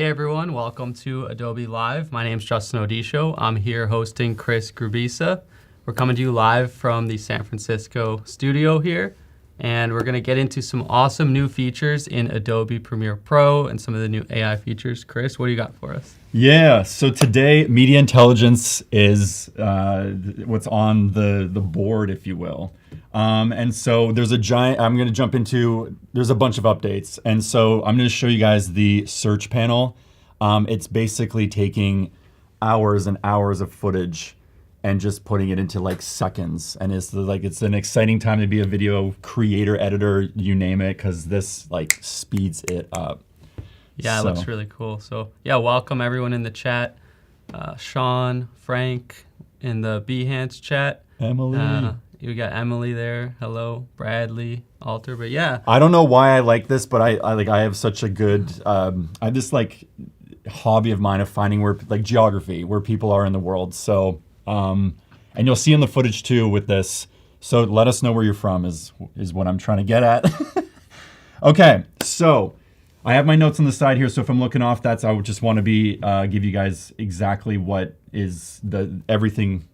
Hey everyone, welcome to Adobe Live. My name is Justin Odisho. I'm here hosting Chris Grubisa. We're coming to you live from the San Francisco studio here, and we're gonna get into some awesome new features in Adobe Premiere Pro and some of the new AI features. Chris, what do you got for us? Yeah, so today media intelligence is what's on the board, if you will. And so there's there's a bunch of updates. And so I'm gonna show you guys the search panel. It's basically taking hours and hours of footage and just putting it into like seconds. And it's an exciting time to be a video creator, editor, you name it, because this like speeds it up. Yeah, it looks really cool. So yeah, welcome everyone in the chat. Sean, Frank in the Behance chat. Emily. You got Emily there. Hello, Bradley, Alter. But yeah, I don't know why I like this, but I have such a good I have this like hobby of mine of finding where like geography, where people are in the world. So and you'll see in the footage too with this. So let us know where you're from is what I'm trying to get at. Okay, so I have my notes on the side here. So if I'm looking off, I would just want to give you guys exactly what is everything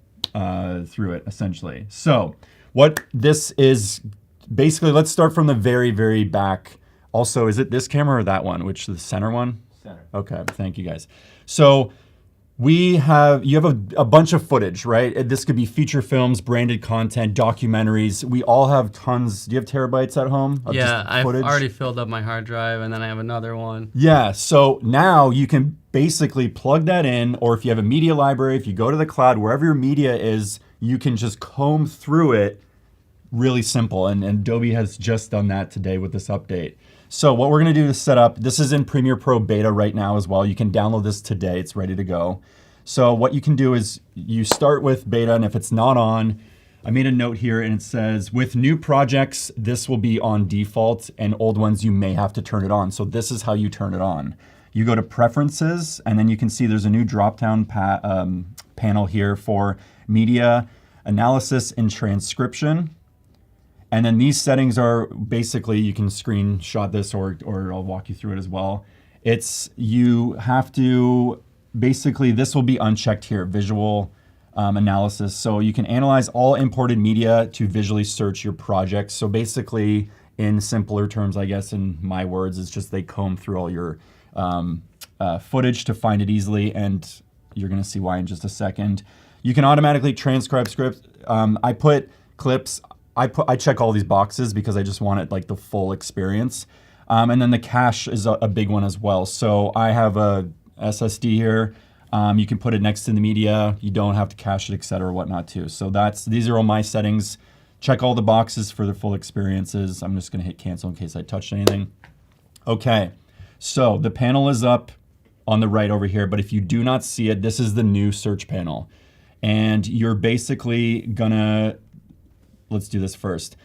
through it, essentially. So what this is, basically, let's start from the very, very back. Also, is it this camera or that one? Which, the center one? Center. Okay, thank you guys. So you have a bunch of footage, right? This could be feature films, branded content, documentaries. We all have tons. Do you have terabytes at home of just I've footage? already filled up my hard drive, and then I have another one. Yeah, so now you can basically plug that in, or if you have a media library, if you go to the cloud, wherever your media is, you can just comb through it really simple. And Adobe has just done that today with this update. So what we're gonna do is set up, this is in Premiere Pro beta right now as well. You can download this today, it's ready to go. So what you can do is you start with beta, and if it's not on, I made a note here and it says, with new projects, this will be on default, and old ones you may have to turn it on. So this is how you turn it on. You go to preferences, and then you can see there's a new drop-down panel here for media analysis and transcription. And then these settings are basically, you can screenshot this or I'll walk you through it as well. You have to, basically this will be unchecked here, visual analysis. So you can analyze all imported media to visually search your projects. So basically, in simpler terms, I guess in my words, it's just they comb through all your footage to find it easily, and you're gonna see why in just a second. You can automatically transcribe scripts. I put clips, I check all these boxes because I just want it like the full experience. And then the cache is a big one as well. So I have a SSD here. You can put it next to the media. You don't have to cache it, et cetera, whatnot too. So these are all my settings. Check all the boxes for the full experiences. I'm just gonna hit cancel in case I touched anything. Okay, so the panel is up on the right over here, but if you do not see it, this is the new search panel. And you're basically gonna, let's do this first.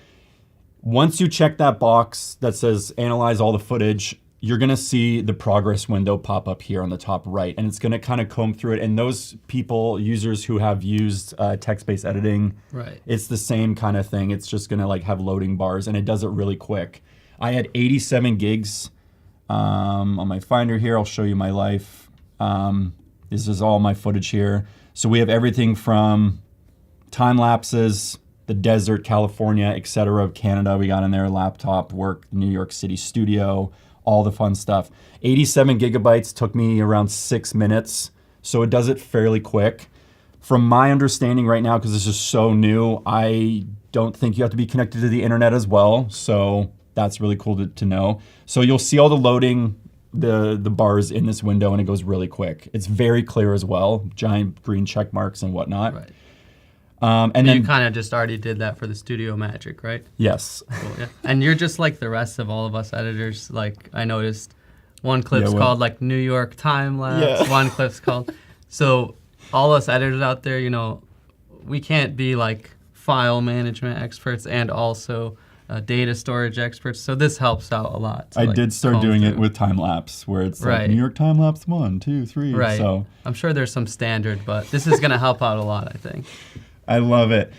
Once you check that box that says analyze all the footage, you're gonna see the progress window pop up here on the top right, and it's gonna kind of comb through it. And those users who have used text-based editing, Right. It's the same kind of thing. It's just gonna like have loading bars, and it does it really quick. I had 87 gigs on my Finder here. I'll show you my life. This is all my footage here. So we have everything from time lapses, the desert, California, et cetera, of Canada. We got in there, laptop, work, New York City studio, all the fun stuff. 87 gigabytes took me around 6 minutes. So it does it fairly quick. From my understanding right now, because this is so new, I don't think you have to be connected to the internet as well. So that's really cool to know. So you'll see all the loading, the bars in this window, and it goes really quick. It's very clear as well, giant green check marks and whatnot. Right. And then you kind of just already did that for the Studio Magic, right? Yes. Cool, yeah. And you're just like the rest of all of us editors. Like I noticed one clip's called like New York time lapse. One clip's called. So all us editors out there, we can't be like file management experts and also data storage experts. So this helps out a lot. I did start doing it with time lapse, where it's like New York time lapse 1, 2, 3. Right. So I'm sure there's some standard, but this is going to help out a lot, I think. I love it.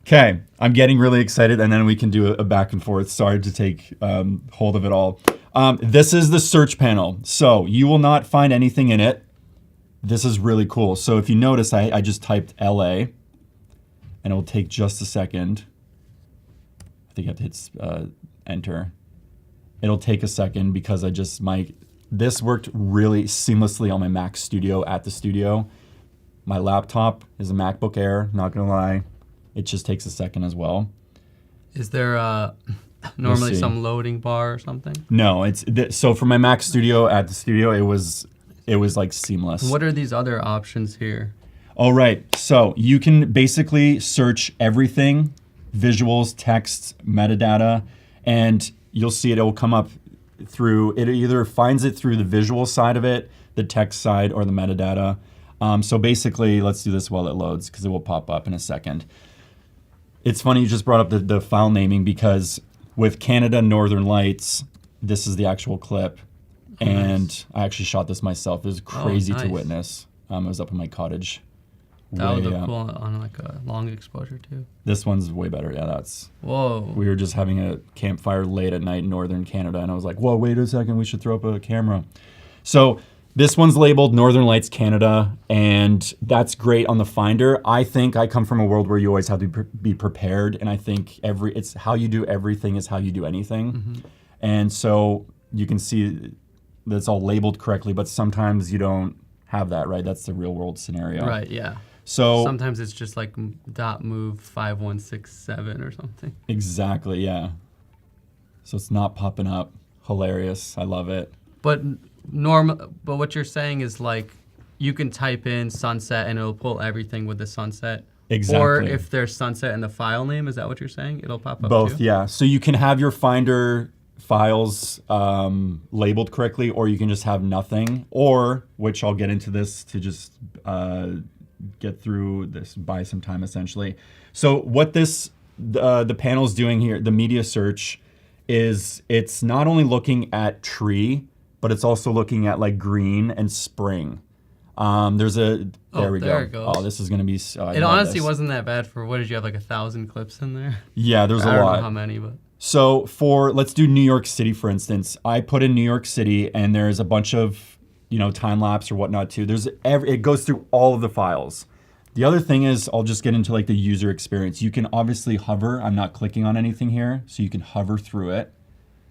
Okay, I'm getting really excited, and then we can do a back and forth. Sorry to take hold of it all. This is the search panel. So you will not find anything in it. This is really cool. So if you notice, I just typed LA, and it will take just a second. I think I have to hit enter. It'll take a second because this worked really seamlessly on my Mac Studio at the studio. My laptop is a MacBook Air, not gonna lie. It just takes a second as well. Is there normally some loading bar or something? No, so for my Mac Studio at the studio, it was like seamless. What are these other options here? All right, so you can basically search everything, visuals, text, metadata, and you'll see it will come up it either finds it through the visual side of it, the text side, or the metadata. So basically, let's do this while it loads because it will pop up in a second. It's funny you just brought up the file naming because with Canada Northern Lights, this is the actual clip. And I actually shot this myself. It was crazy to witness. I was up in my cottage. That would look cool on like a long exposure too. This one's way better. Yeah, that's... Whoa. We were just having a campfire late at night in northern Canada, and I was like, whoa, wait a second, we should throw up a camera. So this one's labeled Northern Lights Canada, and that's great on the Finder. I think I come from a world where you always have to be prepared, and I think it's how you do everything is how you do anything. Mm-hmm. And so you can see that's all labeled correctly, but sometimes you don't have that, right? That's the real world scenario. Right, yeah. So sometimes it's just like .move 5167 or something. Exactly, yeah. So it's not popping up. Hilarious. I love it. But what you're saying is like you can type in sunset and it'll pull everything with the sunset. Exactly. Or if there's sunset in the file name, is that what you're saying? It'll pop up both, too? Yeah. So you can have your Finder files labeled correctly, or you can just have nothing, or, which I'll get into this to just get through this, buy some time essentially. So what the panel's doing here, the media search, is it's not only looking at tree, but it's also looking at like green and spring. There we go. It goes. Oh, this is gonna be. It honestly wasn't that bad for what did you have, like 1,000 clips in there? Yeah, there's a lot. I don't know how many, but. So let's do New York City, for instance. I put in New York City, and there's a bunch of, time lapse or whatnot too. It goes through all of the files. The other thing is, I'll just get into like the user experience. You can obviously hover. I'm not clicking on anything here, so you can hover through it.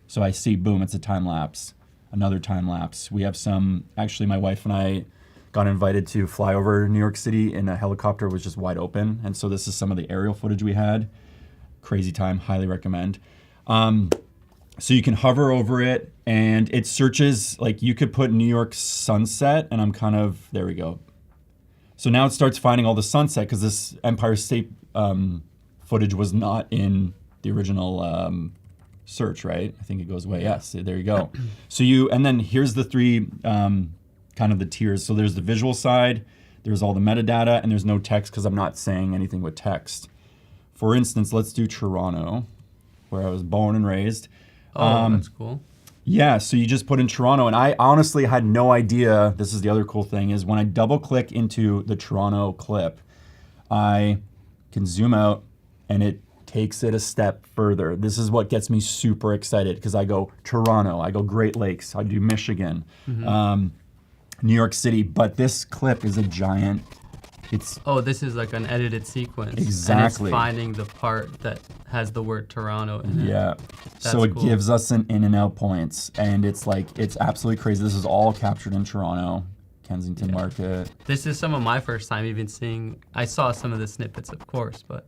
So I see, boom, it's a time lapse, another time lapse. We have actually my wife and I got invited to fly over New York City in a helicopter, was just wide open. And so this is some of the aerial footage we had. Crazy time, highly recommend. So you can hover over it and it searches, like you could put New York sunset and there we go. So now it starts finding all the sunset because this Empire State footage was not in the original search, right? I think it goes away. Yes, there you go. And then here's the three kind of the tiers. So there's the visual side, there's all the metadata, and there's no text because I'm not saying anything with text. For instance, let's do Toronto, where I was born and raised. Oh, that's cool. Yeah, so you just put in Toronto, and I honestly had no idea. This is the other cool thing, is when I double click into the Toronto clip, I can zoom out and it takes it a step further. This is what gets me super excited because I go Toronto, I go Great Lakes, I do Michigan, New York City, but this clip is a giant. This is like an edited sequence. Exactly. And it's finding the part that has the word Toronto in it. Yeah. So it gives us an in and out points, and it's absolutely crazy. This is all captured in Toronto, Kensington Market. This is some of my first time even seeing. I saw some of the snippets, of course, but.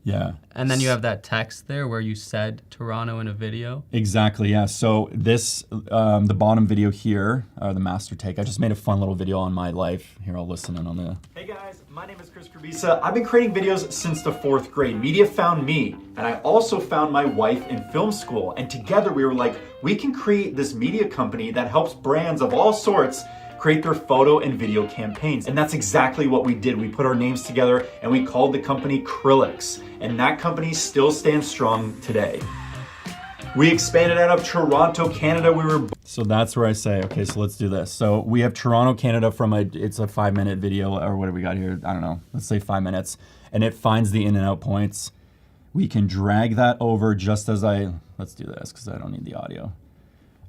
Yeah. And then you have that text there where you said Toronto in a video. Exactly, yeah. So this, the bottom video here, the master take, I just made a fun little video on my life. Here, I'll listen in on the... Hey guys, my name is Chris Krabisa. I've been creating videos since the 4th grade. Media found me, and I also found my wife in film school. And together we were like, we can create this media company that helps brands of all sorts create their photo and video campaigns. And that's exactly what we did. We put our names together and we called the company Krillix. And that company still stands strong today. We expanded out of Toronto, Canada. So that's where I say, okay, so let's do this. So we have Toronto, Canada it's a 5-minute video, or what do we got here? I don't know, let's say 5 minutes. And it finds the in and out points. We can drag that over just as let's do this because I don't need the audio.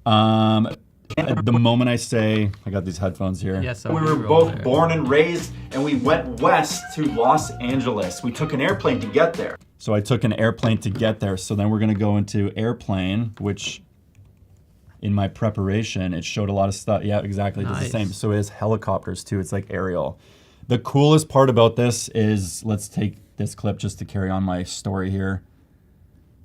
The moment I say, I got these headphones here. Yes, we were both born and raised, and we went west to Los Angeles. We took an airplane to get there. So I took an airplane to get there. So then we're gonna go into airplane, which in my preparation, it showed a lot of stuff. Yeah, exactly, it's the same. So it is helicopters too, it's like aerial. The coolest part about this is, let's take this clip just to carry on my story here.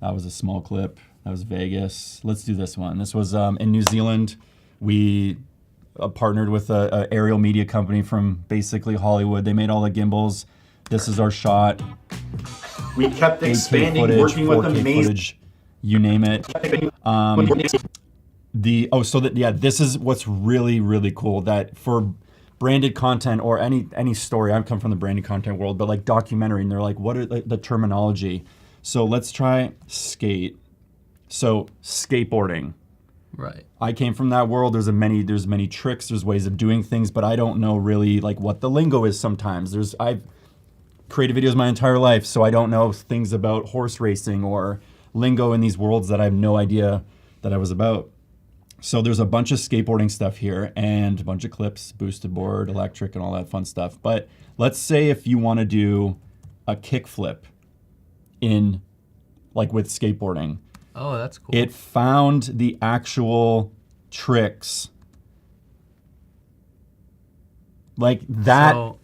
That was a small clip. That was Vegas. Let's do this one. This was in New Zealand. We partnered with a aerial media company from basically Hollywood. They made all the gimbals. This is our shot. We kept expanding, footage, working with amazing footage, you name it. This is what's really, really cool, that for branded content or any story, I've come from the branded content world, but like documentary, and they're like, what are the terminology? So let's try skate. So skateboarding. Right. I came from that world. There's many tricks, there's ways of doing things, but I don't know really like what the lingo is sometimes. I've created videos my entire life, so I don't know things about horse racing or lingo in these worlds that I have no idea that I was about. So there's a bunch of skateboarding stuff here and a bunch of clips, boosted board, electric, and all that fun stuff. But let's say if you want to do a kickflip in, like with skateboarding. Oh, that's cool. It found the actual tricks. Like that. So,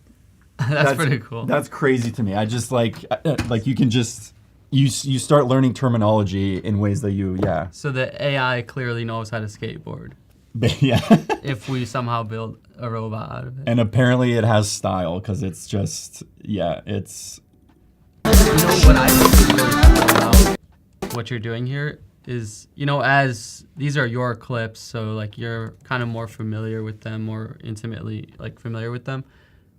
that's pretty cool. That's crazy to me. I just like you can just, you start learning terminology in ways that yeah. So the AI clearly knows how to skateboard. Yeah. If we somehow build a robot out of it. And apparently it has style, because it's just, it's. You know what I think is really cool about what you're doing here is, as these are your clips, so like you're kind of more familiar with them, more intimately like familiar with them.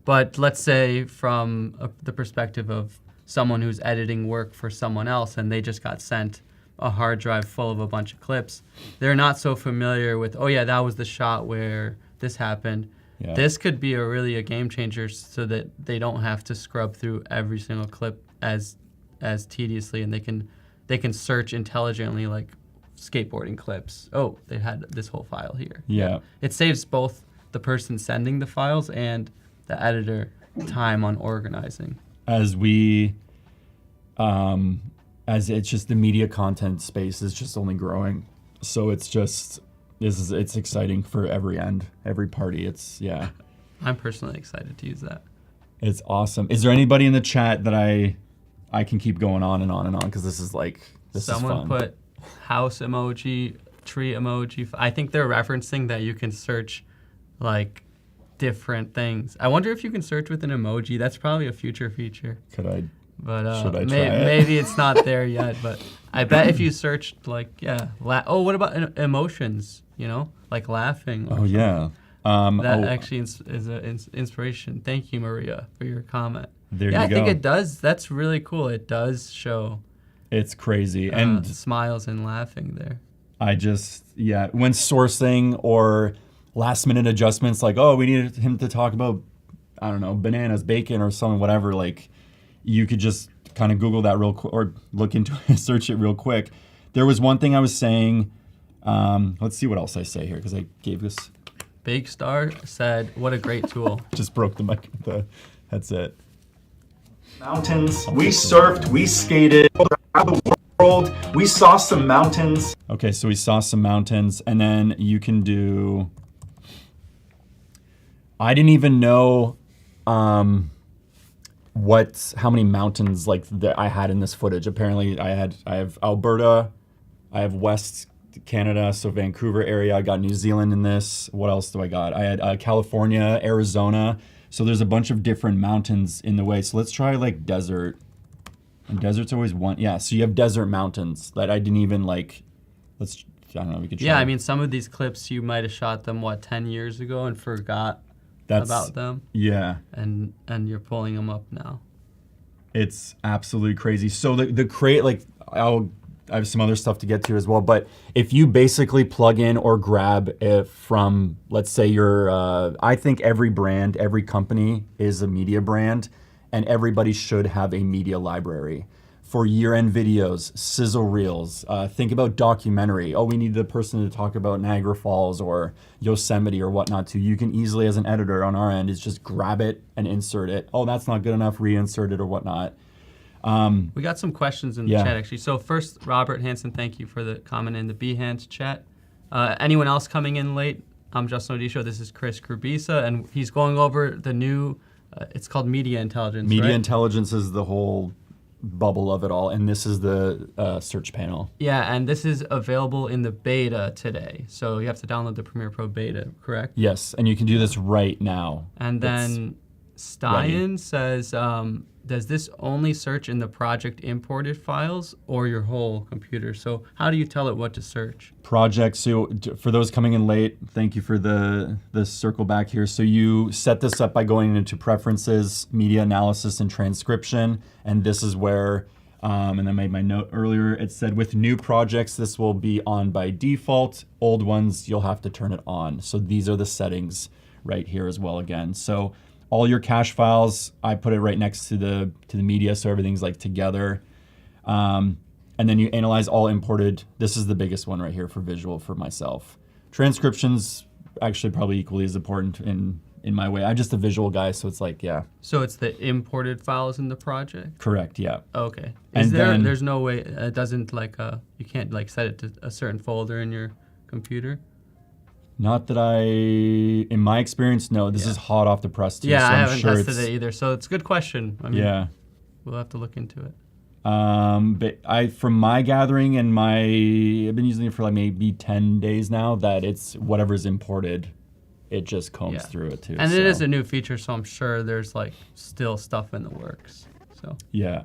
But let's say from the perspective of someone who's editing work for someone else and they just got sent a hard drive full of a bunch of clips, they're not so familiar with, oh yeah, that was the shot where this happened. Yeah. This could be a game changer, so that they don't have to scrub through every single clip as tediously, and they can search intelligently, like skateboarding clips. Oh, they had this whole file here. Yeah. It saves both the person sending the files and the editor time on organizing. As it's just the media content space is just only growing. So it's exciting for every party. I'm personally excited to use that. It's awesome. Is there anybody in the chat that I can keep going on and on and on, because this is fun. Someone put house emoji, tree emoji. I think they're referencing that you can search like different things. I wonder if you can search with an emoji. That's probably a future feature. Could I? But should I try it? Maybe it's not there yet. But I bet if you searched what about emotions? Like laughing. Oh yeah. That actually is an inspiration. Thank you, Maria, for your comment. There you go. I think it does. That's really cool. It does show. It's crazy. And smiles and laughing there. When sourcing or last minute adjustments, like, oh, we needed him to talk about, I don't know, bananas, bacon or something, whatever, like you could just kind of Google that real quick or look into it, search it real quick. There was one thing I was saying. Let's see what else I say here, because I gave this. Big Star said, what a great tool. Just broke the mic with the headset. Mountains. We surfed, we skated around the world. We saw some mountains. Okay, so we saw some mountains, and then you can do. I didn't even know how many mountains that I had in this footage. Apparently, I have Alberta, I have West Canada, so Vancouver area. I got New Zealand in this. What else do I got? I had California, Arizona. So there's a bunch of different mountains in the way. So let's try like desert. And desert's always one. Yeah, so you have desert mountains that I didn't even I don't know, we could try. Yeah, I mean, some of these clips you might have shot them, 10 years ago and forgot about them. Yeah. And you're pulling them up now. It's absolutely crazy. So I have some other stuff to get to as well, but if you basically plug in or grab it from, let's say I think every brand, every company is a media brand, and everybody should have a media library. for year-end videos, sizzle reels. Think about documentary. Oh, we need the person to talk about Niagara Falls or Yosemite or whatnot too. You can easily, as an editor on our end, is just grab it and insert it. Oh, that's not good enough, reinsert it or whatnot. We got some questions in the chat, actually. So first, Robert Hansen, thank you for the comment in the Behance chat. Anyone else coming in late? I'm Justin Odisho. This is Chris Krubisa, and he's going over the new, it's called Media Intelligence, Media Intelligence is the whole bubble of it all, and this is the search panel. Yeah, and this is available in the beta today. So you have to download the Premiere Pro beta, correct? Yes, and you can do this right now. And then Stein says, does this only search in the project imported files or your whole computer? So how do you tell it what to search? Projects, so for those coming in late, thank you for the circle back here. So you set this up by going into Preferences, Media Analysis, and Transcription. And this is where, and I made my note earlier, it said with new projects, this will be on by default. Old ones, you'll have to turn it on. So these are the settings right here as well again. So all your cache files, I put it right next to the media, so everything's like together. And then you analyze all imported. This is the biggest one right here for visual for myself. Transcription's actually probably equally as important in my way. I'm just a visual guy, so it's like, yeah. So it's the imported files in the project? Correct, yeah. Okay. There's no way, it doesn't like, you can't like set it to a certain folder in your computer? Not that in my experience, no. This is hot off the press too. Yeah, so I haven't tested it either, so it's a good question. I mean, we'll have to look into it. But from my gathering and I've been using it for like maybe 10 days now, that it's whatever's imported, it just combs through it too. And it is a new feature, so I'm sure there's like still stuff in the works. So yeah.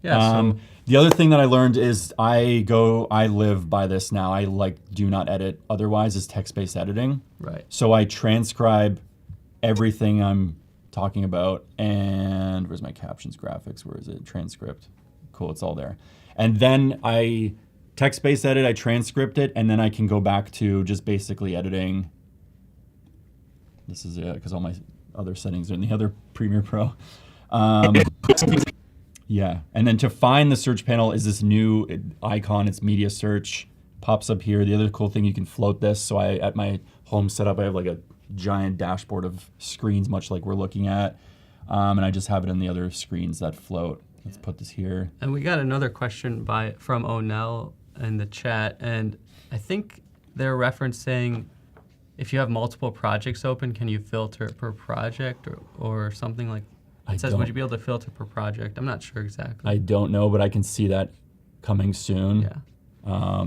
Yeah. The other thing that I learned is I live by this now. I do not edit otherwise is text-based editing. Right. So I transcribe everything I'm talking about. And where's my captions graphics? Where is it? Transcript. Cool, it's all there. And then I text-based edit, I transcript it, and then I can go back to just basically editing. This is it, because all my other settings are in the other Premiere Pro. Yeah, and then to find the search panel is this new icon. It's media search, pops up here. The other cool thing, you can float this. So at my home setup, I have like a giant dashboard of screens, much like we're looking at. And I just have it in the other screens that float. Let's put this here. And we got another question from Onel in the chat. And I think they're referencing if you have multiple projects open, can you filter per project or something like that? It says, would you be able to filter per project? I'm not sure exactly. I don't know, but I can see that coming soon. Yeah.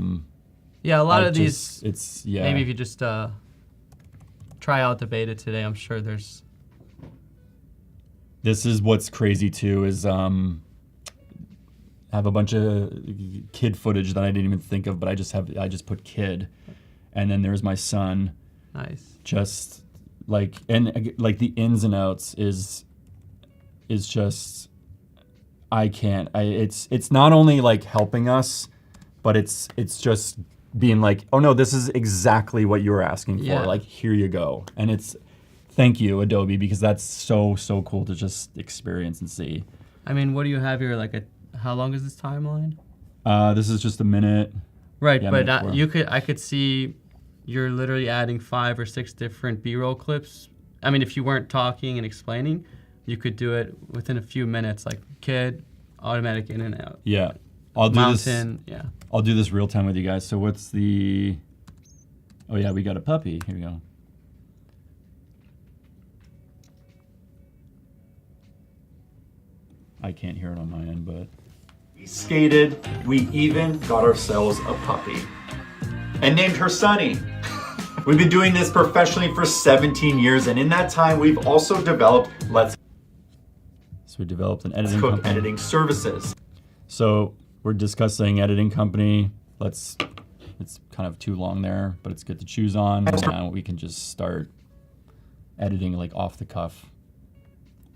Yeah, a lot of these, maybe if you just try out the beta today, I'm sure there's... This is what's crazy too, is I have a bunch of kid footage that I didn't even think of, but I just put kid. And then there's my son. Nice. Just like the ins and outs is just, it's not only like helping us, but it's just being like, oh no, this is exactly what you were asking for. Like, here you go. And thank you, Adobe, because that's so cool to just experience and see. I mean, what do you have here? Like how long is this timeline? This is just a minute. Right, yeah, but I could see you're literally adding 5 or 6 different B-roll clips. I mean, if you weren't talking and explaining, you could do it within a few minutes, like kid, automatic in and out. Yeah. I'll do this real time with you guys. So what's the... Oh yeah, we got a puppy. Here we go. I can't hear it on my end, but... We skated, we even got ourselves a puppy. And named her Sunny. We've been doing this professionally for 17 years, and in that time, we've also developed So we developed an editing company. Editing services. So we're discussing editing company. It's kind of too long there, but it's good to choose on. And now we can just start editing like off the cuff.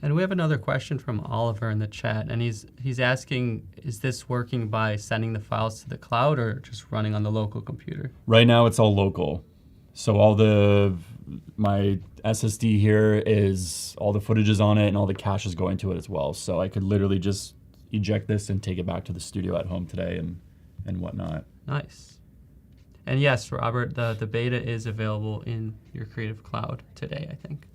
And we have another question from Oliver in the chat, and he's asking, is this working by sending the files to the cloud or just running on the local computer? Right now it's all local. So my SSD here is all the footage is on it and all the cache is going to it as well. So I could literally just eject this and take it back to the studio at home today and whatnot. Nice. And yes, Robert, the beta is available in your Creative Cloud today, I think.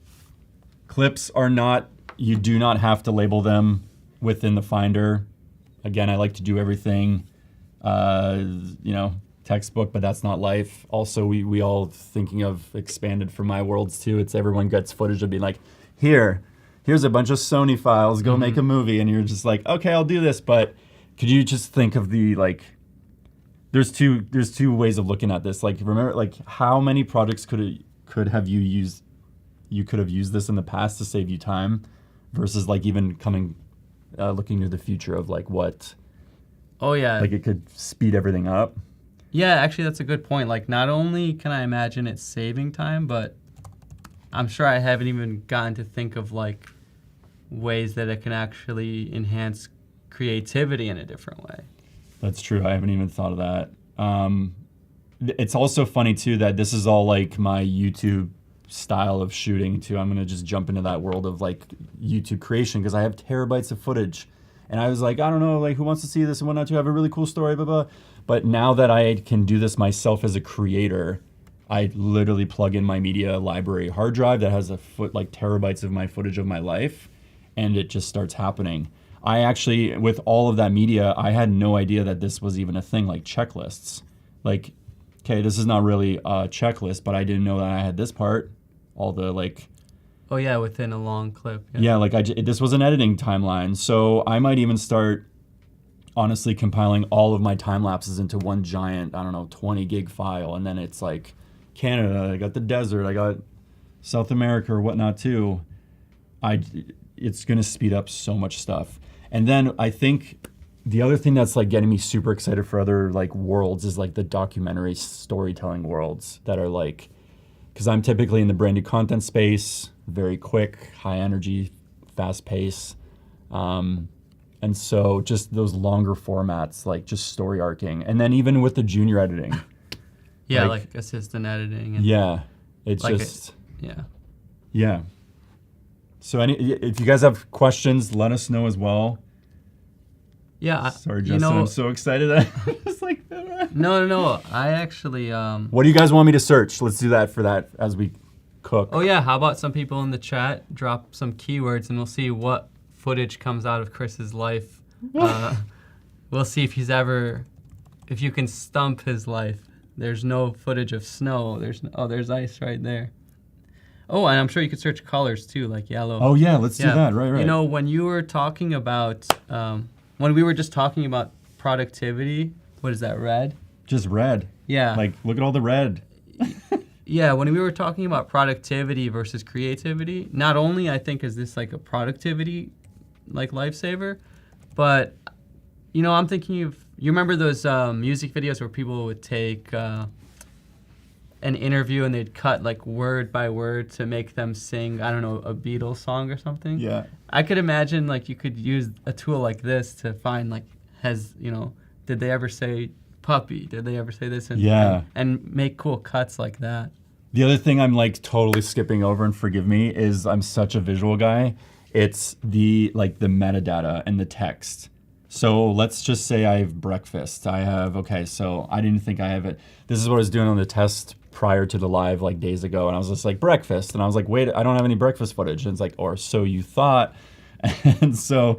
Clips are not, you do not have to label them within the Finder. Again, I like to do everything, textbook, but that's not life. Also, we all thinking of expanded for my worlds too. It's everyone gets footage of being like, here's a bunch of Sony files, go make a movie. And you're just like, okay, I'll do this. But could you just think of the, like, there's two ways of looking at this. Like, remember, like, how many projects you could have used this in the past to save you time versus like even looking to the future of like what, like it could speed everything up. Yeah, actually that's a good point. Like, not only can I imagine it's saving time, but I'm sure I haven't even gotten to think of like ways that it can actually enhance creativity in a different way. That's true. I haven't even thought of that. It's also funny too that this is all like my YouTube style of shooting too. I'm gonna just jump into that world of like YouTube creation because I have terabytes of footage, and I was like, I don't know, like who wants to see this and whatnot to have a really cool story, blah blah. But now that I can do this myself as a creator, I literally plug in my media library hard drive that has like terabytes of my footage of my life, and it just starts happening. I actually, with all of that media, I had no idea that this was even a thing, like checklists. Like, okay, this is not really a checklist, but I didn't know that I had this part, all the like... Oh yeah, within a long clip. Yeah, like this was an editing timeline. So I might even start, honestly, compiling all of my time lapses into one giant, 20 gig file. And then it's like Canada, I got the desert, I got South America or whatnot too. It's gonna speed up so much stuff. And then I think the other thing that's like getting me super excited for other like worlds is like the documentary storytelling worlds that are like, because I'm typically in the branded content space, very quick, high energy, fast pace. And so just those longer formats, like just story arcing. And then even with the junior editing. Yeah, like assistant editing. And yeah, it's like just. Yeah. Yeah. So if you guys have questions, let us know as well. Yeah. Sorry, Justin, I'm so excited. I'm just like, No. I actually... What do you guys want me to search? Let's do that for that as we cook. Oh yeah, how about some people in the chat drop some keywords and we'll see what footage comes out of Chris's life. We'll see if if you can stump his life. There's no footage of snow. There's ice right there. Oh, and I'm sure you could search colors too, like yellow. Oh yeah, let's do that. Right. You know, when you were talking about, when we were just talking about productivity, what is that, red? Just red. Yeah. Like, look at all the red. Yeah, when we were talking about productivity versus creativity, not only I think is this like a productivity like lifesaver, but, I'm thinking of, you remember those music videos where people would take an interview and they'd cut like word by word to make them sing, I don't know, a Beatles song or something? Yeah. I could imagine like you could use a tool like this to find like, did they ever say puppy? Did they ever say this? And make cool cuts like that. The other thing I'm like totally skipping over, and forgive me, is I'm such a visual guy. It's the metadata and the text. So let's just say I have breakfast. So I didn't think I have it. This is what I was doing on the test prior to the live like days ago. And I was just like, breakfast. And I was like, wait, I don't have any breakfast footage. And it's like, or so you thought. And so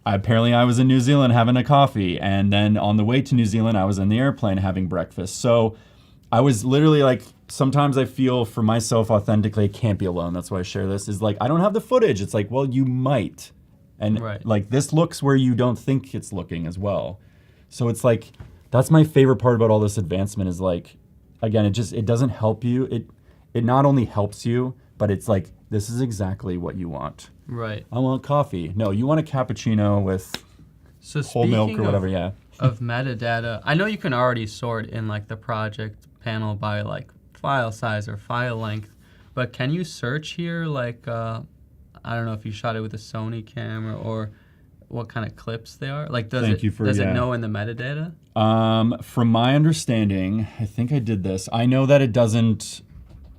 apparently I was in New Zealand having a coffee. And then on the way to New Zealand, I was in the airplane having breakfast. So I was literally like, sometimes I feel for myself authentically, I can't be alone. That's why I share this, is like, I don't have the footage. It's like, well, you might. And like this looks where you don't think it's looking as well. So it's like, that's my favorite part about all this advancement is like, again, it doesn't help you. It not only helps you, but it's like, this is exactly what you want. Right. I want coffee. No, you want a cappuccino with whole milk or whatever, of metadata, I know you can already sort in like the project panel by like file size or file length, but can you search here like, I don't know if you shot it with a Sony camera or what kind of clips they are. Like, does it know in the metadata? From my understanding, I think I did this. I know that it doesn't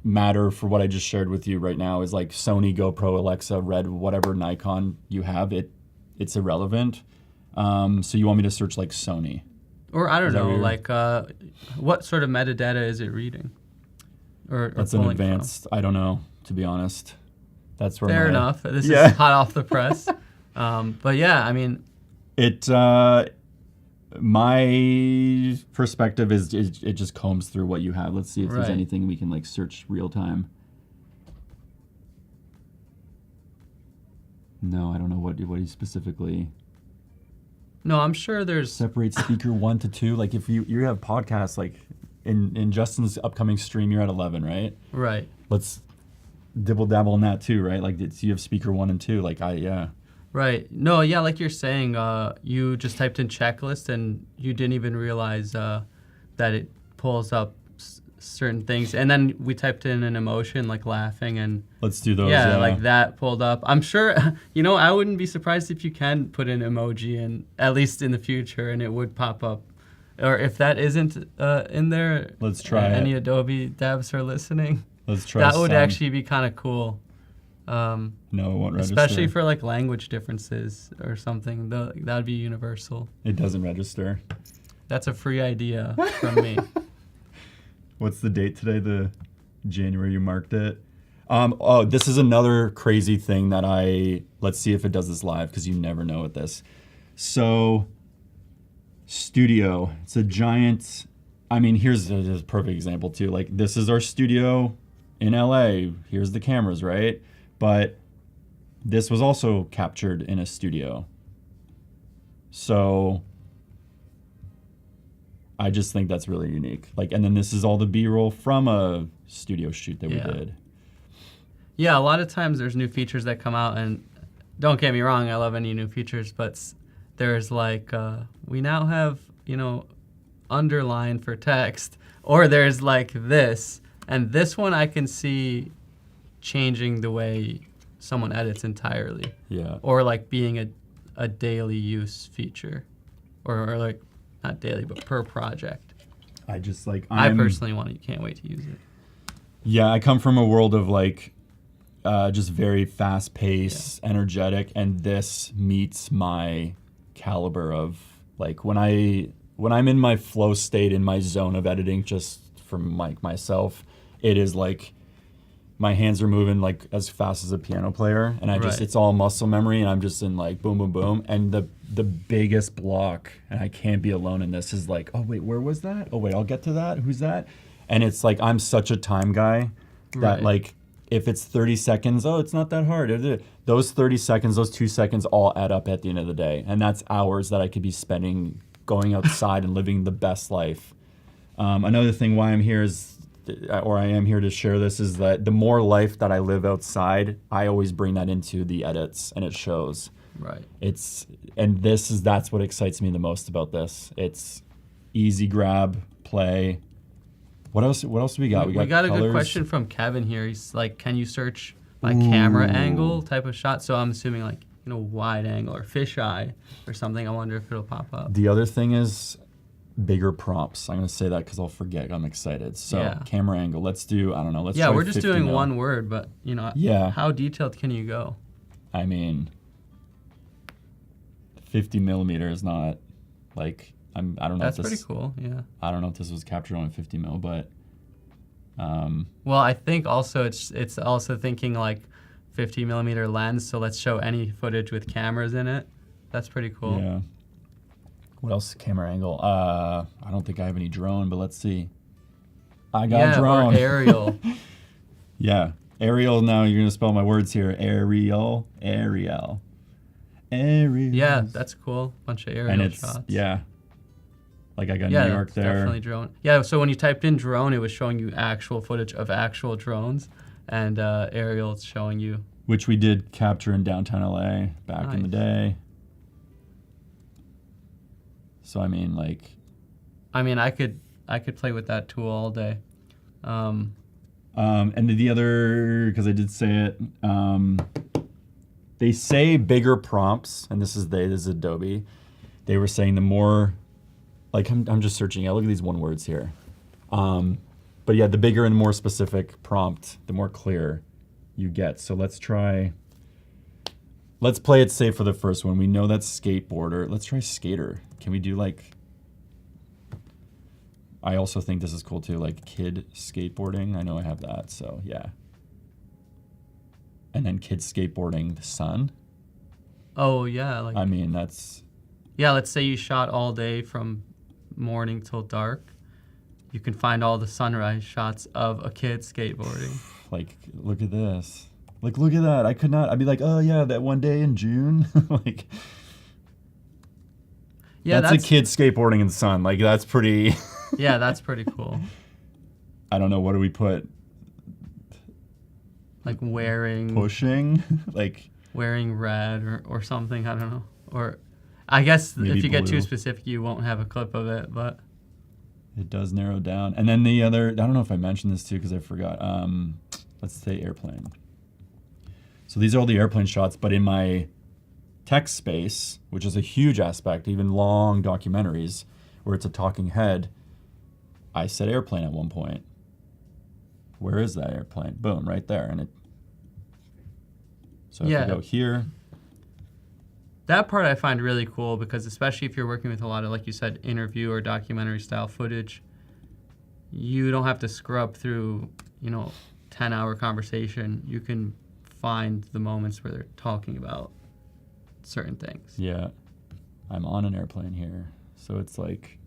matter for what I just shared with you right now is like Sony, GoPro, Alexa, Red, whatever Nikon you have, it's irrelevant. So you want me to search like Sony? Or I don't know, like what sort of metadata is it reading? Or that's an advanced. I don't know, to be honest. That's where fair enough. This is hot off the press. But yeah, I mean, my perspective is it just combs through what you have. Let's see if there's anything we can like search real time. No, I don't know what he specifically. No, I'm sure there's separate speaker 1 to 2. Like if you have podcasts, like in Justin's upcoming stream, you're at 11, right? Right. Let's dibble dabble in that too, right? Like you have speaker 1 and 2. Like Right. No, yeah, like you're saying, you just typed in checklist and you didn't even realize that it pulls up certain things. And then we typed in an emotion like laughing and... Let's do those. Yeah, like that pulled up. I'm sure, I wouldn't be surprised if you can put an emoji in, at least in the future, and it would pop up. Or if that isn't in there... Let's try any Adobe devs are listening. Let's try that would actually be kind of cool. No, it won't register. Especially for like language differences or something. That would be universal. It doesn't register. That's a free idea from me. What's the date today? The January you marked it. This is another crazy thing that let's see if it does this live because you never know with this. So studio, it's a giant, here's a perfect example too. Like this is our studio in LA. Here's the cameras, right? But this was also captured in a studio. So I just think that's really unique. Like, and then this is all the B-roll from a studio shoot that we did. Yeah, a lot of times there's new features that come out, and don't get me wrong, I love any new features, but there's like, we now have, underline for text, or there's like this, and this one I can see changing the way someone edits entirely. Yeah. Or like being a daily use feature, or like, not daily, but per project. I personally can't wait to use it. Yeah, I come from a world of like, just very fast paced, energetic, and this meets my caliber of like when I'm in my flow state, in my zone of editing, just from like myself, it is like my hands are moving like as fast as a piano player, and it's all muscle memory, and I'm just in like boom, boom, boom. And the biggest block, and I can't be alone in this, is like, oh wait, where was that? Oh wait, I'll get to that. Who's that? And it's like I'm such a time guy that like if it's 30 seconds, oh, it's not that hard. Those 30 seconds, those 2 seconds all add up at the end of the day, and that's hours that I could be spending going outside and living the best life. Another thing why I'm here is, or I am here to share this, is that the more life that I live outside, I always bring that into the edits, and it shows. Right. That's what excites me the most about this. It's easy grab, play. What else do we got? We got a good question from Kevin here. He's like, can you search by camera angle type of shot? So I'm assuming like, wide angle or fisheye or something. I wonder if it'll pop up. The other thing is bigger prompts. I'm going to say that because I'll forget. I'm excited. So camera angle. Let's do, I don't know. Let's try we're just doing 50 one word, but how detailed can you go? 50 millimeter is not like, I don't know. That's pretty cool. Yeah. I don't know if this was captured on a 50 mil, but. Well, I think also it's also thinking like 50 millimeter lens. So let's show any footage with cameras in it. That's pretty cool. Yeah. What else? Camera angle. I don't think I have any drone, but let's see. I got drone. Or aerial. Yeah. Aerial. Now you're going to spell my words here. Aerial. Aerial. Yeah, that's cool. Bunch of aerial shots. Yeah. Like I got New York there. Definitely drone. Yeah, so when you typed in drone, it was showing you actual footage of actual drones, and aerial is showing you. Which we did capture in downtown LA back in the day. So I could play with that tool all day. And the other, because I did say it, they say bigger prompts, and this is Adobe. They were saying the more, like I'm just searching out. Look at these one words here. But yeah, the bigger and more specific prompt, the more clear you get. So let's try let's play it safe for the first one. We know that's skateboarder. Let's try skater. Can we do like, I also think this is cool too, like kid skateboarding. I know I have that, so yeah. And then kids skateboarding the sun. Oh yeah, like I mean that's. Yeah, let's say you shot all day from morning till dark. You can find all the sunrise shots of a kid skateboarding. Like, look at this. Like, look at that. I could not. I'd be like, oh yeah, that one day in June. Like, yeah, that's a kid skateboarding in the sun. Like, that's pretty. Yeah, that's pretty cool. I don't know. What do we put? Like wearing. Pushing, like. Wearing red or something. I don't know. Or, I guess if you get too specific, you won't have a clip of it. But it does narrow down. And then the other. I don't know if I mentioned this too because I forgot. Let's say airplane. So these are all the airplane shots, but in my text space, which is a huge aspect, even long documentaries where it's a talking head, I said airplane at one point. Where is that airplane? Boom, right there. And it. So if I go here. That part I find really cool because especially if you're working with a lot of, like you said, interview or documentary style footage, you don't have to scrub through, 10-hour conversation. You can find the moments where they're talking about certain things. Yeah. I'm on an airplane here. So it's like,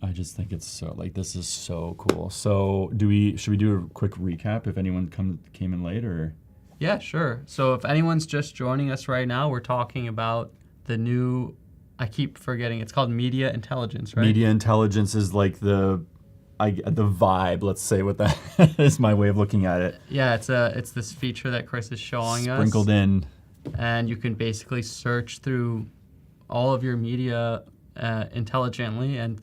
I just think it's so, like, this is so cool. So should we do a quick recap if anyone came in late or? Yeah, sure. So if anyone's just joining us right now, we're talking about the new, I keep forgetting, it's called media intelligence, right? Media intelligence is like the vibe, let's say what that is my way of looking at it. Yeah, it's this feature that Chris is showing us. Sprinkled in. And you can basically search through all of your media intelligently and,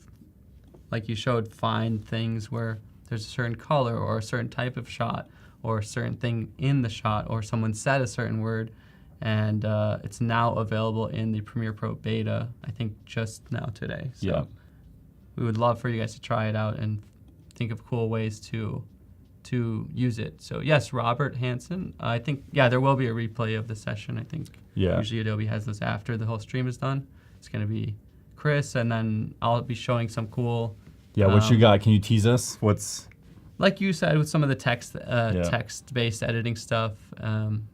like you showed, find things where there's a certain color or a certain type of shot or a certain thing in the shot or someone said a certain word. And it's now available in the Premiere Pro beta, I think just now today. So yeah. We would love for you guys to try it out and think of cool ways to use it. So yes, Robert Hansen, I think, there will be a replay of the session. I think usually Adobe has this after the whole stream is done. It's going to be Chris, and then I'll be showing some cool. Yeah, what you got? Can you tease us? What's like you said with some of the text-based editing stuff, and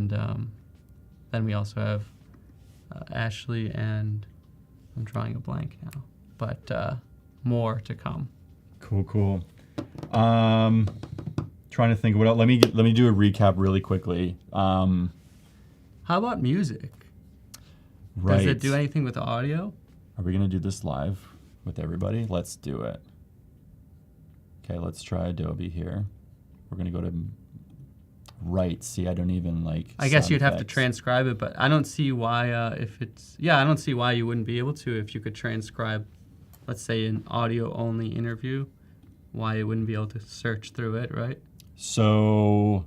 then we also have Ashleigh, and I'm drawing a blank now, but more to come. Cool. Trying to think what else. Let me do a recap really quickly. How about music? Right. Does it do anything with audio? Are we gonna do this live with everybody? Let's do it. Okay, let's try Adobe here. We're gonna go to right. See, I don't even like. I guess you'd have to transcribe it, but I don't see why I don't see why you wouldn't be able to if you could transcribe, let's say, an audio-only interview. Why you wouldn't be able to search through it, right? So,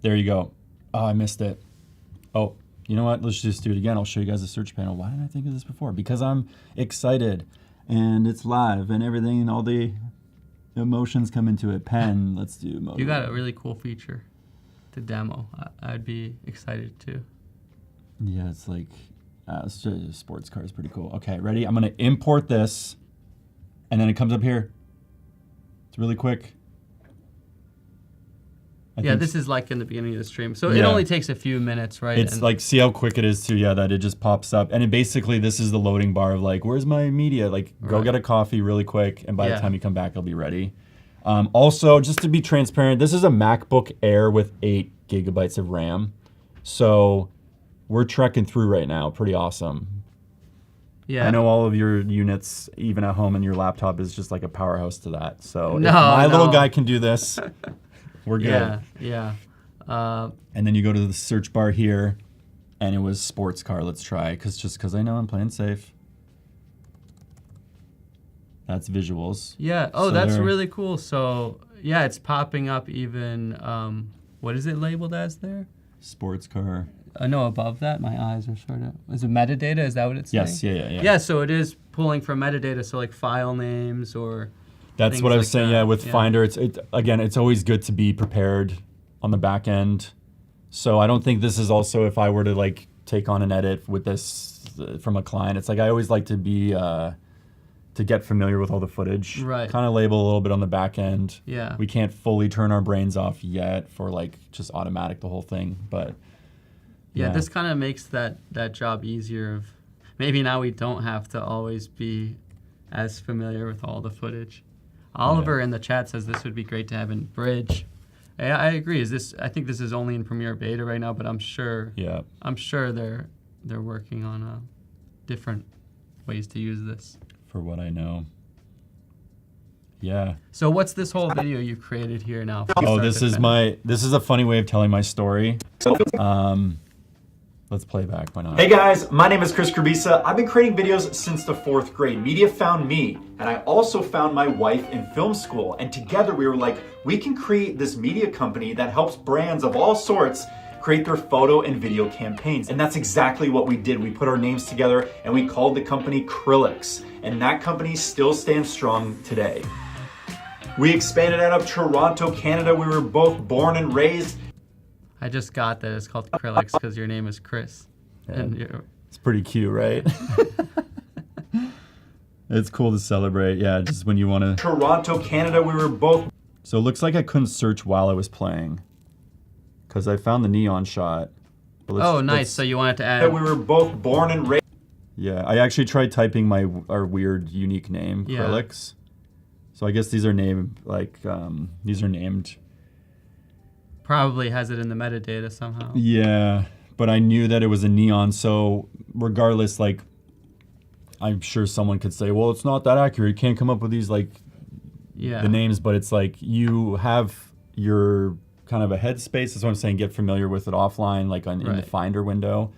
there you go. Oh, I missed it. Oh, you know what? Let's just do it again. I'll show you guys the search panel. Why didn't I think of this before? Because I'm excited, and it's live, and everything, and all the emotions come into it. Pen, let's do mode. You got a really cool feature to demo. I'd be excited too. Yeah, it's like, sports car is pretty cool. Okay, ready? I'm going to import this, and then it comes up here. It's really quick. This is like in the beginning of the stream. So it only takes a few minutes, right? It's like, see how quick it is too, that it just pops up. And it basically, this is the loading bar of like, where's my media? Like, go get a coffee really quick, and by the time you come back, it'll be ready. Also, just to be transparent, this is a MacBook Air with 8 gigabytes of RAM. So we're trekking through right now. Pretty awesome. Yeah. I know all of your units, even at home, and your laptop is just like a powerhouse to that. So if my little guy can do this, we're good. Yeah. And then you go to the search bar here, and it was sports car. Let's try, because I know I'm playing safe. That's visuals. Yeah. Oh, so that's really cool. So yeah, it's popping up even. What is it labeled as there? Sports car. No, above that, my eyes are sort of. Is it metadata? Is that what it's saying? Yes. Yeah. Yeah. So it is pulling from metadata. So like file names or. That's what I was saying. Yeah, with Finder, it's always good to be prepared on the back end. So I don't think this is also, if I were to like take on an edit with this from a client, it's like I always like to be to get familiar with all the footage. Right. Kind of label a little bit on the back end. Yeah. We can't fully turn our brains off yet for like just automatic the whole thing, but yeah. This kind of makes that job easier. Of maybe now we don't have to always be as familiar with all the footage. Oliver in the chat says this would be great to have in Bridge. I agree. I think this is only in Premiere Beta right now, but I'm sure. Yeah. I'm sure they're working on different ways to use this. For what I know. Yeah. So what's this whole video you created here now? Oh, this is a funny way of telling my story. Let's play back. Why not? Hey guys, my name is Chris Krabisa. I've been creating videos since the 4th grade. Media found me, and I also found my wife in film school. And together we were like, we can create this media company that helps brands of all sorts create their photo and video campaigns. And that's exactly what we did. We put our names together and we called the company Krillix. And that company still stands strong today. We expanded out of Toronto, Canada. We were both born and raised. I just got that it's called Krillix because your name is Chris. Yeah. And it's pretty cute, right? It's cool to celebrate. Yeah, just when you want to. Toronto, Canada. We were both. So it looks like I couldn't search while I was playing because I found the neon shot. Oh, nice. So you wanted to add. We were both born and raised. Yeah, I actually tried typing our weird, unique name, Krillix. So I guess these are named Probably has it in the metadata somehow. Yeah, but I knew that it was a neon, so regardless, like, I'm sure someone could say, well, it's not that accurate. You can't come up with these, like, the names, but it's like you have your kind of a headspace. That's what I'm saying. Get familiar with it offline, like in the Finder window.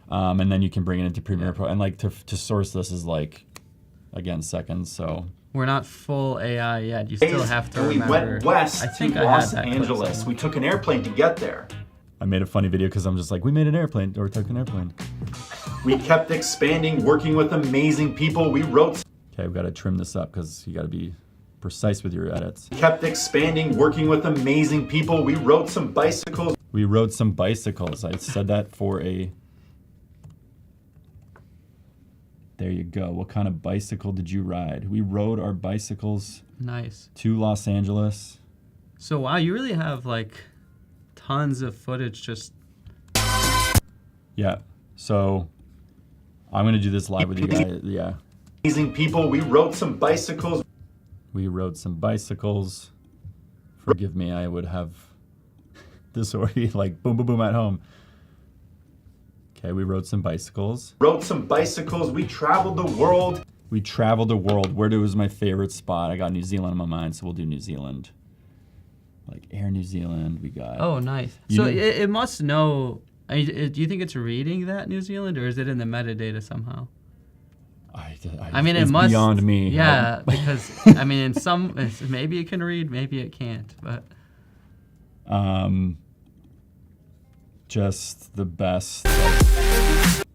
And then you can bring it into Premiere Pro. And like to source this is like, again, seconds, so. We're not full AI yet. You still have to remember. We went west to Los Angeles. We took an airplane to get there. I made a funny video because I'm just like, we made an airplane, or we took an airplane. We kept expanding, working with amazing people. We wrote. Okay, we've got to trim this up because you got to be precise with your edits. Kept expanding, working with amazing people. We rode some bicycles. We rode some bicycles. I said that for a... There you go. What kind of bicycle did you ride? We rode our bicycles to Los Angeles. So wow, you really have like tons of footage just... Yeah. So I'm going to do this live with you guys. Yeah. Amazing people. We rode some bicycles. We rode some bicycles. Forgive me, I would have this already like boom, boom, boom at home. Okay, we rode some bicycles. Rode some bicycles. We traveled the world. We traveled the world. Where was my favorite spot? I got New Zealand in my mind, so we'll do New Zealand. Like Air New Zealand, we got. Oh, nice. So it must know. Do you think it's reading that New Zealand, or is it in the metadata somehow? I mean, it must. Beyond me. Yeah, because I mean, maybe it can read, maybe it can't, but. Just the best.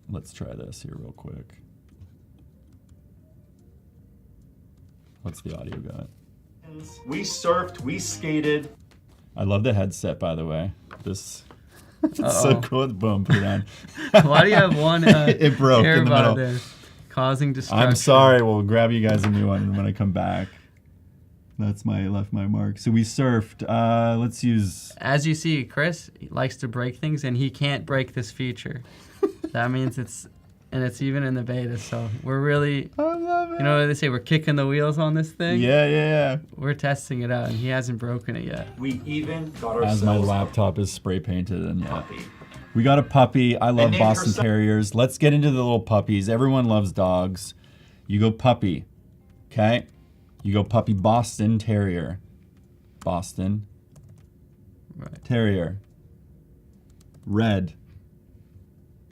Let's try this here real quick. What's the audio got? We surfed, we skated. I love the headset, by the way. This it's so cool. Boom, put it on. Why do you have one it broke in the middle. There, causing destruction? I'm sorry. We'll grab you guys a new one when I come back. Left my mark. So we surfed. Let's use... As you see, Chris likes to break things, and he can't break this feature. That means it's even in the beta, so we're really... I love it. You know what they say? We're kicking the wheels on this thing? Yeah. We're testing it out, and he hasn't broken it yet. We even got ourselves... As my laptop is spray painted, and we got a puppy. I love Boston Terriers. Let's get into the little puppies. Everyone loves dogs. You go puppy, okay? You go puppy Boston Terrier. Boston. Right. Terrier. Red.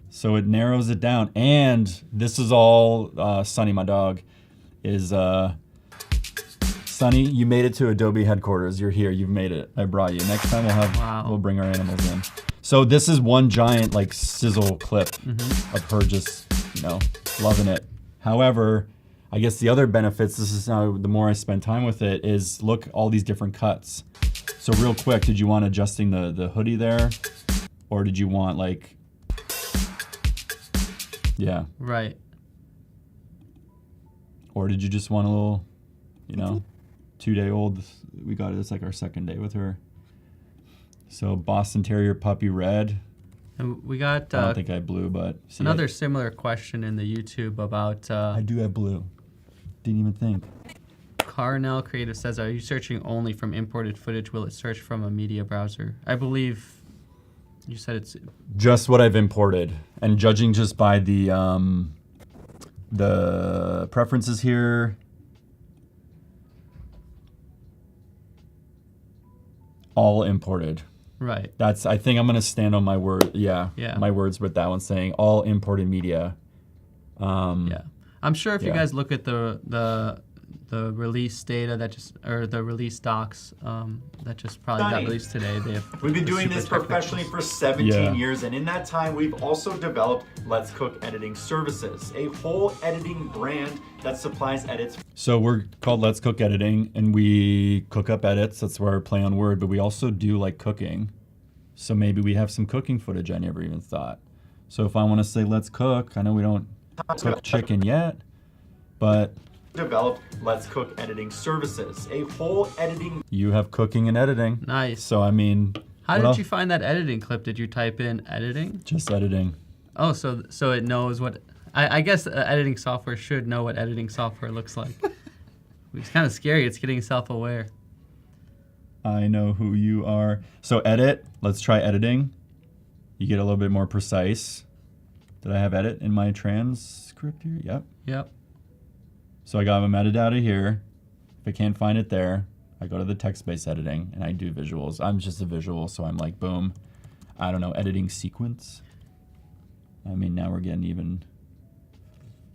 So it narrows it down. And this is all Sunny, my dog, is Sunny, you made it to Adobe headquarters. You're here. You've made it. I brought you. Next time we'll bring our animals in. So this is one giant like sizzle clip of her just, loving it. However, I guess the other benefits, this is now the more I spend time with it, is look all these different cuts. So real quick, did you want adjusting the hoodie there? Or did you want like, yeah. Right. Or did you just want a little, 2-day-old? We got it. It's like our second day with her. So Boston Terrier puppy red. And we got... I don't think I have blue, but... See, another similar question in the YouTube about... I do have blue. Didn't even think. Carnell Creative says, are you searching only from imported footage? Will it search from a media browser? I believe you said it's... Just what I've imported. And judging just by the preferences here... all imported. Right. I think I'm gonna stand on my word. Yeah. Yeah. My words with that one, saying all imported media. Yeah. I'm sure if you guys look at the release data or the release docs that just probably got released today, we've been doing this professionally for 17 years, and in that time we've also developed Let's Cook Editing Services, a whole editing brand that supplies edits. So we're called Let's Cook Editing, and we cook up edits. That's where our play on word, but we also do like cooking. So maybe we have some cooking footage I never even thought. So if I want to say let's cook, I know we don't cook chicken yet, but developed Let's Cook Editing Services, a whole editing. You have cooking and editing. Nice. So I mean, how did you find that editing clip? Did you type in editing? Just editing. Oh, so it knows what. I guess editing software should know what editing software looks like. It's kind of scary. It's getting self-aware. I know who you are. So edit. Let's try editing. You get a little bit more precise. Did I have edit in my transcript here? Yep. Yep. So I got my metadata here. If I can't find it there, I go to the text-based editing and I do visuals. I'm just a visual, so I'm like, boom. I don't know, editing sequence. I mean, now we're getting even.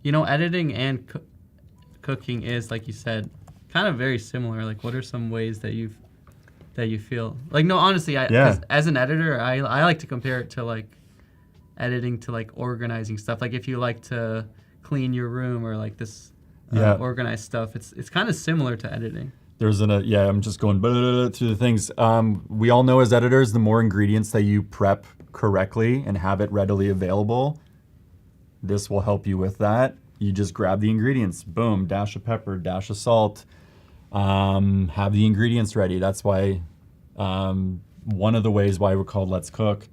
Editing and cooking is, like you said, kind of very similar. Like, what are some ways that you feel like? No, honestly, as an editor, I like to compare it to like editing to like organizing stuff. Like if you like to clean your room or like this organize stuff, it's kind of similar to editing. I'm just going through the things. We all know as editors, the more ingredients that you prep correctly and have it readily available, this will help you with that. You just grab the ingredients, boom, dash of pepper, dash of salt, have the ingredients ready. That's why one of the ways why we're called Let's Cook.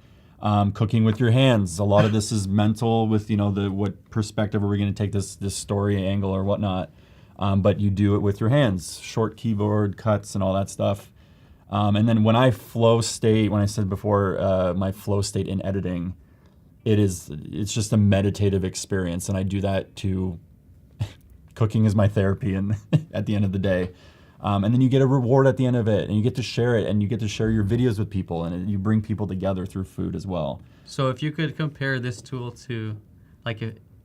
Cooking with your hands. A lot of this is mental with, what perspective are we going to take this story angle or whatnot. But you do it with your hands, short keyboard cuts and all that stuff. And then when I said before, my flow state in editing, it's just a meditative experience. And I do that cooking is my therapy and at the end of the day. And then you get a reward at the end of it, and you get to share it, and you get to share your videos with people, and you bring people together through food as well. So if you could compare this tool to,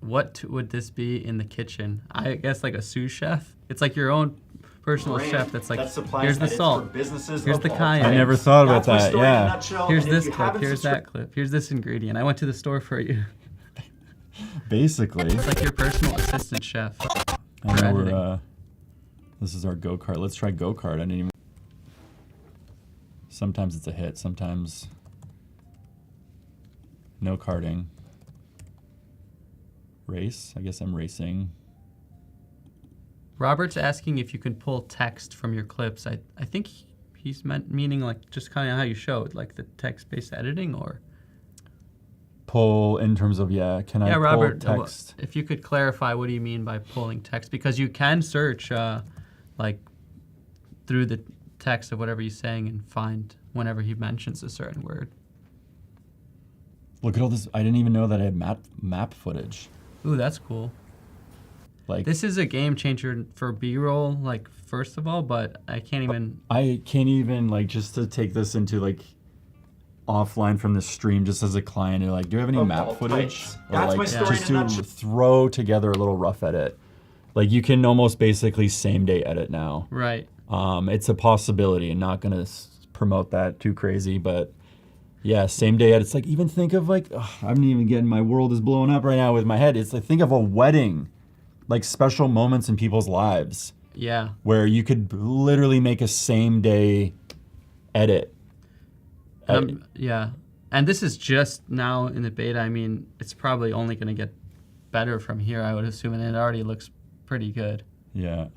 what would this be in the kitchen? I guess like a sous chef. It's like your own personal chef that's like, here's the salt, here's the cayenne. I never thought about that, yeah. Here's this clip, here's that clip, here's this ingredient. I went to the store for you. Basically. It's like your personal assistant chef. I know this is our go-kart. Let's try go-kart. Sometimes it's a hit, sometimes no karting. Race, I guess I'm racing. Robert's asking if you can pull text from your clips. I think he's meaning like just kind of how you showed, like the text-based editing, or? Pull in terms of, can I pull Robert, text? If you could clarify, what do you mean by pulling text? Because you can search through the text of whatever he's saying and find whenever he mentions a certain word. Look at all this. I didn't even know that I had map footage. Ooh, that's cool. This is a game changer for B-roll, first of all, but I can't even just to take this into offline from the stream just as a client, do you have any map footage? That's my story just to throw together a little rough edit. You can almost basically same day edit now. Right. It's a possibility, and not gonna promote that too crazy, but yeah, same day edits. Even think of I'm even getting, my world is blowing up right now with my head. It's think of a wedding, special moments in people's lives. Yeah. Where you could literally make a same day edit. Yeah. And this is just now in the beta. I mean, it's probably only going to get better from here, I would assume, and it already looks pretty good. Yeah.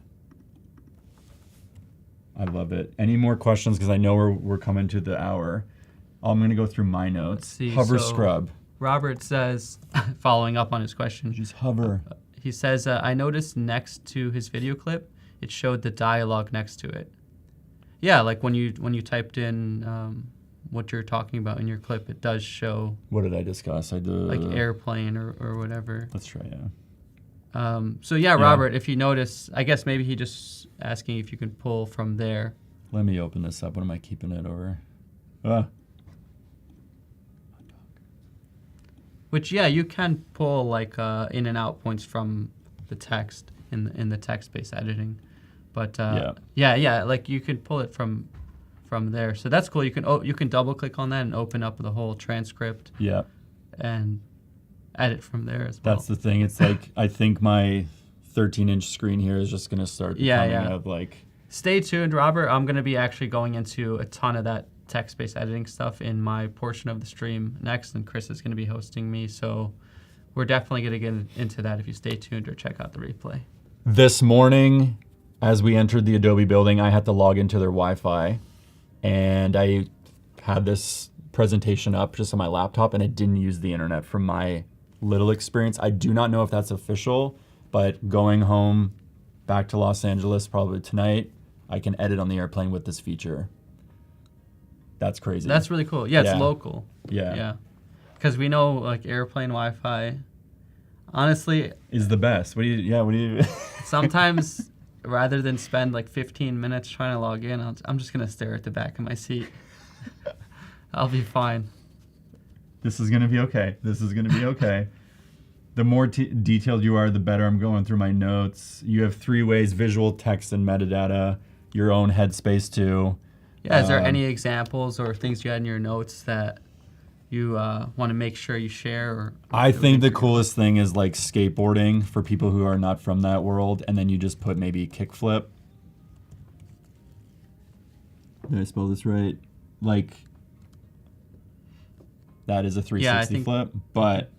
I love it. Any more questions? Because I know we're coming to the hour. I'm going to go through my notes. See, hover so scrub. Robert says, following up on his question. Just hover. He says, I noticed next to his video clip, it showed the dialogue next to it. Yeah, like when you typed in what you're talking about in your clip, it does show. What did I discuss? I did like airplane or whatever. Let's try, yeah. So yeah, Robert, if you notice, I guess maybe he just asking if you can pull from there. Let me open this up. What am I keeping it over? Which, yeah, you can pull like in and out points from the text in the text-based editing. But yeah, like you can pull it from there. So that's cool. You can double click on that and open up the whole transcript. Yeah. And edit from there as well. That's the thing. It's like I think my 13-inch screen here is just going to start becoming of like. Stay tuned, Robert. I'm going to be actually going into a ton of that text-based editing stuff in my portion of the stream next, and Chris is going to be hosting me. So we're definitely going to get into that if you stay tuned or check out the replay. This morning, as we entered the Adobe building, I had to log into their Wi-Fi, and I had this presentation up just on my laptop, and it didn't use the internet from my little experience. I do not know if that's official, but going home back to Los Angeles probably tonight, I can edit on the airplane with this feature. That's crazy. That's really cool. Yeah, it's local. Yeah. Yeah. Because we know like airplane Wi-Fi, honestly, is the best. What do you sometimes rather than spend like 15 minutes trying to log in, I'm just going to stare at the back of my seat. I'll be fine. This is going to be okay. This is going to be okay. The more detailed you are, the better. I'm going through my notes. You have 3 ways: visual, text, and metadata. Your own headspace too. Yeah, is there any examples or things you had in your notes that you want to make sure you share? Or I think the coolest thing is like skateboarding for people who are not from that world, and then you just put maybe kickflip. Did I spell this right? Like, that is a 360 flip, but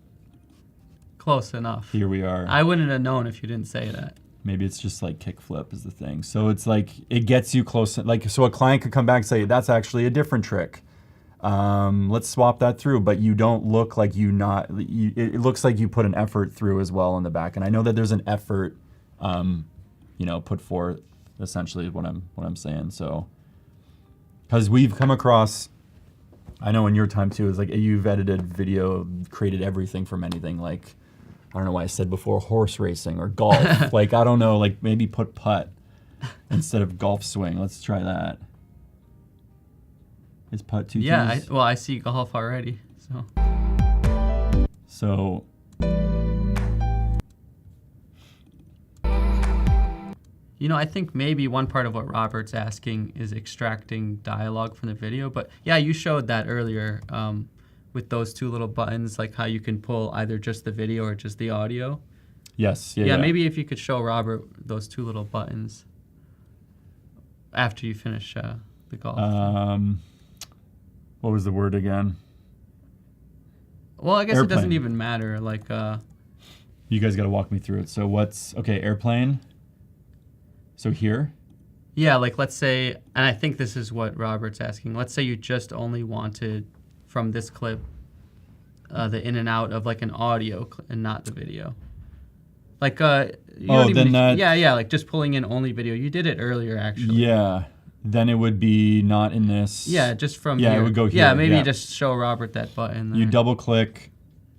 close enough. Here we are. I wouldn't have known if you didn't say that. Maybe it's just like kickflip is the thing. So it's like, it gets you close. Like, so a client could come back and say, that's actually a different trick. Let's swap that through, but you don't look like it looks like you put an effort through as well in the back. And I know that there's an effort, put forth, essentially what I'm saying. So, because we've come across, I know in your time too, is like you've edited video, created everything from anything. Like, I don't know why I said before horse racing or golf. Like, I don't know, like maybe put putt instead of golf swing. Let's try that. Is putt 2 keys? I see golf already. So. I think maybe one part of what Robert's asking is extracting dialogue from the video. But yeah, you showed that earlier with those 2 little buttons, like how you can pull either just the video or just the audio. Yes. Yeah, maybe if you could show Robert those 2 little buttons after you finish the golf. What was the word again? Well, I guess airplane. It doesn't even matter. Like, you guys got to walk me through it. So airplane. So here? Yeah, like let's say, and I think this is what Robert's asking. Let's say you just only wanted from this clip the in and out of like an audio and not the video. Like, like just pulling in only video. You did it earlier, actually. Yeah. Then it would be not in this. Yeah, just from here. Yeah, it would go here. Yeah, maybe just show Robert that button there. You double click.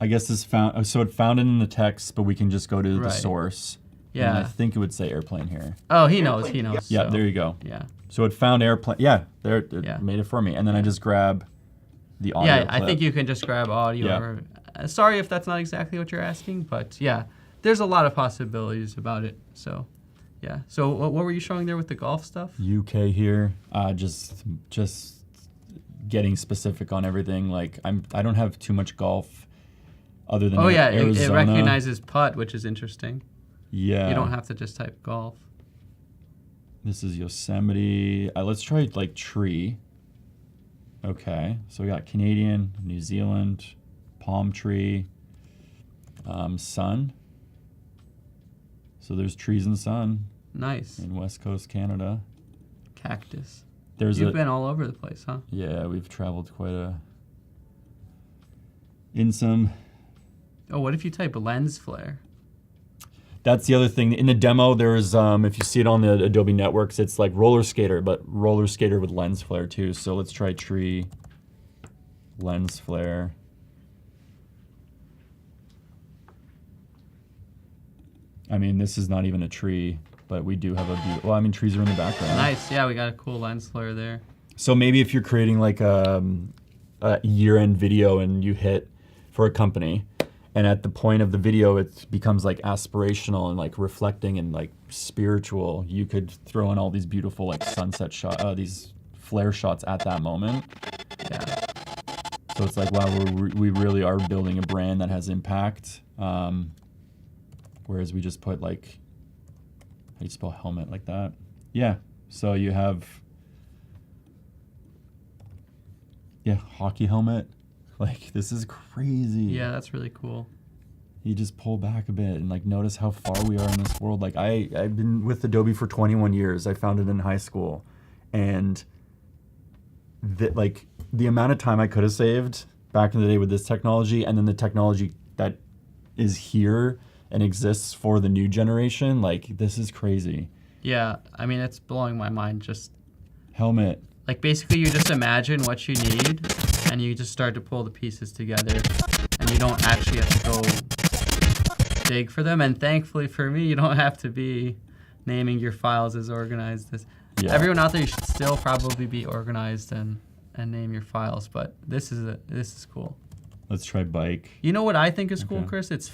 I guess it's found. So it found it in the text, but we can just go to the source. Yeah. And I think it would say airplane here. Oh, he knows. Yeah, there you go. Yeah. So it found airplane. Yeah, there it made it for me. And then I just grab the audio clip. I think you can just grab audio. Yeah. Sorry if that's not exactly what you're asking, but yeah, there's a lot of possibilities about it. So. Yeah. So what were you showing there with the golf stuff? UK here, just getting specific on everything. Like I don't have too much golf, other than Arizona. It recognizes putt, which is interesting. Yeah. You don't have to just type golf. This is Yosemite. Let's try like tree. Okay, so we got Canadian, New Zealand, palm tree, sun. So there's trees and sun. Nice. In West Coast Canada. Cactus. You've been all over the place, huh? Yeah, we've traveled in some. Oh, what if you type lens flare? That's the other thing. In the demo, there's, if you see it on the Adobe Networks, it's like roller skater, but roller skater with lens flare too. So let's try tree, lens flare. I mean, this is not even a tree, but we do have a beautiful, well, I mean, trees are in the background. Nice, yeah, we got a cool lens flare there. So maybe if you're creating like a year-end video and you hit for a company, and at the point of the video, it becomes like aspirational and like reflecting and like spiritual. You could throw in all these beautiful like sunset shots, these flare shots at that moment. Yeah. So it's like, wow, we really are building a brand that has impact. Whereas we just put like, how do you spell helmet like that? Yeah. So you have, yeah, hockey helmet. Like, this is crazy. Yeah, that's really cool. You just pull back a bit and like notice how far we are in this world. Like I've been with Adobe for 21 years. I found it in high school, and the amount of time I could have saved back in the day with this technology, and then the technology that is here and exists for the new generation, like this is crazy. Yeah, I mean, it's blowing my mind. Just helmet. Like basically you just imagine what you need and you just start to pull the pieces together, and you don't actually have to go dig for them. And thankfully for me, you don't have to be naming your files as organized as everyone out there. You should still probably be organized and name your files, but this is cool. Let's try bike. You know what I think is cool, Chris? It's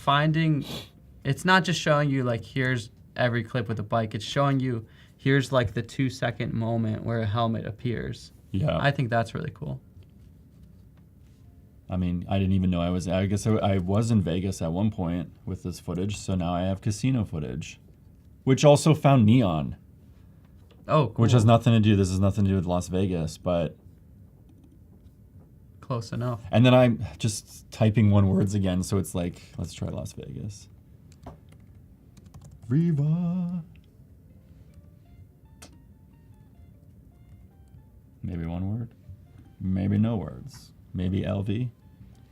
not just showing you like here's every clip with a bike. It's showing you here's like the 2-second moment where a helmet appears. Yeah. I think that's really cool. I mean, I didn't even know I guess I was in Vegas at one point with this footage, so now I have casino footage, which also found neon. Oh, cool. Which has nothing to do, this has nothing to do with Las Vegas, but... Close enough. And then I'm just typing one words again, so it's like, let's try Las Vegas. Viva. Maybe one word. Maybe no words. Maybe LV.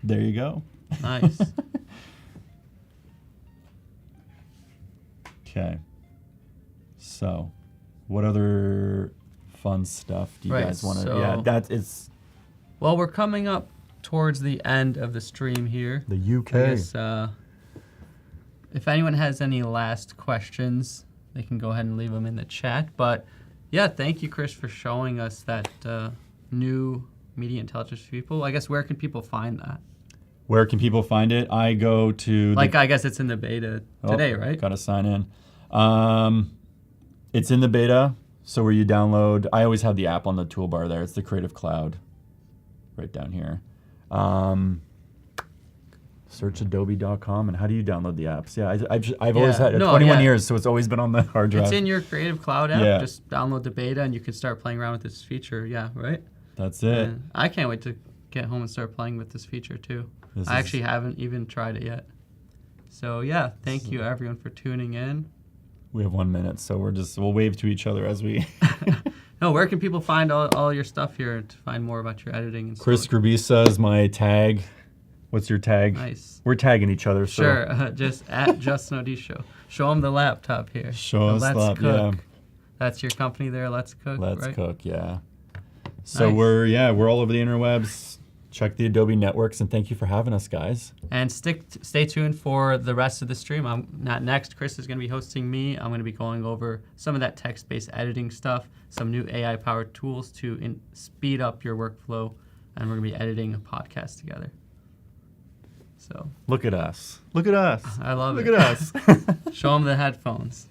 There you go. Nice. Okay. So, what other fun stuff do you guys want to... Yeah, that is... Well, we're coming up towards the end of the stream here. The UK. I guess, if anyone has any last questions, they can go ahead and leave them in the chat. But yeah, thank you, Chris, for showing us that new media intelligence for people. I guess where can people find that? Where can people find it? I go to... I guess it's in the beta today, right? Got to sign in. It's in the beta, so where you download... I always have the app on the toolbar there. It's the Creative Cloud right down here. Search adobe.com, and how do you download the apps? Yeah, I've always had 21 years, so it's always been on the hard drive. It's in your Creative Cloud app. Yeah. Just download the beta, and you can start playing around with this feature. Yeah, right? That's it. And I can't wait to get home and start playing with this feature, too. I actually haven't even tried it yet. So, yeah, thank you, everyone, for tuning in. We have 1 minute, so we'll wave to each other as we... No, where can people find all your stuff here to find more about your editing and Chris Grabisa is my tag. What's your tag? Nice. We're tagging each other. So. Sure, just at Justin Odisho. Show them the laptop here. Show us Let's Cook. Yeah. That's your company there, Let's Cook, Let's right? Cook, yeah. So nice. we're all over the interwebs. Check the Adobe Networks, and thank you for having us, guys. And stay tuned for the rest of the stream. Next, Chris is going to be hosting me. I'm going to be going over some of that text-based editing stuff, some new AI-powered tools to speed up your workflow, and we're going to be editing a podcast together. So look at us. Look at us. I love it. Look at us. Show them the headphones.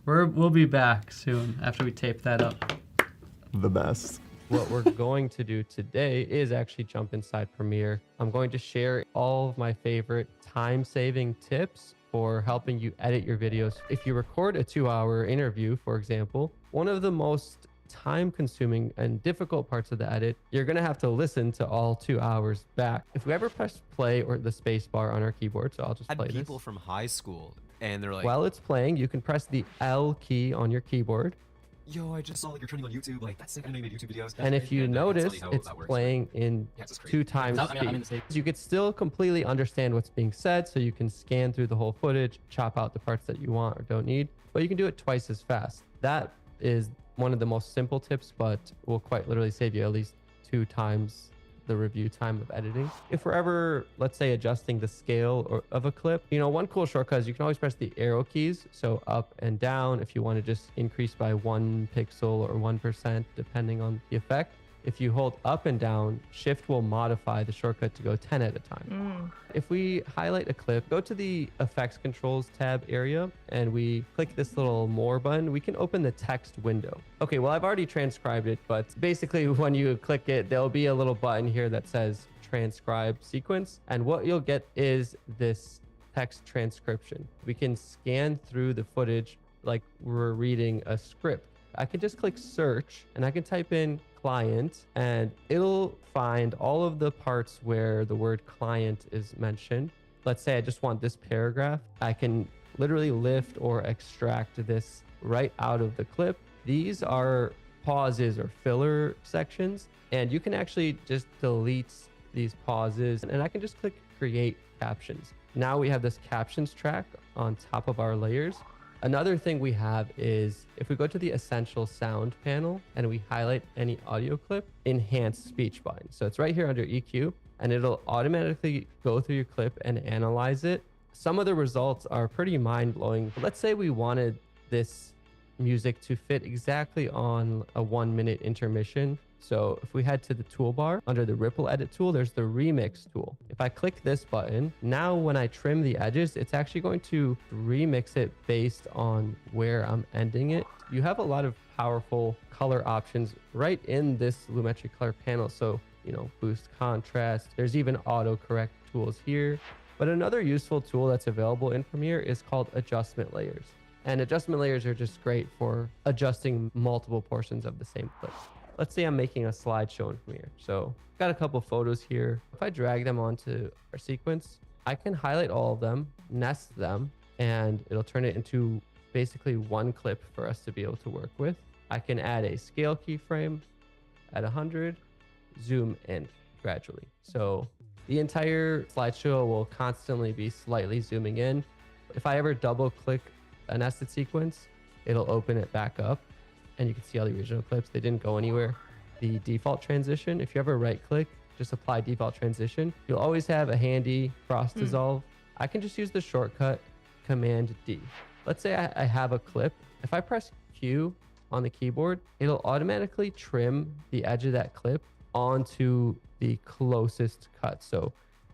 We'll be back soon after we tape that up. The best. What we're going to do today is actually jump inside Premiere. I'm going to share all of my favorite time-saving tips for helping you edit your videos. If you record a 2-hour interview, for example, one of the most time consuming and difficult parts of the edit, you're going to have to listen to all 2 hours back. If we ever press play or the space bar on our keyboard, so I'll just play this. People from high school, and they're like, while it's playing, you can press the L key on your keyboard. Yo, I just saw like you're trending on YouTube. Like, that's sick. I know you made YouTube videos. And if you notice, it's playing in 2 times speed. You could still completely understand what's being said, so you can scan through the whole footage, chop out the parts that you want or don't need, but you can do it twice as fast. That is one of the most simple tips, but will quite literally save you at least 2 times the review time of editing. If we're ever, let's say, adjusting the scale of a clip, one cool shortcut is you can always press the arrow keys. So up and down, if you want to just increase by 1 pixel or 1%, depending on the effect. If you hold up and down, Shift will modify the shortcut to go 10 at a time. If we highlight a clip, go to the Effects Controls tab area, and we click this little More button, we can open the text window. Okay, well, I've already transcribed it, but basically when you click it, there'll be a little button here that says Transcribe Sequence, and what you'll get is this text transcription. We can scan through the footage like we're reading a script. I can just click search and I can type in client, and it'll find all of the parts where the word client is mentioned. Let's say I just want this paragraph. I can literally lift or extract this right out of the clip. These are pauses or filler sections, and you can actually just delete these pauses, and I can just click create captions. Now we have this captions track on top of our layers. Another thing we have is if we go to the essential sound panel and we highlight any audio clip, enhance speech button. So it's right here under EQ, and it'll automatically go through your clip and analyze it. Some of the results are pretty mind-blowing. Let's say we wanted this music to fit exactly on a 1-minute intermission. So if we head to the toolbar, under the ripple edit tool, there's the remix tool. If I click this button, now when I trim the edges, it's actually going to remix it based on where I'm ending it. You have a lot of powerful color options right in this Lumetri color panel. So, boost contrast. There's even autocorrect tools here. But another useful tool that's available in Premiere is called adjustment layers. And adjustment layers are just great for adjusting multiple portions of the same clip. Let's say I'm making a slideshow in Premiere. So I've got a couple photos here. If I drag them onto our sequence, I can highlight all of them, nest them, and it'll turn it into basically one clip for us to be able to work with. I can add a scale keyframe at 100, zoom in gradually. So the entire slideshow will constantly be slightly zooming in. If I ever double click a nested sequence, it'll open it back up. And you can see all the original clips. They didn't go anywhere. The default transition, if you ever right click, just apply default transition, you'll always have a handy cross dissolve. I can just use the shortcut Command D. Let's say I have a clip. If I press Q on the keyboard, it'll automatically trim the edge of that clip onto the closest cut. So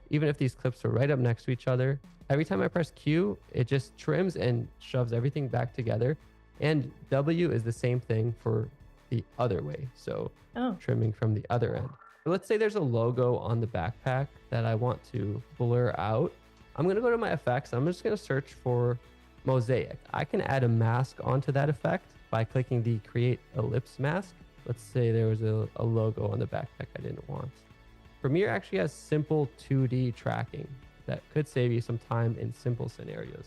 even if these clips are right up next to each other, every time I press Q, it just trims and shoves everything back together. And W is the same thing for the other way. So trimming from the other end. But let's say there's a logo on the backpack that I want to blur out. I'm going to go to my effects. I'm just going to search for mosaic. I can add a mask onto that effect by clicking the create ellipse mask. Let's say there was a logo on the backpack I didn't want. Premiere actually has simple 2D tracking that could save you some time in simple scenarios.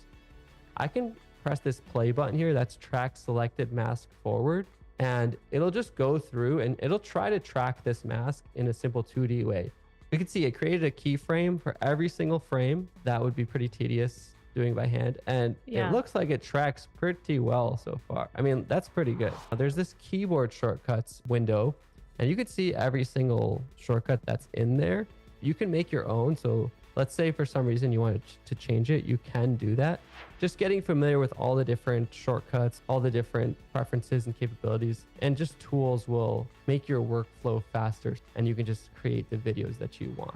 I can press this play button here. That's track selected mask forward. And it'll just go through and it'll try to track this mask in a simple 2D way. You can see it created a keyframe for every single frame. That would be pretty tedious doing by hand. And it looks like it tracks pretty well so far. I mean, that's pretty good. There's this keyboard shortcuts window, and you can see every single shortcut that's in there. You can make your own. So let's say for some reason you wanted to change it, you can do that. Just getting familiar with all the different shortcuts, all the different preferences and capabilities, and just tools will make your workflow faster, and you can just create the videos that you want.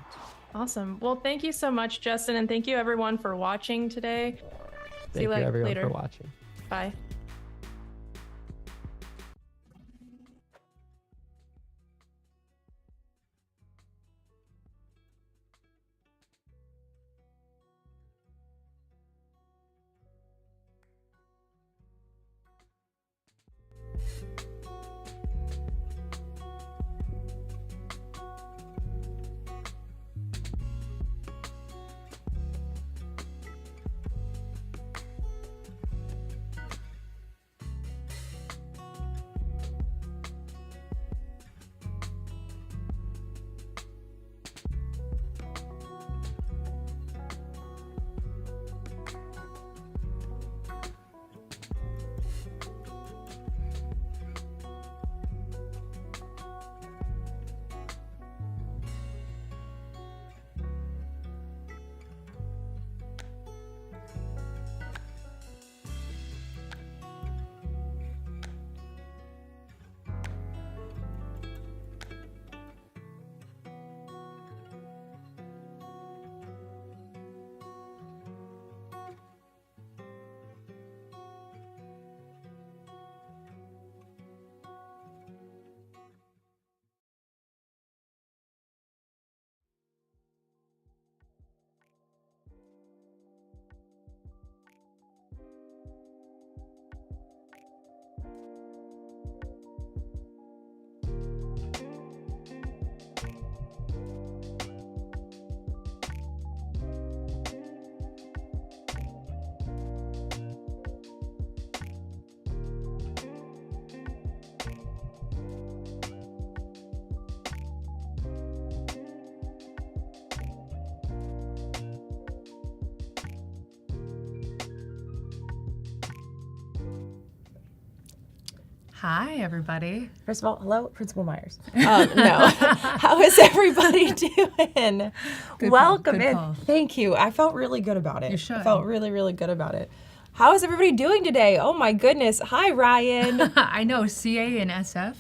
Awesome. Well, thank you so much, Justin, and thank you everyone for watching today. Thank you everyone for watching. Bye. Hi, everybody. First of all, hello, Principal Myers. No, how is everybody doing? Welcome in. Call. Thank you. I felt really good about it. You should. I felt really, really good about it. How is everybody doing today? Oh my goodness. Hi, Ryan. I know, CA and SF.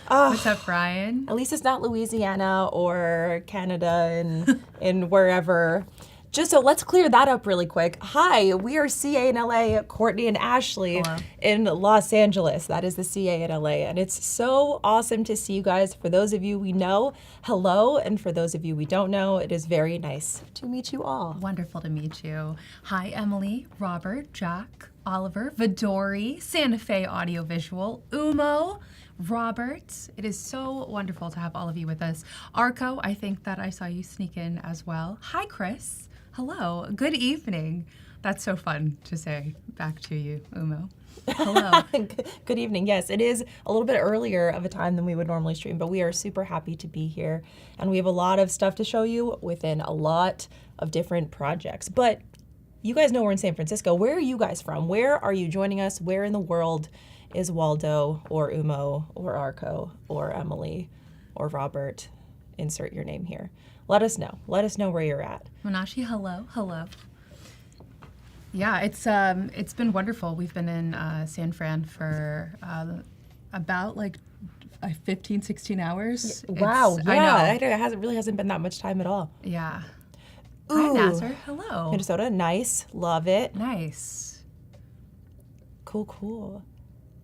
What's up, Ryan? At least it's not Louisiana or Canada and wherever. Just so let's clear that up really quick. Hi, we are CA in LA, Courtney and Ashleigh in Los Angeles. That is the CA in LA. And it's so awesome to see you guys. For those of you we know, hello. And for those of you we don't know, it is very nice to meet you all. Wonderful to meet you. Hi, Emily, Robert, Jack, Oliver, Vidori, Santa Fe Audiovisual, Umo, Robert. It is so wonderful to have all of you with us. Arco, I think that I saw you sneak in as well. Hi, Chris. Hello. Good evening. That's so fun to say back to you, Umo. Hello. Good evening. Yes, it is a little bit earlier of a time than we would normally stream, but we are super happy to be here. And we have a lot of stuff to show you within a lot of different projects. But you guys know we're in San Francisco. Where are you guys from? Where are you joining us? Where in the world is Waldo or Umo or Arco or Emily or Robert? Insert your name here. Let us know. Let us know where you're at. Manashi, hello. Hello. Yeah, it's been wonderful. We've been in San Fran for about like 15, 16 hours. Wow. I know. It really hasn't been that much time at all. Yeah. Ooh. Hi, Nasser. Hello. Minnesota. Nice. Love it. Nice. Cool.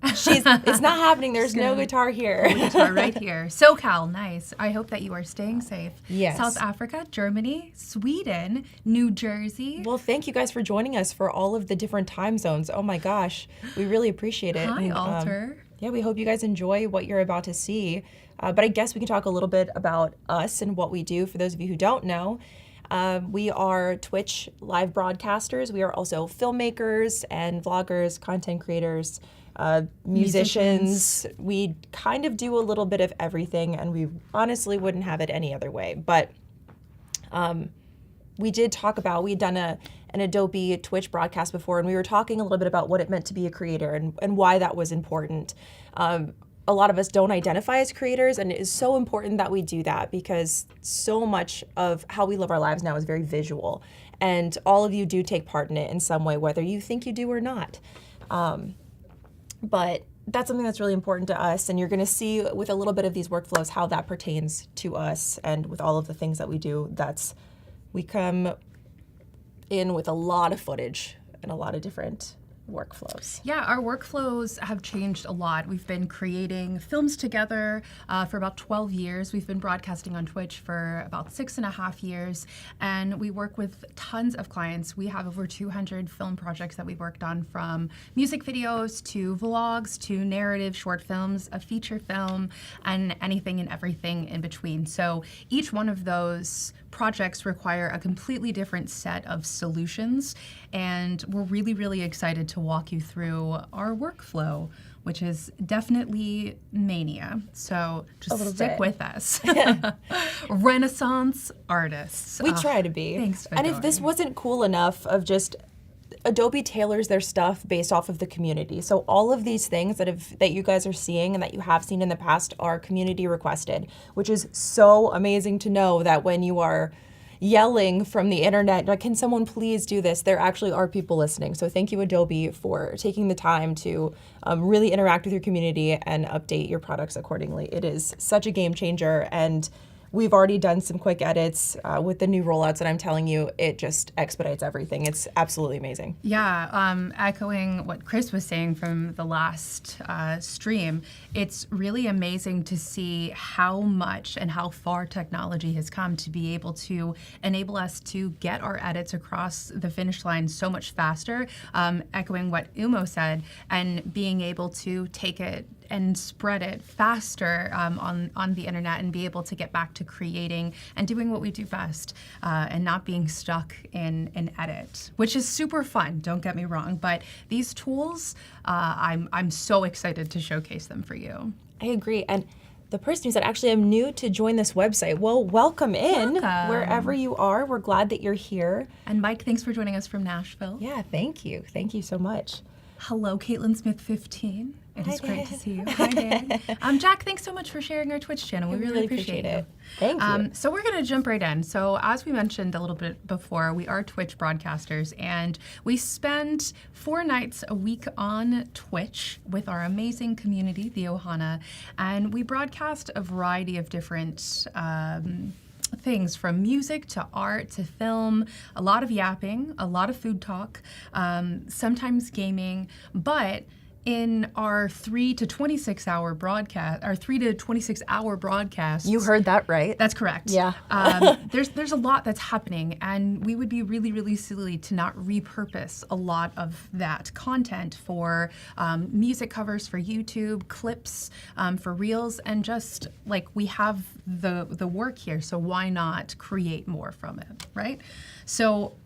It's not happening. There's no guitar here. No guitar right here. SoCal, nice. I hope that you are staying safe. Yes. South Africa, Germany, Sweden, New Jersey. Well, thank you guys for joining us for all of the different time zones. Oh my gosh, we really appreciate it. Hi, And, Alter. yeah, we hope you guys enjoy what you're about to see. But I guess we can talk a little bit about us and what we do. For those of you who don't know, we are Twitch live broadcasters. We are also filmmakers and vloggers, content creators, musicians. We kind of do a little bit of everything, and we honestly wouldn't have it any other way. But we did talk about, we'd done an Adobe Twitch broadcast before, and we were talking a little bit about what it meant to be a creator and why that was important. A lot of us don't identify as creators, and it is so important that we do that because so much of how we live our lives now is very visual, and all of you do take part in it in some way, whether you think you do or not. But that's something that's really important to us, and you're going to see with a little bit of these workflows how that pertains to us, and with all of the things that we do, we come in with a lot of footage and a lot of different workflows. Yeah, our workflows have changed a lot. We've been creating films together for about 12 years. We've been broadcasting on Twitch for about 6.5 years, and we work with tons of clients. We have over 200 film projects that we've worked on, from music videos to vlogs to narrative short films, a feature film, and anything and everything in between. So each one of those projects require a completely different set of solutions, and we're really, really excited to walk you through our workflow, which is definitely mania. So just stick with us. Renaissance artists. We try to be. Thanks, and if this wasn't cool enough of just Adobe tailors their stuff based off of the community. So all of these things that you guys are seeing and that you have seen in the past are community requested, which is so amazing to know that when you are yelling from the internet, like, can someone please do this? There actually are people listening. So thank you, Adobe, for taking the time to really interact with your community and update your products accordingly. It is such a game changer, and we've already done some quick edits with the new rollouts, and I'm telling you, it just expedites everything. It's absolutely amazing. Yeah, echoing what Chris was saying from the last stream, it's really amazing to see how much and how far technology has come to be able to enable us to get our edits across the finish line so much faster, echoing what Umo said, and being able to take it and spread it faster on the internet and be able to get back to creating and doing what we do best, and not being stuck in an edit, which is super fun, don't get me wrong, but these tools, I'm so excited to showcase them for you. I agree. And the person who said, actually, I'm new to join this website. Well, welcome in. Welcome. Wherever you are. We're glad that you're here. And Mike, thanks for joining us from Nashville. Yeah, thank you. Thank you so much. Hello, Caitlin Smith 15. It is great to see you. Hi, Dan. Jack, thanks so much for sharing our Twitch channel. We really appreciate it. Thank you. So we're going to jump right in. So as we mentioned a little bit before, we are Twitch broadcasters, and we spend 4 nights a week on Twitch with our amazing community, the Ohana, and we broadcast a variety of different things, from music to art to film, a lot of yapping, a lot of food talk, sometimes gaming, but in our 3 to 26 hour broadcast, You heard that right. That's correct. Yeah. There's a lot that's happening, and we would be really, really silly to not repurpose a lot of that content for music covers for YouTube, clips for Reels, and just like we have the work here, so why not create more from it, right? So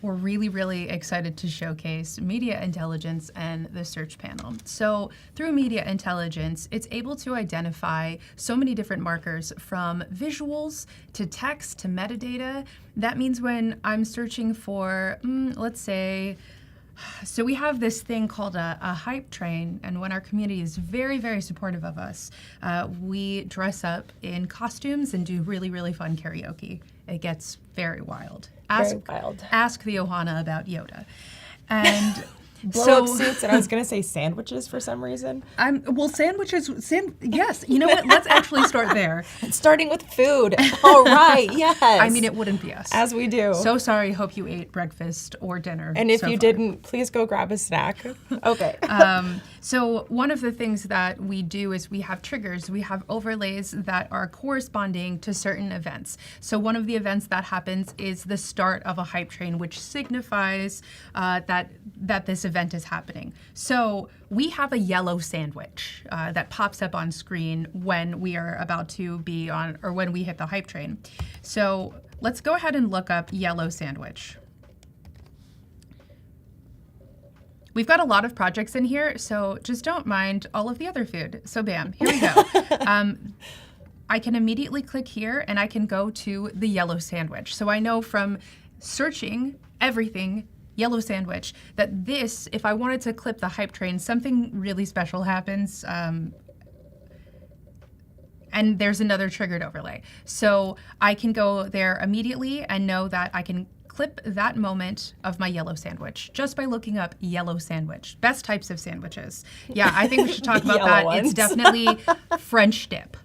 we're really, really excited to showcase media intelligence and the search panel. So through media intelligence, it's able to identify so many different markers, from visuals to text to metadata. That means when I'm searching for, let's say, so we have this thing called a hype train, and when our community is very, very supportive of us, we dress up in costumes and do really, really fun karaoke. It gets very wild. Ask the Ohana about Yoda. And Blow-up suits, and I was going to say sandwiches for some reason. Well, sandwiches, yes. You know what? Let's actually start there. Starting with food. All right, yes. I mean, it wouldn't be us. As we do. So sorry, hope you ate breakfast or dinner. And if you didn't, please go grab a snack. Okay. So one of the things that we do is we have triggers. We have overlays that are corresponding to certain events. So one of the events that happens is the start of a hype train, which signifies that this event is happening. So we have a yellow sandwich that pops up on screen when we are about to be on, or when we hit the hype train. So let's go ahead and look up yellow sandwich. We've got a lot of projects in here, so just don't mind all of the other food. So bam, here we go. I can immediately click here and I can go to the yellow sandwich. So I know from searching everything yellow sandwich that this, if I wanted to clip the hype train, something really special happens. And there's another triggered overlay. So I can go there immediately and know that I can clip that moment of my yellow sandwich just by looking up yellow sandwich. Best types of sandwiches. Yeah, I think we should talk about that. Ones. It's definitely French dip.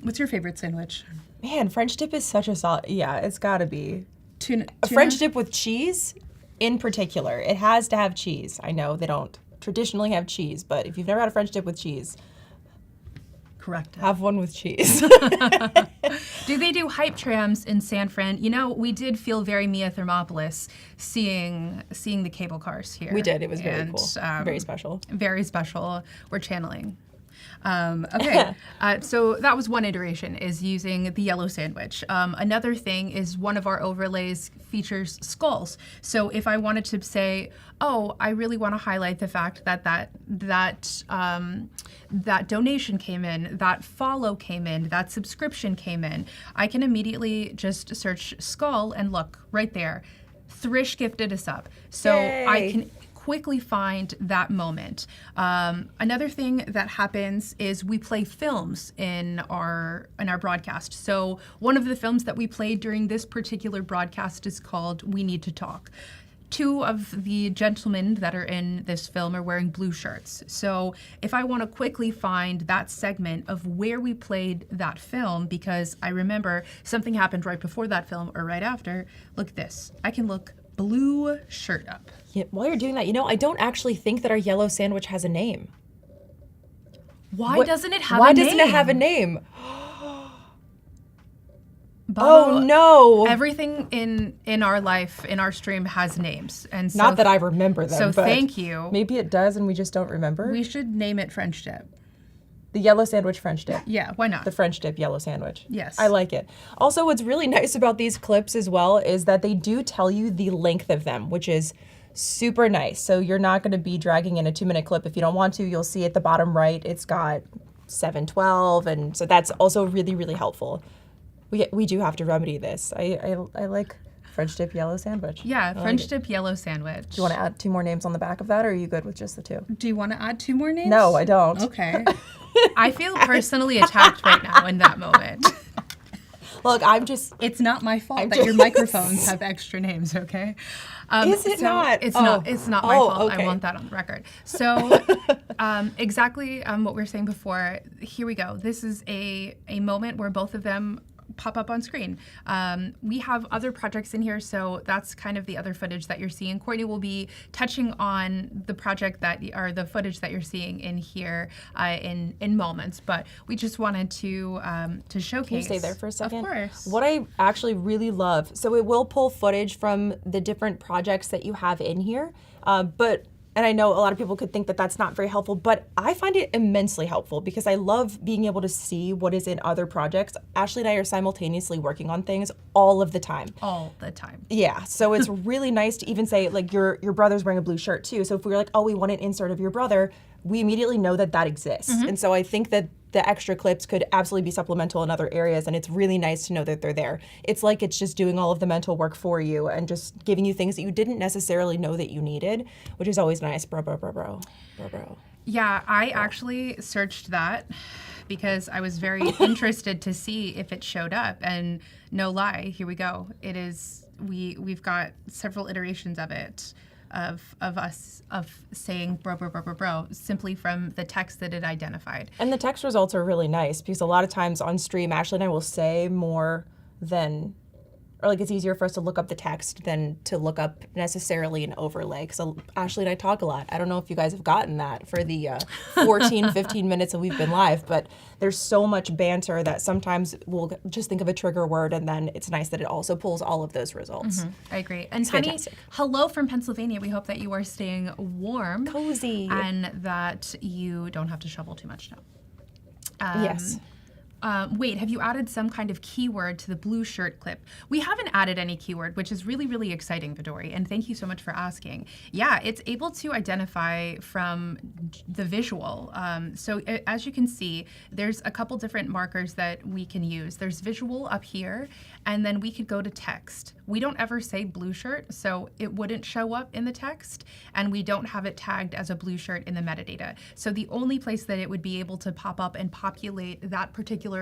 What's your favorite sandwich? Man, French dip is such a solid, yeah, it's gotta be. Tuna? A French dip with cheese in particular. It has to have cheese. I know they don't traditionally have cheese, but if you've never had a French dip with cheese, correct. Have one with cheese. Do they do hype trams in San Fran? You know, we did feel very Mia Thermopolis seeing the cable cars here. We did. It was very cool. Very special. Very special. We're channeling. Okay, so that was one iteration, is using the yellow sandwich. Another thing is one of our overlays features skulls. So if I wanted to say, oh, I really want to highlight the fact that donation came in, that follow came in, that subscription came in, I can immediately just search skull and look right there. Thrish gifted us up. So Yay. I can quickly find that moment. Another thing that happens is we play films in our broadcast. So one of the films that we played during this particular broadcast is called We Need to Talk. 2 of the gentlemen that are in this film are wearing blue shirts. So if I want to quickly find that segment of where we played that film, because I remember something happened right before that film or right after, look at this. I can look blue shirt up. Yeah, while you're doing that, you know, I don't actually think that our yellow sandwich has a name. Why doesn't it have a name? Why doesn't it have a name? Baba, oh no! Everything in our life, in our stream, has names, and so not that I remember them. So but thank you. Maybe it does, and we just don't remember. We should name it French dip. The yellow sandwich French dip. Yeah, why not? The French dip yellow sandwich. Yes. I like it. Also, what's really nice about these clips as well is that they do tell you the length of them, which is super nice. So you're not going to be dragging in a 2-minute clip if you don't want to. You'll see at the bottom right, it's got 7:12, and so that's also really, really helpful. We do have to remedy this. I like French dip yellow sandwich. Yeah, French dip yellow sandwich. Do you want to add 2 more names on the back of that, or are you good with just the 2? Do you want to add 2 more names? No, I don't. Okay. I feel personally attacked right now in that moment. Look, It's not my fault that your microphones have extra names, okay? Is it not? It's not. It's not my fault. Okay. I want that on the record. So, exactly what we were saying before. Here we go. This is a moment where both of them pop up on screen. We have other projects in here, so that's kind of the other footage that you're seeing. Courtney will be touching on the project or the footage that you're seeing in here in moments, but we just wanted to showcase. Can you stay there for a second? Of course. What I actually really love, so it will pull footage from the different projects that you have in here, and I know a lot of people could think that that's not very helpful, but I find it immensely helpful because I love being able to see what is in other projects. Ashleigh and I are simultaneously working on things all of the time. All the time. Yeah, so it's really nice to even say, like, your brother's wearing a blue shirt too. So if we were like, oh, we want an insert of your brother, we immediately know that that exists. And so I think that the extra clips could absolutely be supplemental in other areas, and it's really nice to know that they're there. It's like it's just doing all of the mental work for you and just giving you things that you didn't necessarily know that you needed, which is always nice. Bro. Yeah, I actually searched that because I was very interested to see if it showed up, and no lie, here we go. It is. We've got several iterations of it. Of us saying bro simply from the text that it identified. And the text results are really nice because a lot of times on stream, Ashleigh and I will say more than, or like it's easier for us to look up the text than to look up necessarily an overlay. So Ashleigh and I talk a lot. I don't know if you guys have gotten that for the 14, 15 minutes that we've been live, but there's so much banter that sometimes we'll just think of a trigger word, and then it's nice that it also pulls all of those results. I agree. And It's Penny, fantastic. hello from Pennsylvania. We hope that you are staying warm. Cozy. And that you don't have to shovel too much now. Yes. Wait, have you added some kind of keyword to the blue shirt clip? We haven't added any keyword, which is really, really exciting, Vidori, and thank you so much for asking. Yeah, it's able to identify from the visual. So as you can see, there's a couple different markers that we can use. There's visual up here, and then we could go to text. We don't ever say blue shirt, so it wouldn't show up in the text, and we don't have it tagged as a blue shirt in the metadata. So the only place that it would be able to pop up and populate that particular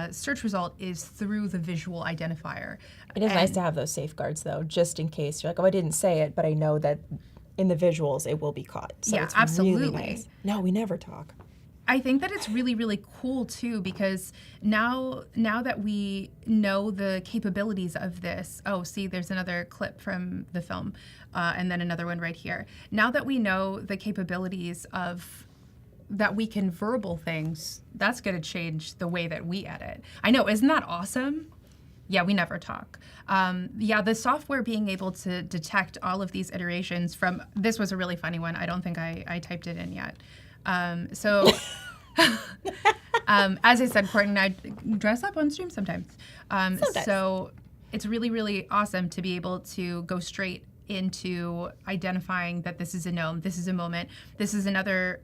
search result is through the visual identifier. It is nice to have those safeguards, though, just in case you're like, oh, I didn't say it, but I know that in the visuals it will be caught. So Yeah, it's absolutely. Really nice. No, we never talk. I think that it's really, really cool too, because now that we know the capabilities of this, oh, see, there's another clip from the film, and then another one right here. Now that we know the capabilities of that we can verbal things, that's going to change the way that we edit. I know, isn't that awesome? Yeah, we never talk. Yeah, the software being able to detect all of these iterations from, this was a really funny one. I don't think I typed it in yet. So, as I said, Courtney and I dress up on stream sometimes. So it's really, really awesome to be able to go straight into identifying that this is a gnome, this is a moment, this is another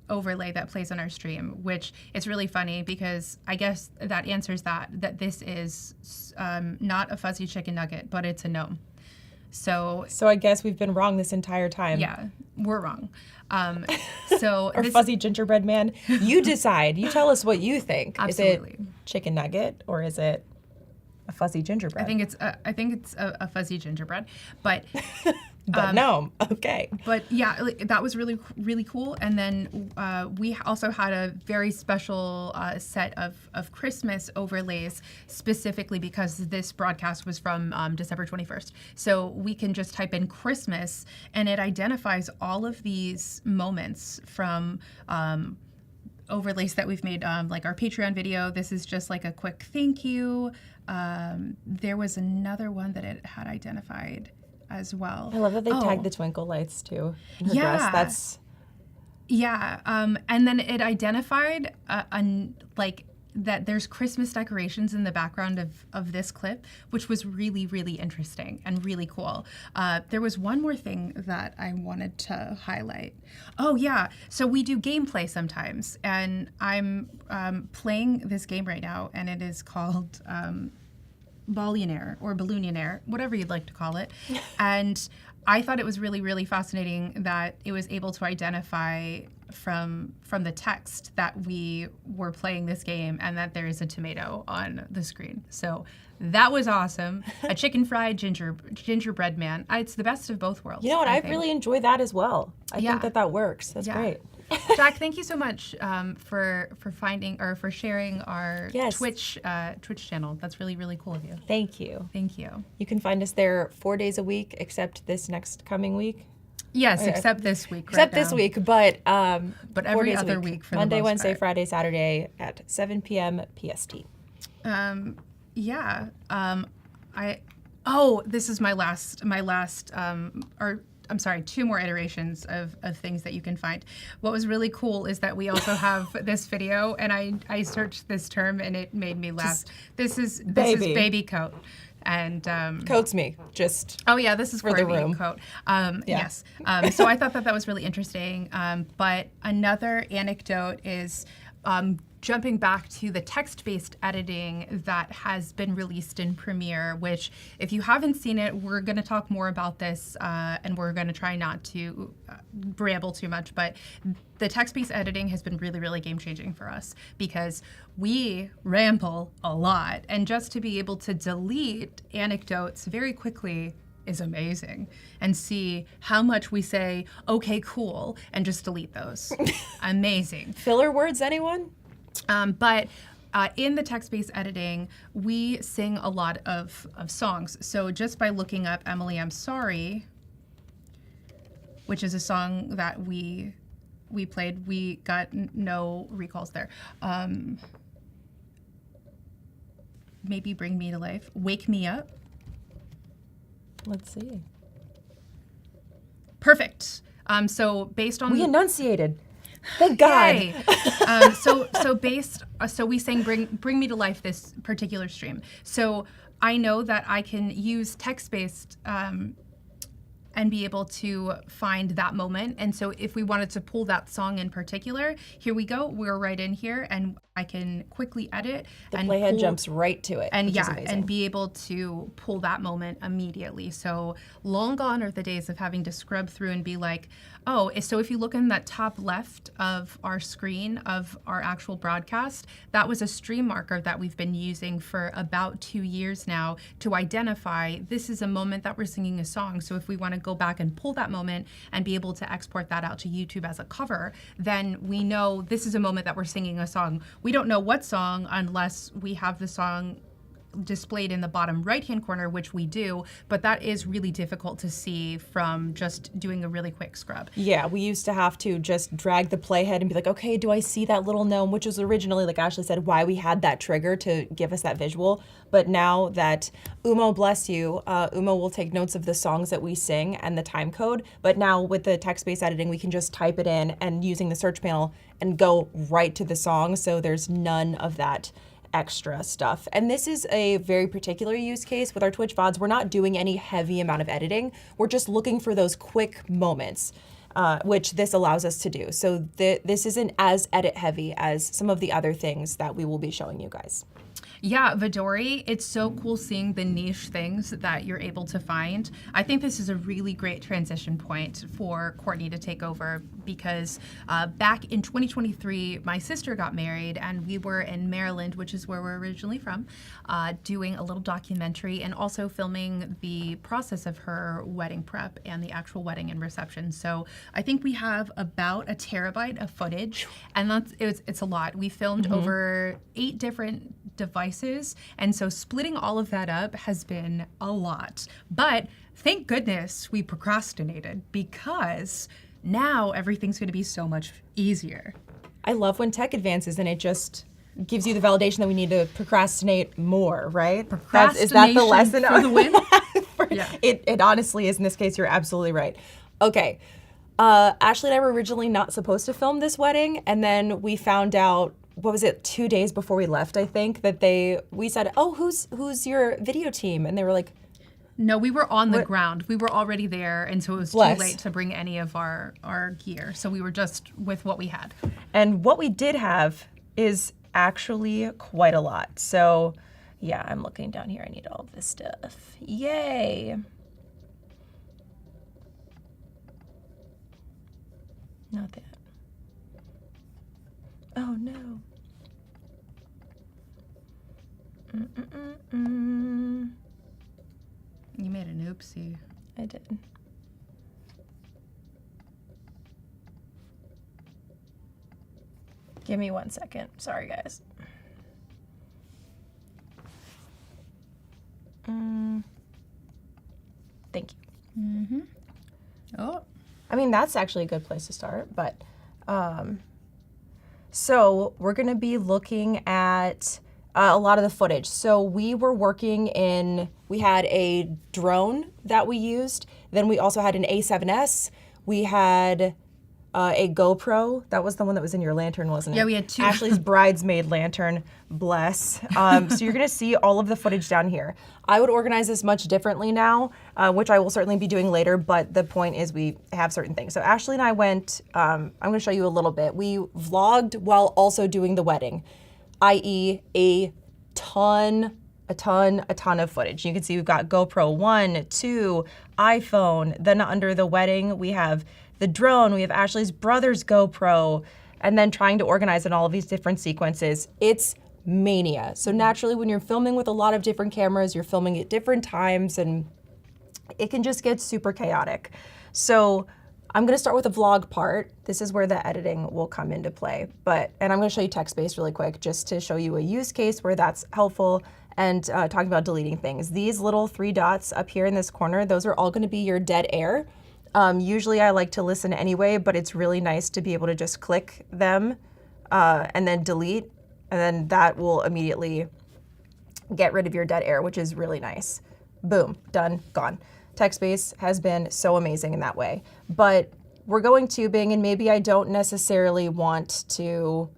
overlay that plays on our stream, which is really funny because I guess that answers that this is not a fuzzy chicken nugget, but it's a gnome. So I guess we've been wrong this entire time. Yeah, we're wrong. Or fuzzy gingerbread man. You decide. You tell us what you think. Absolutely. Is it chicken nugget or is it a fuzzy gingerbread? I think it's a fuzzy gingerbread, but no, okay. But yeah, that was really, really cool. And then we also had a very special set of Christmas overlays specifically because this broadcast was from December 21st. So we can just type in Christmas and it identifies all of these moments from overlays that we've made, like our Patreon video. This is just like a quick thank you. There was another one that it had identified as well. I love that they tagged the twinkle lights too in her dress. That's and then it identified like that there's Christmas decorations in the background of this clip, which was really, really interesting and really cool. There was one more thing that I wanted to highlight. Oh yeah, so we do gameplay sometimes, and I'm playing this game right now, and it is called ballionaire or balloonaire, whatever you'd like to call it. And I thought it was really, really fascinating that it was able to identify from the text that we were playing this game and that there is a tomato on the screen. So that was awesome. A chicken fried gingerbread man. It's the best of both worlds. You know what? I I've really enjoyed that as well. I think that works. That's great. Jack, thank you so much for finding or for sharing our Twitch channel. That's really, really cool of you. Thank you. Thank you. You can find us there 4 days a week, except this next coming week. Yes, except this week. Except this week, but every other week for Monday, the most Wednesday, part. Friday, Saturday at 7 p.m. PST. This is my last I'm sorry, 2 more iterations of things that you can find. What was really cool is that we also have this video, and I searched this term and it made me laugh. This is baby coat. And Coat's me, just oh yeah, this is for the room. Coat. Yes. So I thought that was really interesting. But another anecdote is jumping back to the text-based editing that has been released in Premiere, which if you haven't seen it, we're going to talk more about this and we're going to try not to ramble too much, but the text-based editing has been really, really game-changing for us because we ramble a lot, and just to be able to delete anecdotes very quickly is amazing, and see how much we say, okay, cool, and just delete those. Amazing. Filler words, anyone? But in the text-based editing, we sing a lot of songs. So just by looking up Emily, I'm Sorry, which is a song that we played, we got no recalls there. Maybe Bring Me to Life. Wake Me Up. Let's see. Perfect. So based on... We enunciated. Thank God. So we sang Bring Me to Life this particular stream. So I know that I can use text-based and be able to find that moment. And so if we wanted to pull that song in particular, here we go. We're right in here and I can quickly edit. The playhead jumps right to it. And and be able to pull that moment immediately. So long gone are the days of having to scrub through and be like, oh, so if you look in that top left of our screen of our actual broadcast, that was a stream marker that we've been using for about 2 years now to identify this is a moment that we're singing a song. So if we want to go back and pull that moment and be able to export that out to YouTube as a cover, then we know this is a moment that we're singing a song. We don't know what song unless we have the song displayed in the bottom right-hand corner, which we do, but that is really difficult to see from just doing a really quick scrub. Yeah, we used to have to just drag the playhead and be like, okay, do I see that little gnome? Which was originally, like Ashleigh said, why we had that trigger to give us that visual. But now that Umo, bless you, Umo will take notes of the songs that we sing and the time code. But now with the text-based editing, we can just type it in and using the search panel and go right to the song. So there's none of that extra stuff. And this is a very particular use case with our Twitch VODs. We're not doing any heavy amount of editing. We're just looking for those quick moments, which this allows us to do. So this isn't as edit heavy as some of the other things that we will be showing you guys. Yeah, Vidori, it's so cool seeing the niche things that you're able to find. I think this is a really great transition point for Courtney to take over because back in 2023, my sister got married and we were in Maryland, which is where we're originally from, doing a little documentary and also filming the process of her wedding prep and the actual wedding and reception. So I think we have about 1 terabyte of footage, and it's a lot. We filmed over 8 different devices, and so splitting all of that up has been a lot. But thank goodness we procrastinated because now everything's going to be so much easier. I love when tech advances and it just gives you the validation that we need to procrastinate more, right? Procrastination is that the lesson for the win? Yeah. It honestly is. In this case, you're absolutely right. Okay. Ashleigh and I were originally not supposed to film this wedding, and then we found out, what was it, 2 days before we left, I think, that we said, oh, who's your video team? And they were like, no, we were on the ground. We were already there, and so it was too late to bring any of our gear. So we were just with what we had. And what we did have is actually quite a lot. So Yeah, I'm looking down here. I need all of this stuff. Yay. Not that. Oh no. You made an oopsie. I did. Give me 1 second. Sorry, guys. Thank you. Oh. I mean, that's actually a good place to start, but so we're gonna be looking at a lot of the footage. So we were working we had a drone that we used, then we also had an A7S, we had a GoPro. That was the one that was in your lantern, wasn't it? Yeah, we had 2. Ashleigh's bridesmaid lantern, bless. So you're gonna see all of the footage down here. I would organize this much differently now, which I will certainly be doing later, but the point is we have certain things. So Ashleigh and I went, I'm gonna show you a little bit. We vlogged while also doing the wedding, i.e. a ton of footage. You can see we've got GoPro 1, 2, iPhone, then under the wedding we have the drone, we have Ashleigh's brother's GoPro, and then trying to organize in all of these different sequences. It's mania. So naturally when you're filming with a lot of different cameras, you're filming at different times and it can just get super chaotic. So I'm gonna start with the vlog part. This is where the editing will come into play. And I'm gonna show you text-based really quick just to show you a use case where that's helpful and talking about deleting things. These little 3 dots up here in this corner, those are all gonna be your dead air. Usually I like to listen anyway, but it's really nice to be able to just click them and then delete, and then that will immediately get rid of your dead air, which is really nice. Boom, done, gone. TextBase has been so amazing in that way. But we're going tubing and maybe I don't necessarily want to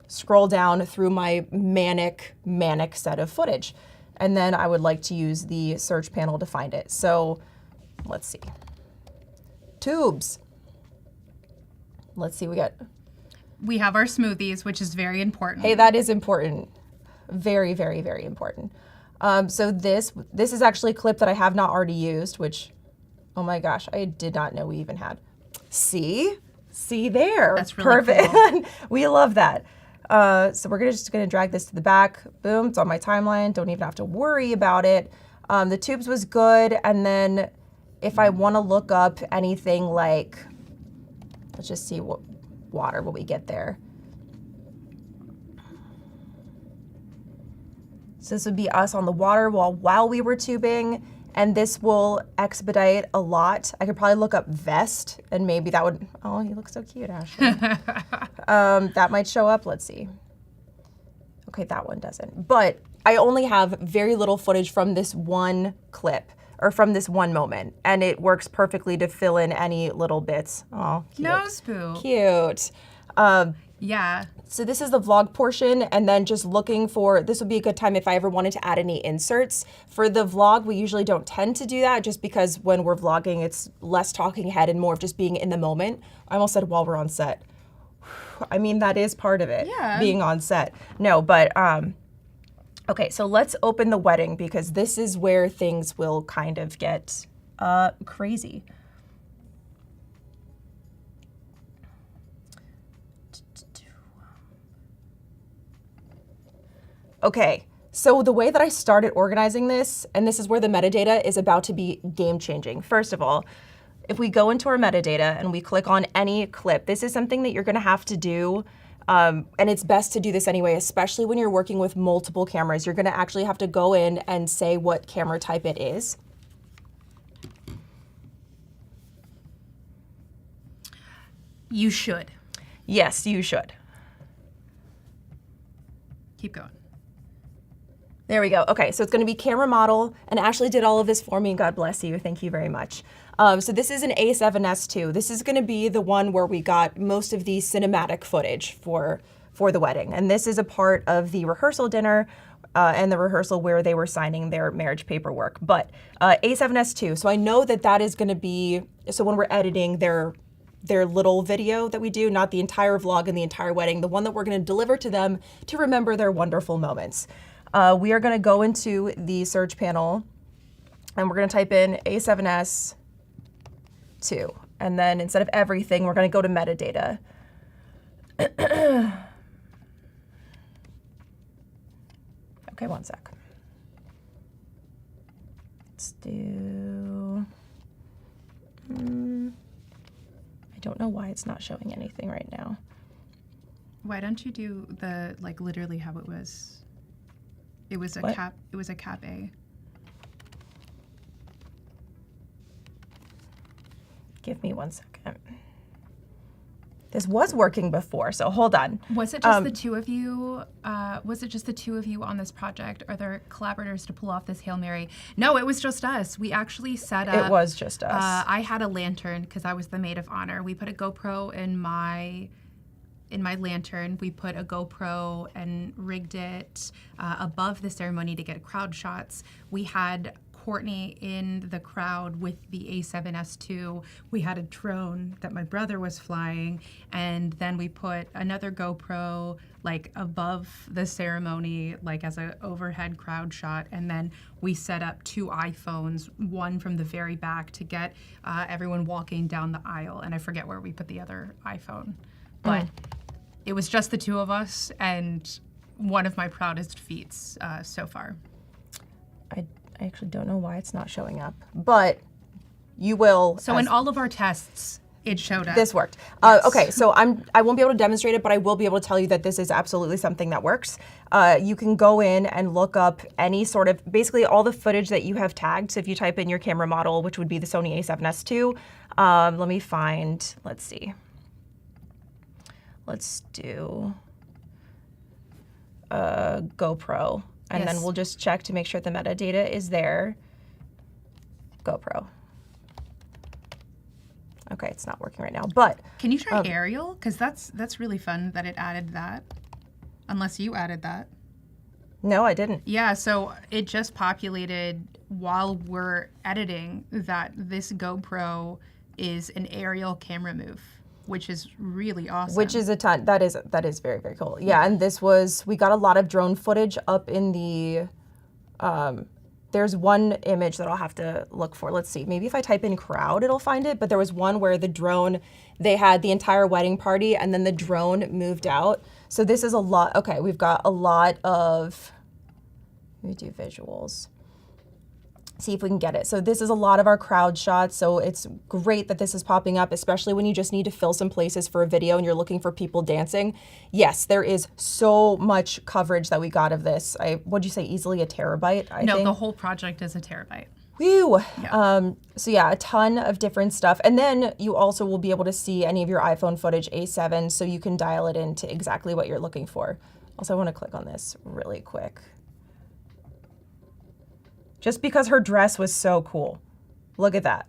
scroll down through my manic set of footage. And then I would like to use the search panel to find it. So let's see. Tubes. Let's see, We have our smoothies, which is very important. Hey, that is important. Very, very, very important. So this is actually a clip that I have not already used, which, oh my gosh, I did not know we even had. See there. That's really perfect. Cool. We love that. So we're just gonna drag this to the back. Boom, it's on my timeline. Don't even have to worry about it. The tubes was good, and then if I want to look up anything like, let's just see what water will we get there. So this would be us on the water while we were tubing, and this will expedite a lot. I could probably look up vest, and maybe that would, oh, you look so cute, Ashley. That might show up, let's see. Okay, that one doesn't. But I only have very little footage from this one clip, or from this one moment, and it works perfectly to fill in any little bits. Oh, cute. Nose poo. Cute. Yeah. So this is the vlog portion, and then just looking for, this would be a good time if I ever wanted to add any inserts. For the vlog, we usually don't tend to do that just because when we're vlogging, it's less talking head and more of just being in the moment. I almost said while we're on set. I mean, that is part of it, yeah. Being on set. No, but, okay, so let's open the wedding because this is where things will kind of get crazy. Okay, so the way that I started organizing this, and this is where the metadata is about to be game-changing. First of all, if we go into our metadata and we click on any clip, this is something that you're gonna have to do, and it's best to do this anyway, especially when you're working with multiple cameras. You're gonna actually have to go in and say what camera type it is. You should. Yes, you should. Keep going. There we go. Okay, so it's gonna be camera model, and Ashleigh did all of this for me, God bless you, thank you very much. So this is an A7S II. This is gonna be the one where we got most of the cinematic footage for the wedding. And this is a part of the rehearsal dinner and the rehearsal where they were signing their marriage paperwork. But A7S II, so I know that that is gonna be, so when we're editing their little video that we do, not the entire vlog and the entire wedding, the one that we're gonna deliver to them to remember their wonderful moments. We are gonna go into the search panel and we're gonna type in A7S 2. And then instead of everything, we're gonna go to metadata. Okay, one sec. Let's do, I don't know why it's not showing anything right now. Why don't you do the, like, literally how it was? It was a What? cap, it was a cap A. Give me one second. This was working before, so hold on. Was it just the two of you? Was it just the two of you on this project? Are there collaborators to pull off this Hail Mary? No, it was just us. We actually set up. It was just us. I had a lantern because I was the maid of honor. We put a GoPro in my lantern. We put a GoPro and rigged it above the ceremony to get crowd shots. We had Courtney in the crowd with the A7S II. We had a drone that my brother was flying, and then we put another GoPro like above the ceremony, like as an overhead crowd shot, and then we set up 2 iPhones, one from the very back to get everyone walking down the aisle, and I forget where we put the other iPhone. But it was just the two of us, and one of my proudest feats so far. I actually don't know why it's not showing up, but you will. So in all of our tests, it showed up. This worked. Yes. Okay, so I won't be able to demonstrate it, but I will be able to tell you that this is absolutely something that works. You can go in and look up any sort of, basically all the footage that you have tagged. So if you type in your camera model, which would be the Sony a7S II, let me find, let's see. Let's do GoPro. And then we'll just check to make sure the metadata is there. GoPro. Okay, it's not working right now, but. Can you try aerial? Because that's really fun that it added that. Unless you added that. No, I didn't. Yeah, so it just populated while we're editing that this GoPro is an aerial camera move, which is really awesome. Which is a ton. That is very, very cool. Yeah, and this was, we got a lot of drone footage up in the, there's one image that I'll have to look for. Let's see, maybe if I type in crowd, it'll find it. But there was one where the drone, they had the entire wedding party and then the drone moved out. So this is a lot. Okay, we've got a lot of, let me do visuals. See if we can get it. So this is a lot of our crowd shots. So it's great that this is popping up, especially when you just need to fill some places for a video and you're looking for people dancing. Yes, there is so much coverage that we got of this. What'd you say, easily a terabyte, I think? The whole project is a terabyte. Whew. Yeah. So yeah, a ton of different stuff. And then you also will be able to see any of your iPhone footage, A7, so you can dial it into exactly what you're looking for. Also, I want to click on this really quick. Just because her dress was so cool. Look at that.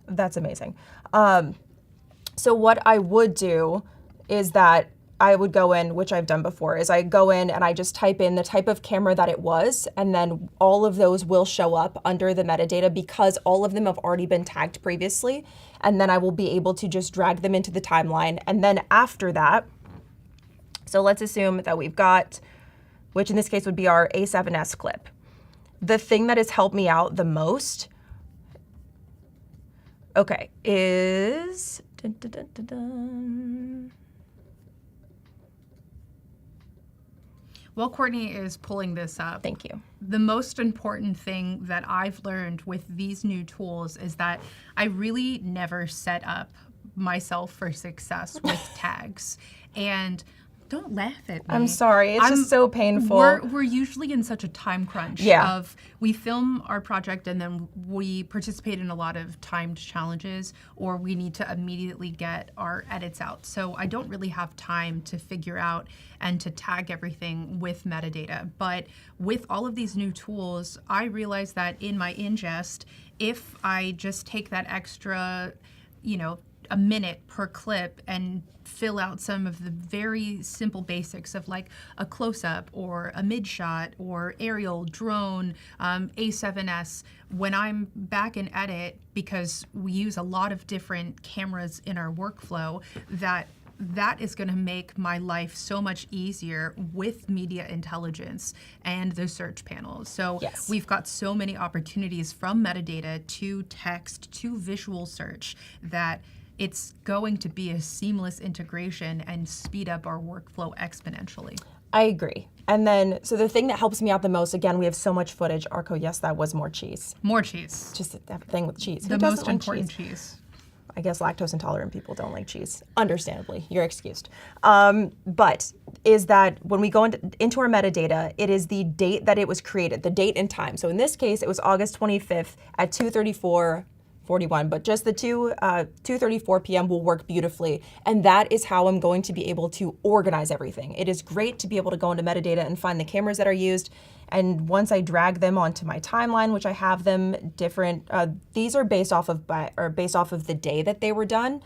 That's amazing. So what I would do is that I would go in, which I've done before, is I go in and I just type in the type of camera that it was, and then all of those will show up under the metadata because all of them have already been tagged previously, and then I will be able to just drag them into the timeline. And then after that, so let's assume that we've got, which in this case would be our A7S clip. The thing that has helped me out the most, okay, is, dun, dun, dun, dun, dun. While Courtney is pulling this up, Thank you. The most important thing that I've learned with these new tools is that I really never set up myself for success with tags. And don't laugh at me. I'm sorry, it's just so painful. We're usually in such a time crunch of we film our project and then we participate in a lot of timed challenges, or we need to immediately get our edits out. So I don't really have time to figure out and to tag everything with metadata. But with all of these new tools, I realized that in my ingest, if I just take that extra, a minute per clip and fill out some of the very simple basics of like a close-up or a mid-shot or aerial, drone, A7S, when I'm back in edit, because we use a lot of different cameras in our workflow, that that is going to make my life so much easier with media intelligence and the search panels. So we've got so many opportunities from metadata to text to visual search that it's going to be a seamless integration and speed up our workflow exponentially. I agree. And then, so the thing that helps me out the most, again, we have so much footage. Arco, yes, that was more cheese. More cheese. Just that thing with cheese. The most important cheese. I guess lactose intolerant people don't like cheese. Understandably, you're excused. But is that when we go into our metadata, it is the date that it was created, the date and time. So in this case, it was August 25th at 2:34:41, but just the 2:34 p.m. will work beautifully. And that is how I'm going to be able to organize everything. It is great to be able to go into metadata and find the cameras that are used. And once I drag them onto my timeline, which I have them different, these are based off of the day that they were done,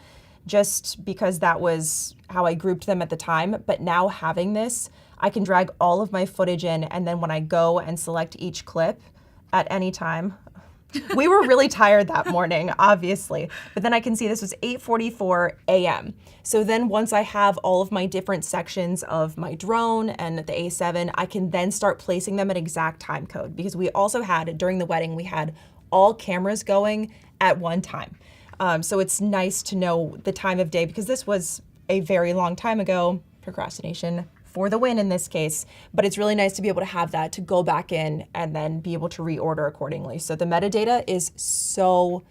just because that was how I grouped them at the time. But now having this, I can drag all of my footage in, and then when I go and select each clip at any time, we were really tired that morning, obviously, but then I can see this was 8:44 a.m. So then once I have all of my different sections of my drone and the A7, I can then start placing them at exact time code, because we also had, during the wedding, we had all cameras going at one time. So it's nice to know the time of day, because this was a very long time ago. Procrastination for the win in this case, but it's really nice to be able to have that to go back in and then be able to reorder accordingly. So the metadata is so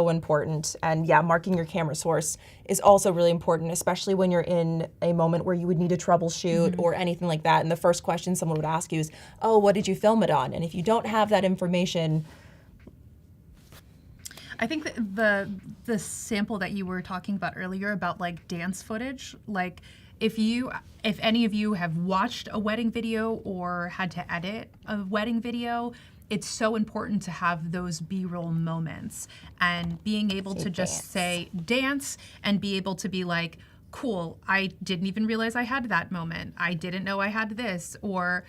important. And yeah, marking your camera source is also really important, especially when you're in a moment where you would need to troubleshoot or anything like that. And the first question someone would ask you is, oh, what did you film it on? And if you don't have that information, I think that the sample that you were talking about earlier about like dance footage, like if any of you have watched a wedding video or had to edit a wedding video, it's so important to have those B-roll moments and being able to just say dance and be able to be like, cool, I didn't even realize I had that moment. I didn't know I had this, or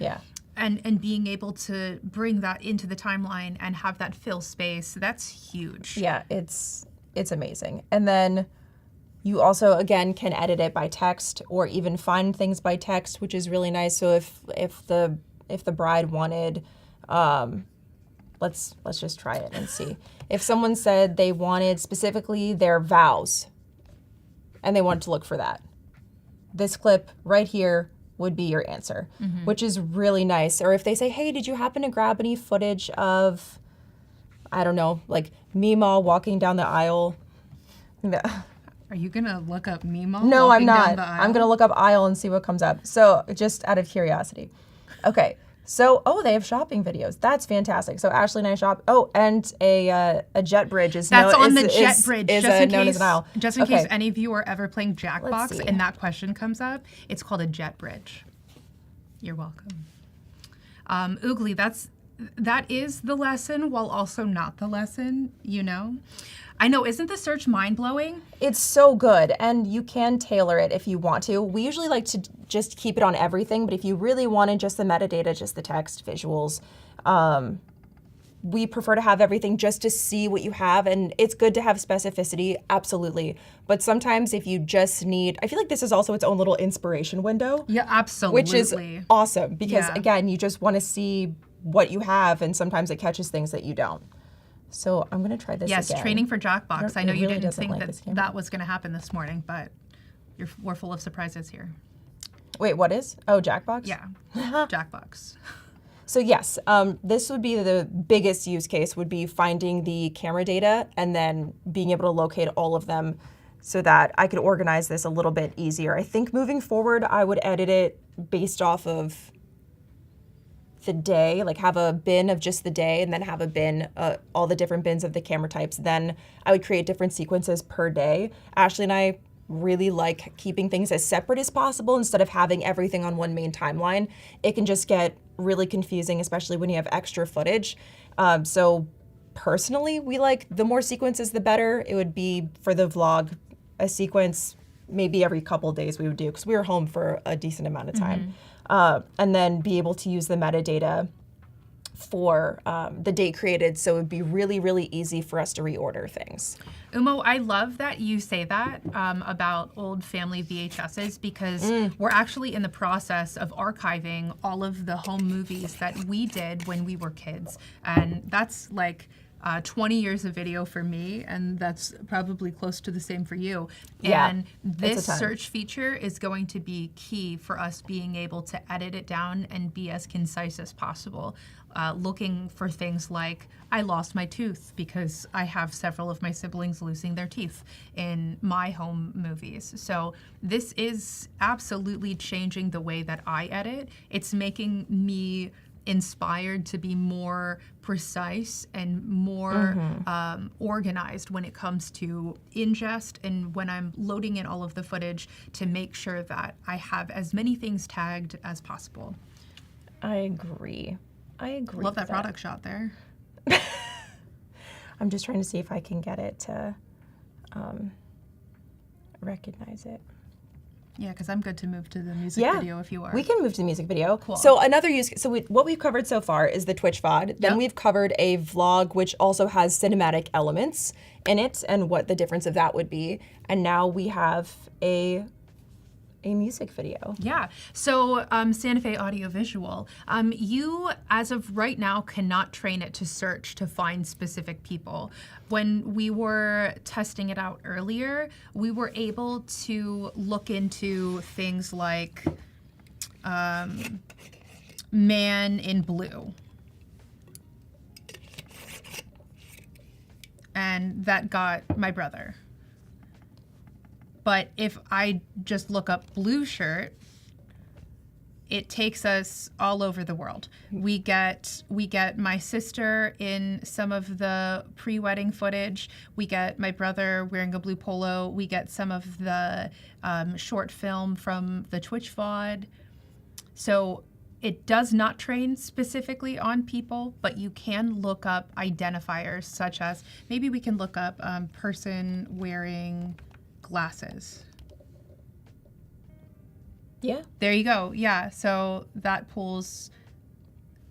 and being able to bring that into the timeline and have that fill space, that's huge. Yeah, it's amazing. And then you also, again, can edit it by text or even find things by text, which is really nice. So if the bride wanted, let's just try it and see. If someone said they wanted specifically their vows and they wanted to look for that, this clip right here would be your answer, which is really nice. Or if they say, hey, did you happen to grab any footage of, I don't know, like Meemaw walking down the aisle? Are you gonna look up Meemaw? No, I'm not. I'm gonna look up aisle and see what comes up. So just out of curiosity. Okay, so, they have shopping videos. That's fantastic. So Ashleigh and I shop. Oh, and a jet bridge is known known as an aisle. Just in case any of you are ever playing Jackbox and that question comes up, it's called a jet bridge. You're welcome. Oogly, that is the lesson while also not the lesson, you know? I know, isn't the search mind-blowing? It's so good, and you can tailor it if you want to. We usually like to just keep it on everything, but if you really wanted just the metadata, just the text, visuals, we prefer to have everything just to see what you have, and it's good to have specificity, absolutely. But sometimes if you just need, I feel like this is also its own little inspiration window. Yeah, absolutely. Which is awesome, because again, you just want to see what you have, and sometimes it catches things that you don't. So I'm going to try this again. Yes, training for Jackbox. I know you didn't think that was going to happen this morning, but we're full of surprises here. Wait, what is? Oh, Jackbox? Yeah, Jackbox. So yes, this would be the biggest use case, would be finding the camera data and then being able to locate all of them so that I could organize this a little bit easier. I think moving forward, I would edit it based off of the day, like have a bin of just the day and then have a bin, all the different bins of the camera types. Then I would create different sequences per day. Ashleigh and I really like keeping things as separate as possible instead of having everything on one main timeline. It can just get really confusing, especially when you have extra footage. So personally, we like the more sequences, the better. It would be for the vlog, a sequence maybe every couple of days we would do, because we were home for a decent amount of time. And then be able to use the metadata for the date created, so it would be really, really easy for us to reorder things. Umo, I love that you say that about old family VHSs, because we're actually in the process of archiving all of the home movies that we did when we were kids. And that's like 20 years of video for me, and that's probably close to the same for you. Yeah, and this search feature is going to be key for us being able to edit it down and be as concise as possible. Looking for things like, I lost my tooth because I have several of my siblings losing their teeth in my home movies. So this is absolutely changing the way that I edit. It's making me inspired to be more precise and more organized when it comes to ingest, and when I'm loading in all of the footage, to make sure that I have as many things tagged as possible. I agree. Love that product shot there. I'm just trying to see if I can get it to recognize it. Yeah, because I'm good to move to the music video if you are. We can move to the music video. Cool. So another what we've covered so far is the Twitch VOD. Then we've covered a vlog, which also has cinematic elements in it, and what the difference of that would be. And now we have a music video. Yeah. So Santa Fe Audiovisual, you, as of right now, cannot train it to search to find specific people. When we were testing it out earlier, we were able to look into things like man in blue. And that got my brother. But if I just look up blue shirt, it takes us all over the world. We get my sister in some of the pre-wedding footage. We get my brother wearing a blue polo. We get some of the short film from the Twitch VOD. So it does not train specifically on people, but you can look up identifiers, such as, maybe we can look up person wearing glasses. Yeah. There you go. Yeah. So that pulls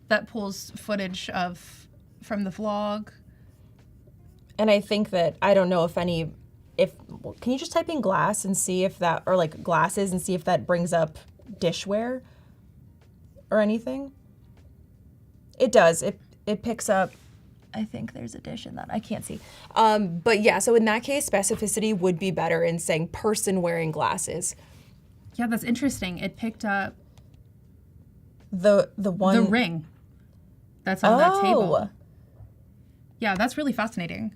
footage from the vlog. And I think that, I don't know can you just type in glass and see if that, or like glasses, and see if that brings up dishware or anything? It does. It picks up, I think there's a dish in that. I can't see. But yeah, so in that case, specificity would be better in saying person wearing glasses. Yeah, that's interesting. It picked up the ring that's on that table. Yeah, that's really fascinating.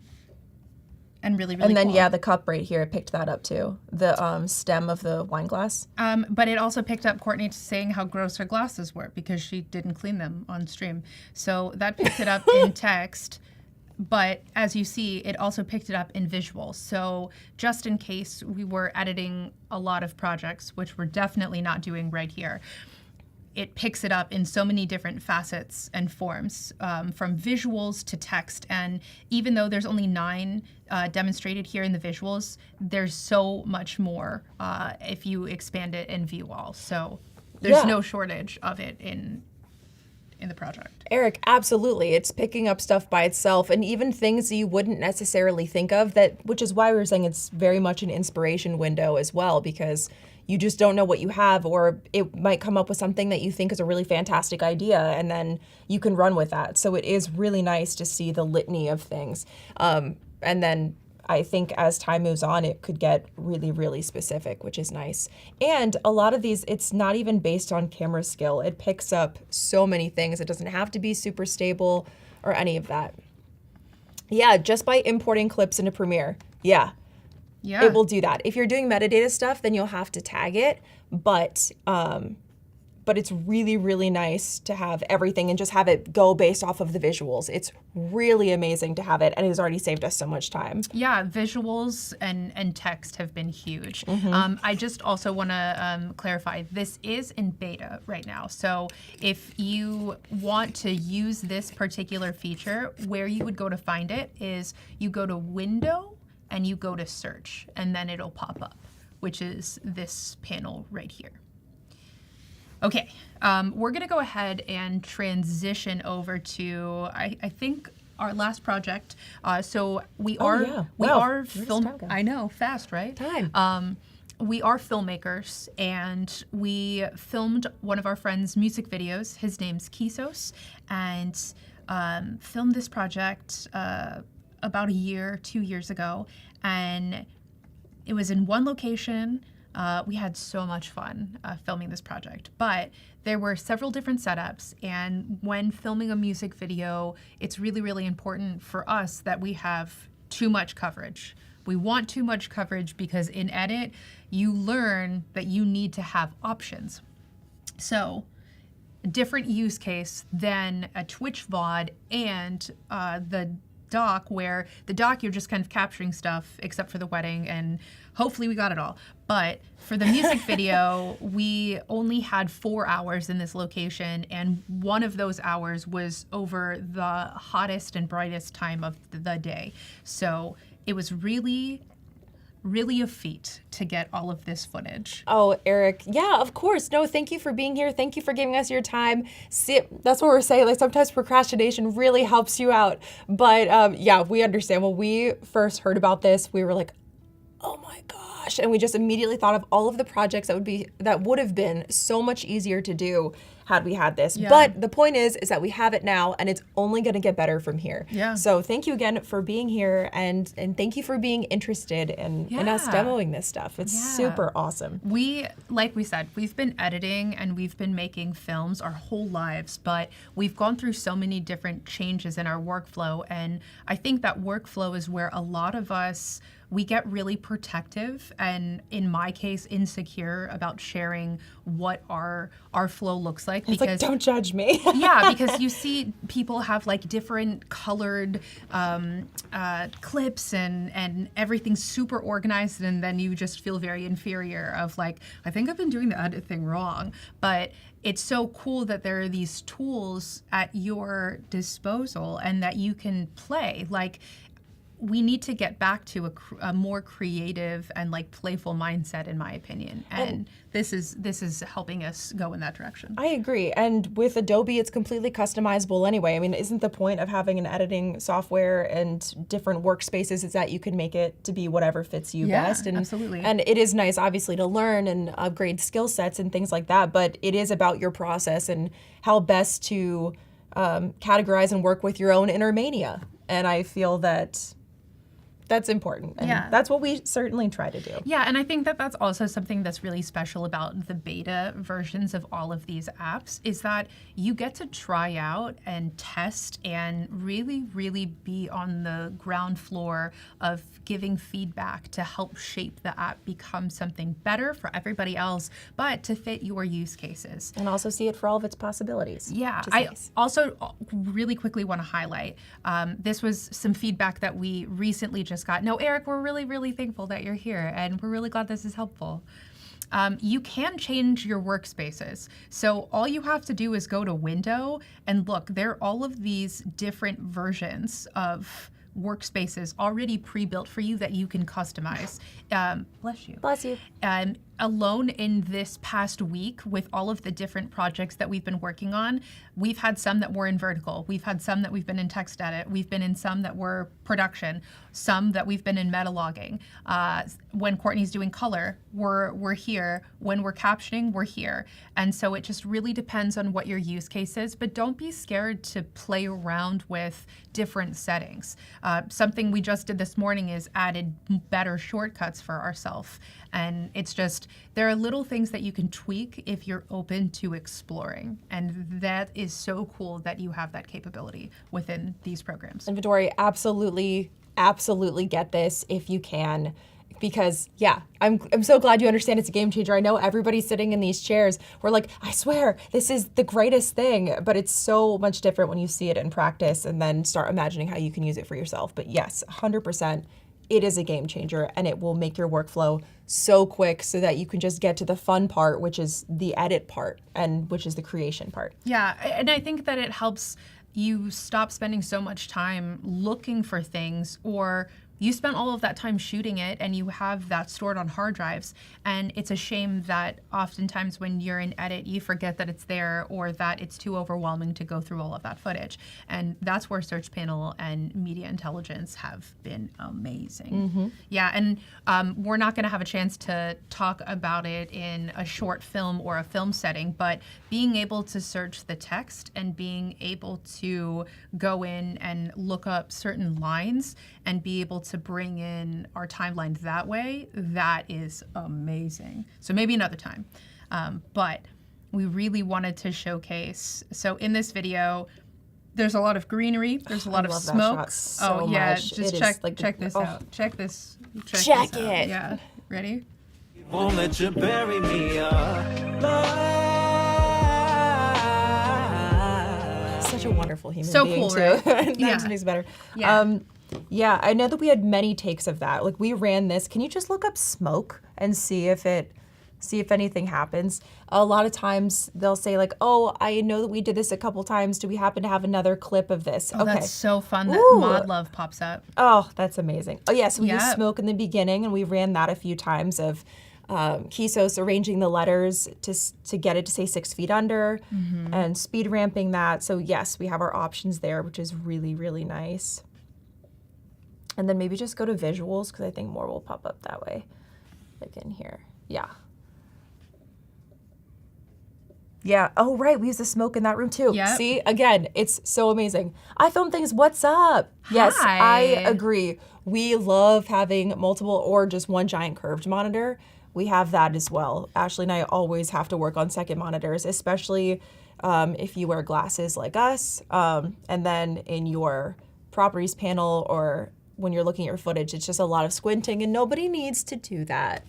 And really, really And then, cool. yeah, the cup right here, it picked that up too. The stem of the wine glass. But it also picked up Courtney saying how gross her glasses were because she didn't clean them on stream. So that picked it up in text. But as you see, it also picked it up in visual. So just in case we were editing a lot of projects, which we're definitely not doing right here, it picks it up in so many different facets and forms, from visuals to text. And even though there's only 9 demonstrated here in the visuals, there's so much more if you expand it and view all. So there's no shortage of it in the project. Eric, absolutely. It's picking up stuff by itself, and even things that you wouldn't necessarily think of, which is why we were saying it's very much an inspiration window as well, because you just don't know what you have, or it might come up with something that you think is a really fantastic idea, and then you can run with that. So it is really nice to see the litany of things. And then I think as time moves on, it could get really, really specific, which is nice. And a lot of these, it's not even based on camera skill. It picks up so many things. It doesn't have to be super stable or any of that. Yeah, just by importing clips into Premiere. Yeah. It will do that. If you're doing metadata stuff, then you'll have to tag it, but it's really, really nice to have everything and just have it go based off of the visuals. It's really amazing to have it, and it has already saved us so much time. Yeah, visuals and text have been huge. I just also want to clarify, this is in beta right now. So if you want to use this particular feature, where you would go to find it is you go to Window and you go to Search, and then it'll pop up, which is this panel right here. Okay, we're gonna go ahead and transition over to, I think, our last project. So we are film. I know, fast, right? Time. We are filmmakers, and we filmed one of our friends' music videos. His name's Kisos, and filmed this project about 2 years ago, and it was in one location. We had so much fun filming this project, but there were several different setups, and when filming a music video, it's really, really important for us that we have too much coverage. We want too much coverage because in edit, you learn that you need to have options. So, a different use case than a Twitch VOD and the doc, where the doc you're just kind of capturing stuff except for the wedding, and hopefully we got it all. But for the music video, we only had 4 hours in this location, and one of those hours was over the hottest and brightest time of the day. So it was really a feat to get all of this footage. Oh, Eric, yeah, of course. No, thank you for being here. Thank you for giving us your time. See, that's what we're saying. Like, sometimes procrastination really helps you out. But yeah, we understand. When we first heard about this, we were like, oh my gosh. And we just immediately thought of all of the projects that would have been so much easier to do had we had this. Yeah. But the point is that we have it now, and it's only going to get better from here. Yeah. So thank you again for being here, and thank you for being interested in us demoing this stuff. It's super awesome. Like we said, we've been editing and we've been making films our whole lives, but we've gone through so many different changes in our workflow, and I think that workflow is where a lot of us, we get really protective, and in my case, insecure about sharing what our flow looks like. It's like, don't judge me. Yeah, because you see people have like different colored clips and everything's super organized, and then you just feel very inferior of like, I think I've been doing the edit thing wrong. But it's so cool that there are these tools at your disposal and that you can play. Like, we need to get back to a more creative and like playful mindset, in my opinion. And this is helping us go in that direction. I agree. And with Adobe, it's completely customizable anyway. I mean, isn't the point of having an editing software and different workspaces is that you can make it to be whatever fits you best? And absolutely. And it is nice, obviously, to learn and upgrade skill sets and things like that. But it is about your process and how best to categorize and work with your own inner mania. And I feel that that's important. And that's what we certainly try to do. Yeah, and I think that that's also something that's really special about the beta versions of all of these apps, is that you get to try out and test and really, really be on the ground floor of giving feedback to help shape the app become something better for everybody else, but to fit your use cases. And also see it for all of its possibilities. Yeah, I also really quickly want to highlight, this was some feedback that we recently just got. No, Eric, we're really, really thankful that you're here, and we're really glad this is helpful. You can change your workspaces. So all you have to do is go to Window and look, there are all of these different versions of workspaces already pre-built for you that you can customize. Bless you. Bless you. Alone in this past week, with all of the different projects that we've been working on, we've had some that were in vertical. We've had some that we've been in text edit. We've been in some that were production. Some that we've been in meta logging. When Courtney's doing color, we're here. When we're captioning, we're here. And so it just really depends on what your use case is, but don't be scared to play around with different settings. Something we just did this morning is added better shortcuts for ourselves. And it's just, there are little things that you can tweak if you're open to exploring. And that is so cool that you have that capability within these programs. And Vittoria, absolutely get this if you can. Because I'm so glad you understand it's a game changer. I know everybody sitting in these chairs, we're like, I swear, this is the greatest thing. But it's so much different when you see it in practice and then start imagining how you can use it for yourself. But yes, 100%. It is a game changer, and it will make your workflow so quick so that you can just get to the fun part, which is the edit part, and which is the creation part. Yeah, and I think that it helps you stop spending so much time looking for things or you spent all of that time shooting it and you have that stored on hard drives. And it's a shame that oftentimes when you're in edit, you forget that it's there or that it's too overwhelming to go through all of that footage. And that's where Search Panel and Media Intelligence have been amazing. Yeah, and we're not gonna have a chance to talk about it in a short film or a film setting, but being able to search the text and being able to go in and look up certain lines and be able to bring in our timeline that way, that is amazing. So maybe another time. But we really wanted to showcase, so in this video, there's a lot of greenery, there's a lot of smoke. So much. Just check this out. Check this. Check this it. out. Yeah, ready? Won't let you bury me Such a wonderful human So being cool, too. right? That Yeah. makes me better. Yeah. Yeah, I know that we had many takes of that. Like we ran this. Can you just look up smoke and see if anything happens? A lot of times they'll say like, "Oh, I know that we did this a couple times. Do we happen to have another clip of this?" Oh, that's so fun that Mod Love pops up. Oh, that's amazing. Oh yeah, so we used Yeah. smoke in the beginning, and we ran that a few times of Kisos arranging the letters to get it to say 6 feet under, and speed ramping that. So yes, we have our options there, which is really, really nice. And then maybe just go to visuals, because I think more will pop up that way. Like in here. Yeah. Yeah. Oh, right. We use the smoke in that room too. Yep. See, again, it's so amazing. I film things. What's up? Yes, Hi. I agree. We love having multiple or just one giant curved monitor. We have that as well. Ashleigh and I always have to work on second monitors, especially if you wear glasses like us. And then in your properties panel or when you're looking at your footage, it's just a lot of squinting and nobody needs to do that.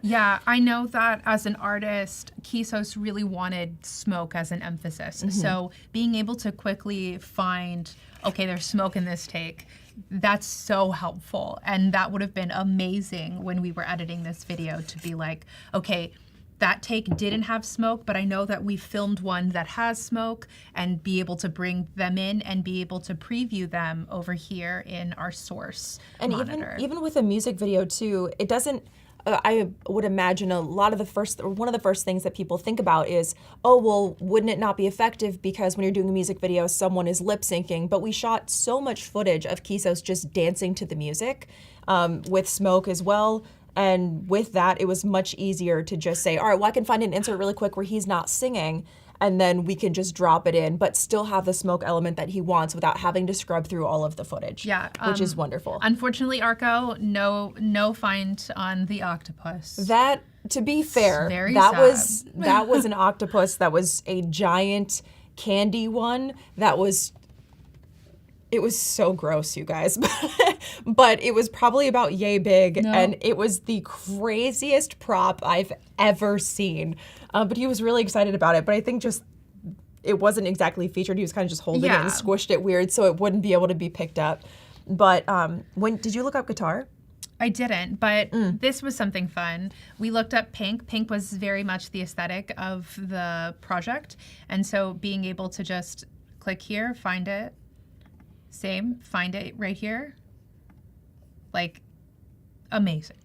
Yeah, I know that as an artist, Kisos really wanted smoke as an emphasis. So being able to quickly find, okay, there's smoke in this take, that's so helpful. And that would have been amazing when we were editing this video to be like, okay, that take didn't have smoke, but I know that we filmed one that has smoke, and be able to bring them in and be able to preview them over here in our source monitor. Even with a music video too, it doesn't, I would imagine one of the first things that people think about is, oh, well, wouldn't it not be effective because when you're doing a music video, someone is lip syncing? But we shot so much footage of Kisos just dancing to the music with smoke as well. And with that, it was much easier to just say, all right, well, I can find an insert really quick where he's not singing, and then we can just drop it in, but still have the smoke element that he wants without having to scrub through all of the footage. Yeah, which is wonderful. Unfortunately, Arco, no find on the octopus. That, to be fair, very that was an octopus that was a giant candy one that was. It was so gross, you guys, but it was probably about yay big, and it was the craziest prop I've ever seen. But he was really excited about it, but I think just it wasn't exactly featured. He was kind of just holding it and squished it weird so it wouldn't be able to be picked up. But did you look up guitar? I didn't, but this was something fun. We looked up pink. Pink was very much the aesthetic of the project, and so being able to just click here, find it, find it right here, like amazing.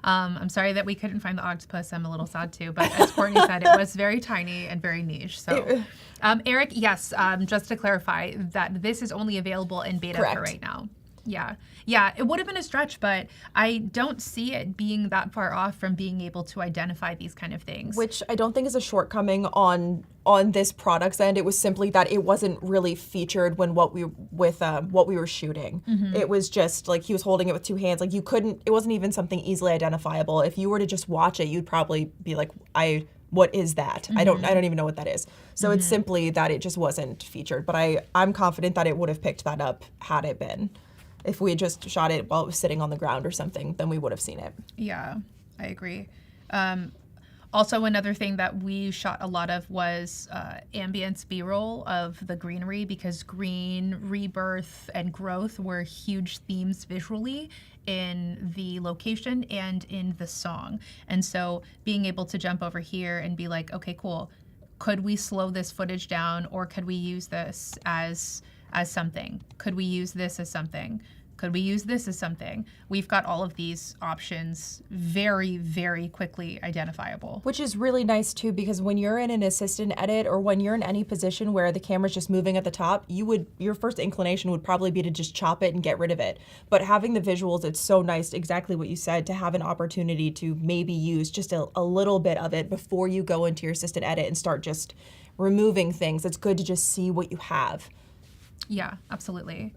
I'm sorry that we couldn't find the octopus. I'm a little sad too, but as Courtney said, it was very tiny and very niche. So, Eric, yes, just to clarify that this is only available in beta for right now. Yeah, it would have been a stretch, but I don't see it being that far off from being able to identify these kind of things. Which I don't think is a shortcoming on this product's end. It was simply that it wasn't really featured when what we were shooting. It was just like he was holding it with two hands. Like it wasn't even something easily identifiable. If you were to just watch it, you'd probably be like, what is that? I don't even know what that is. So it's simply that it just wasn't featured. But I'm confident that it would have picked that up had it been. If we had just shot it while it was sitting on the ground or something, then we would have seen it. Yeah, I agree. Also, another thing that we shot a lot of was ambience B-roll of the greenery, because green, rebirth, and growth were huge themes visually in the location and in the song. And so being able to jump over here and be like, okay, cool. Could we slow this footage down, or could we use this as something? Could we use this as something? Could we use this as something? We've got all of these options very, very quickly identifiable. Which is really nice too, because when you're in an assistant edit or when you're in any position where the camera's just moving at the top, your first inclination would probably be to just chop it and get rid of it. But having the visuals, it's so nice, exactly what you said, to have an opportunity to maybe use just a little bit of it before you go into your assistant edit and start just removing things. It's good to just see what you have. Yeah, absolutely.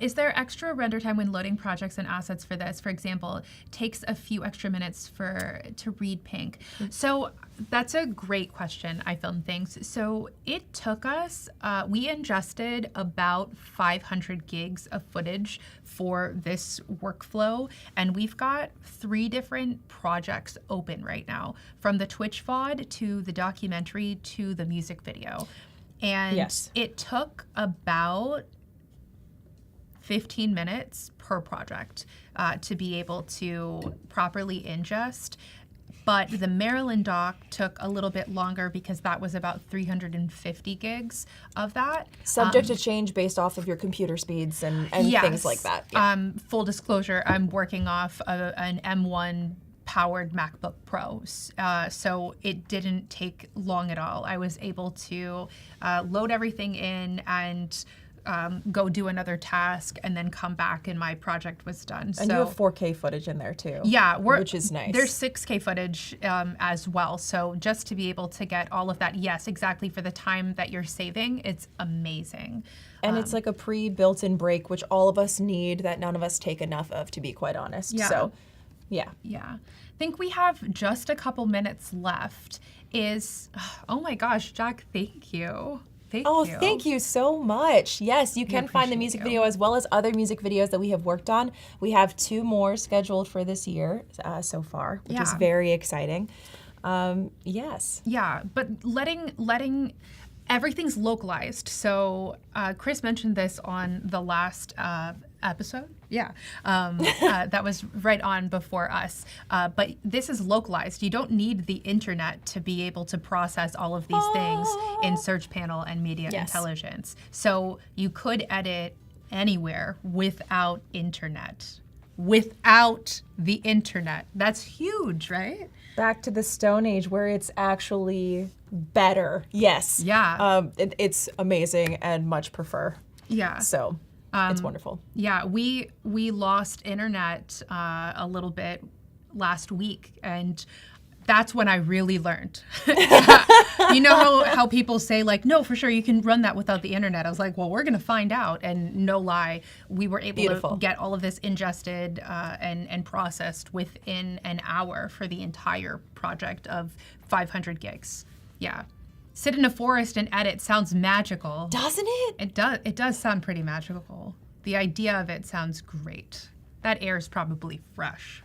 Is there extra render time when loading projects and assets for this? For example, takes a few extra minutes to read pink. So that's a great question, I Filmed Things. So it took us, we ingested about 500 gigs of footage for this workflow, and we've got 3 different projects open right now, from the Twitch VOD to the documentary to the music video. And yes, it took about 15 minutes per project to be able to properly ingest. But the Maryland doc took a little bit longer because that was about 350 gigs of that. Subject to change based off of your computer speeds and yes, things like that. Yeah. Full disclosure, I'm working off an M1 powered MacBook Pro. So it didn't take long at all. I was able to load everything in and go do another task and then come back and my project was done. And you have 4K footage in there too. Yeah, which is nice. There's 6K footage as well. So just to be able to get all of that, yes, exactly for the time that you're saving, it's amazing. And it's like a pre-built-in break, which all of us need, that none of us take enough of, to be quite honest. Yeah. So, yeah. Yeah. I think we have just a couple minutes left. Oh my gosh, Jack, thank you. Thank you so much. Yes, you can find the music video as well as other music videos that we have worked on. We have 2 more scheduled for this year so far, which is very exciting. Yes. Yeah, but letting everything's localized. So Chris mentioned this on the last episode. Yeah, that was right on before us. But this is localized. You don't need the internet to be able to process all of these things in Search Panel and Media Intelligence. So you could edit anywhere without internet. Without the internet. That's huge, right? Back to the Stone Age where it's actually better. Yes. Yeah. It's amazing and much prefer. Yeah. So it's wonderful. Yeah, we lost internet a little bit last week, and that's when I really learned. You know how people say, like, no, for sure, you can run that without the internet. I was like, well, we're going to find out. And no lie, we were able to get all of this ingested and processed within an hour for the entire project of 500 gigs. Yeah. Sit in a forest and edit sounds magical. Doesn't it? It does sound pretty magical. The idea of it sounds great. That air is probably fresh.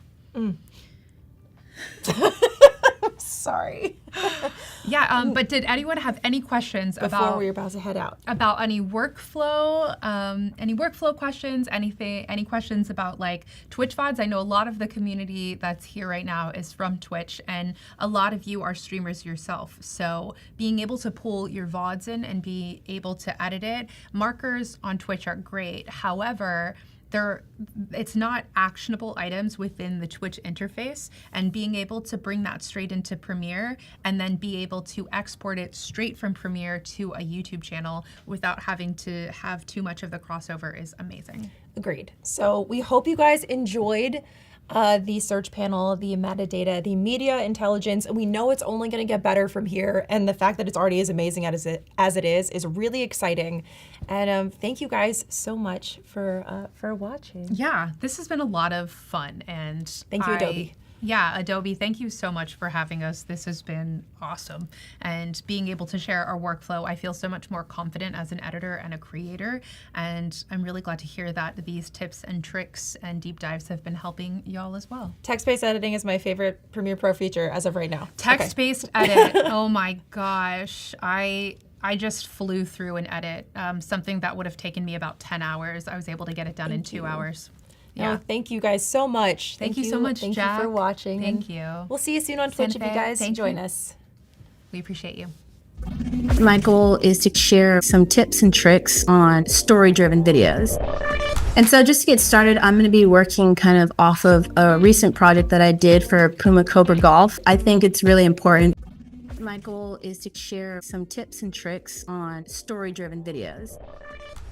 Sorry. Yeah, but did anyone have any questions before we're about to head out? About any workflow questions, any questions about like Twitch VODs? I know a lot of the community that's here right now is from Twitch, and a lot of you are streamers yourself. So being able to pull your VODs in and be able to edit it, markers on Twitch are great. However, it's not actionable items within the Twitch interface, and being able to bring that straight into Premiere and then be able to export it straight from Premiere to a YouTube channel without having to have too much of the crossover is amazing. Agreed. So we hope you guys enjoyed the search panel, the metadata, the media intelligence. We know it's only going to get better from here, and the fact that it's already as amazing as it is really exciting. And thank you guys so much for watching. Yeah, this has been a lot of fun, and thank you, Adobe. Yeah, Adobe, thank you so much for having us. This has been awesome. And being able to share our workflow, I feel so much more confident as an editor and a creator. And I'm really glad to hear that these tips and tricks and deep dives have been helping y'all as well. Text-based editing is my favorite Premiere Pro feature as of right now. Text-based edit, oh my gosh. I just flew through an edit. Something that would have taken me about 10 hours. I was able to get it done in 2 hours. Yeah. No, thank you guys so much. Thank you so much, Jack. Thank you for watching. Thank you. We'll see you soon on Twitch if you guys join us. We appreciate you. My goal is to share some tips and tricks on story-driven videos. And so just to get started, I'm going to be working kind of off of a recent project that I did for Puma Cobra Golf. I think it's really important. My goal is to share some tips and tricks on story-driven videos.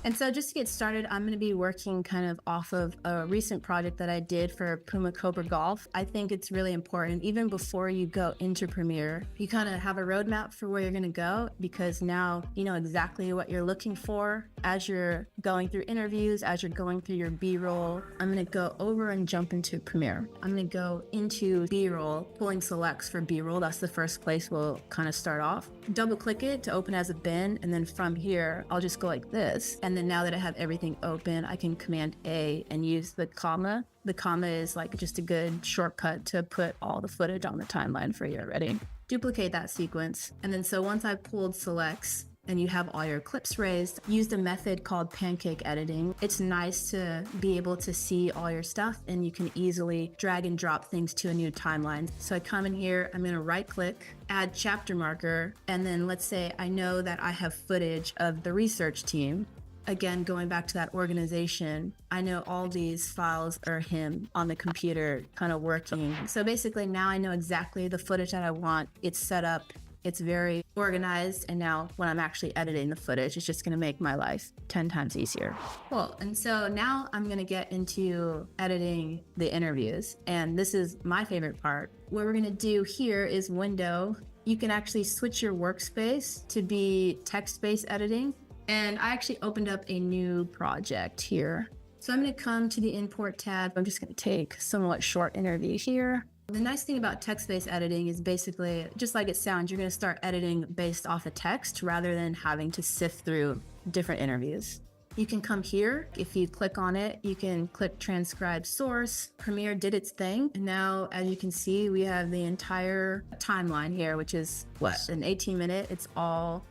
And so just to get started, I'm going to be working kind of off of a recent project that I did for Puma Cobra Golf. I think it's really important, even before you go into Premiere, you kind of have a roadmap for where you're going to go, because now you know exactly what you're looking for as you're going through interviews, as you're going through your B-roll. I'm going to go over and jump into Premiere. I'm going to go into B-roll, pulling selects for B-roll. That's the first place we'll kind of start off. Double click it to open as a bin, and then from here, I'll just go like this. And then now that I have everything open, I can Command A and use the comma. The comma is like just a good shortcut to put all the footage on the timeline for you already. Duplicate that sequence. And then so once I've pulled selects and you have all your clips raised, use the method called pancake editing. It's nice to be able to see all your stuff, and you can easily drag and drop things to a new timeline. So I come in here, I'm gonna right click, add chapter marker, and then let's say I know that I have footage of the research team. Again, going back to that organization, I know all these files are him on the computer kind of working. So basically now I know exactly the footage that I want. It's set up, it's very organized, and now when I'm actually editing the footage, it's just gonna make my life 10 times easier. Cool, and so now I'm gonna get into editing the interviews, and this is my favorite part. What we're gonna do here is window. You can actually switch your workspace to be text-based editing. And I actually opened up a new project here. So I'm gonna come to the import tab. I'm just gonna take a somewhat short interview here. The nice thing about text-based editing is basically, just like it sounds, you're gonna start editing based off of text rather than having to sift through different interviews. You can come here. If you click on it, you can click transcribe source. Premiere did its thing. And now, as you can see, we have the entire timeline here, which is what, an 18-minute, it's all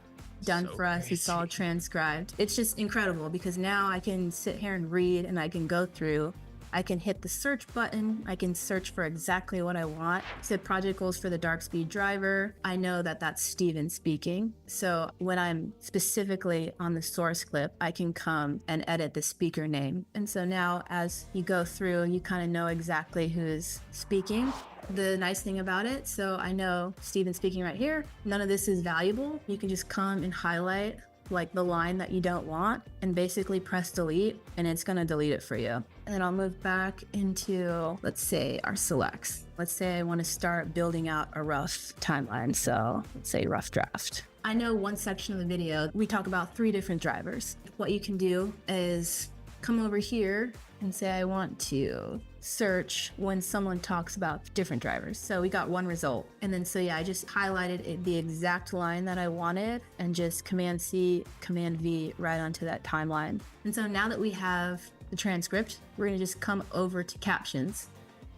done for us. It's all transcribed. It's just incredible because now I can sit here and read, and I can go through. I can hit the search button. I can search for exactly what I want. So project goals for the dark speed driver. I know that that's Steven speaking. So when I'm specifically on the source clip, I can come and edit the speaker name. And so now as you go through, you kind of know exactly who's speaking. The nice thing about it, so I know Steven's speaking right here. None of this is valuable. You can just come and highlight like the line that you don't want and basically press delete, and it's gonna delete it for you. And then I'll move back into, let's say, our selects. Let's say I wanna start building out a rough timeline. So let's say rough draft. I know one section of the video, we talk about 3 different drivers. What you can do is come over here and say I want to search when someone talks about different drivers. So we got one result. And then so yeah, I just highlighted the exact line that I wanted and just Command C, Command V right onto that timeline. And so now that we have the transcript, we're gonna just come over to captions,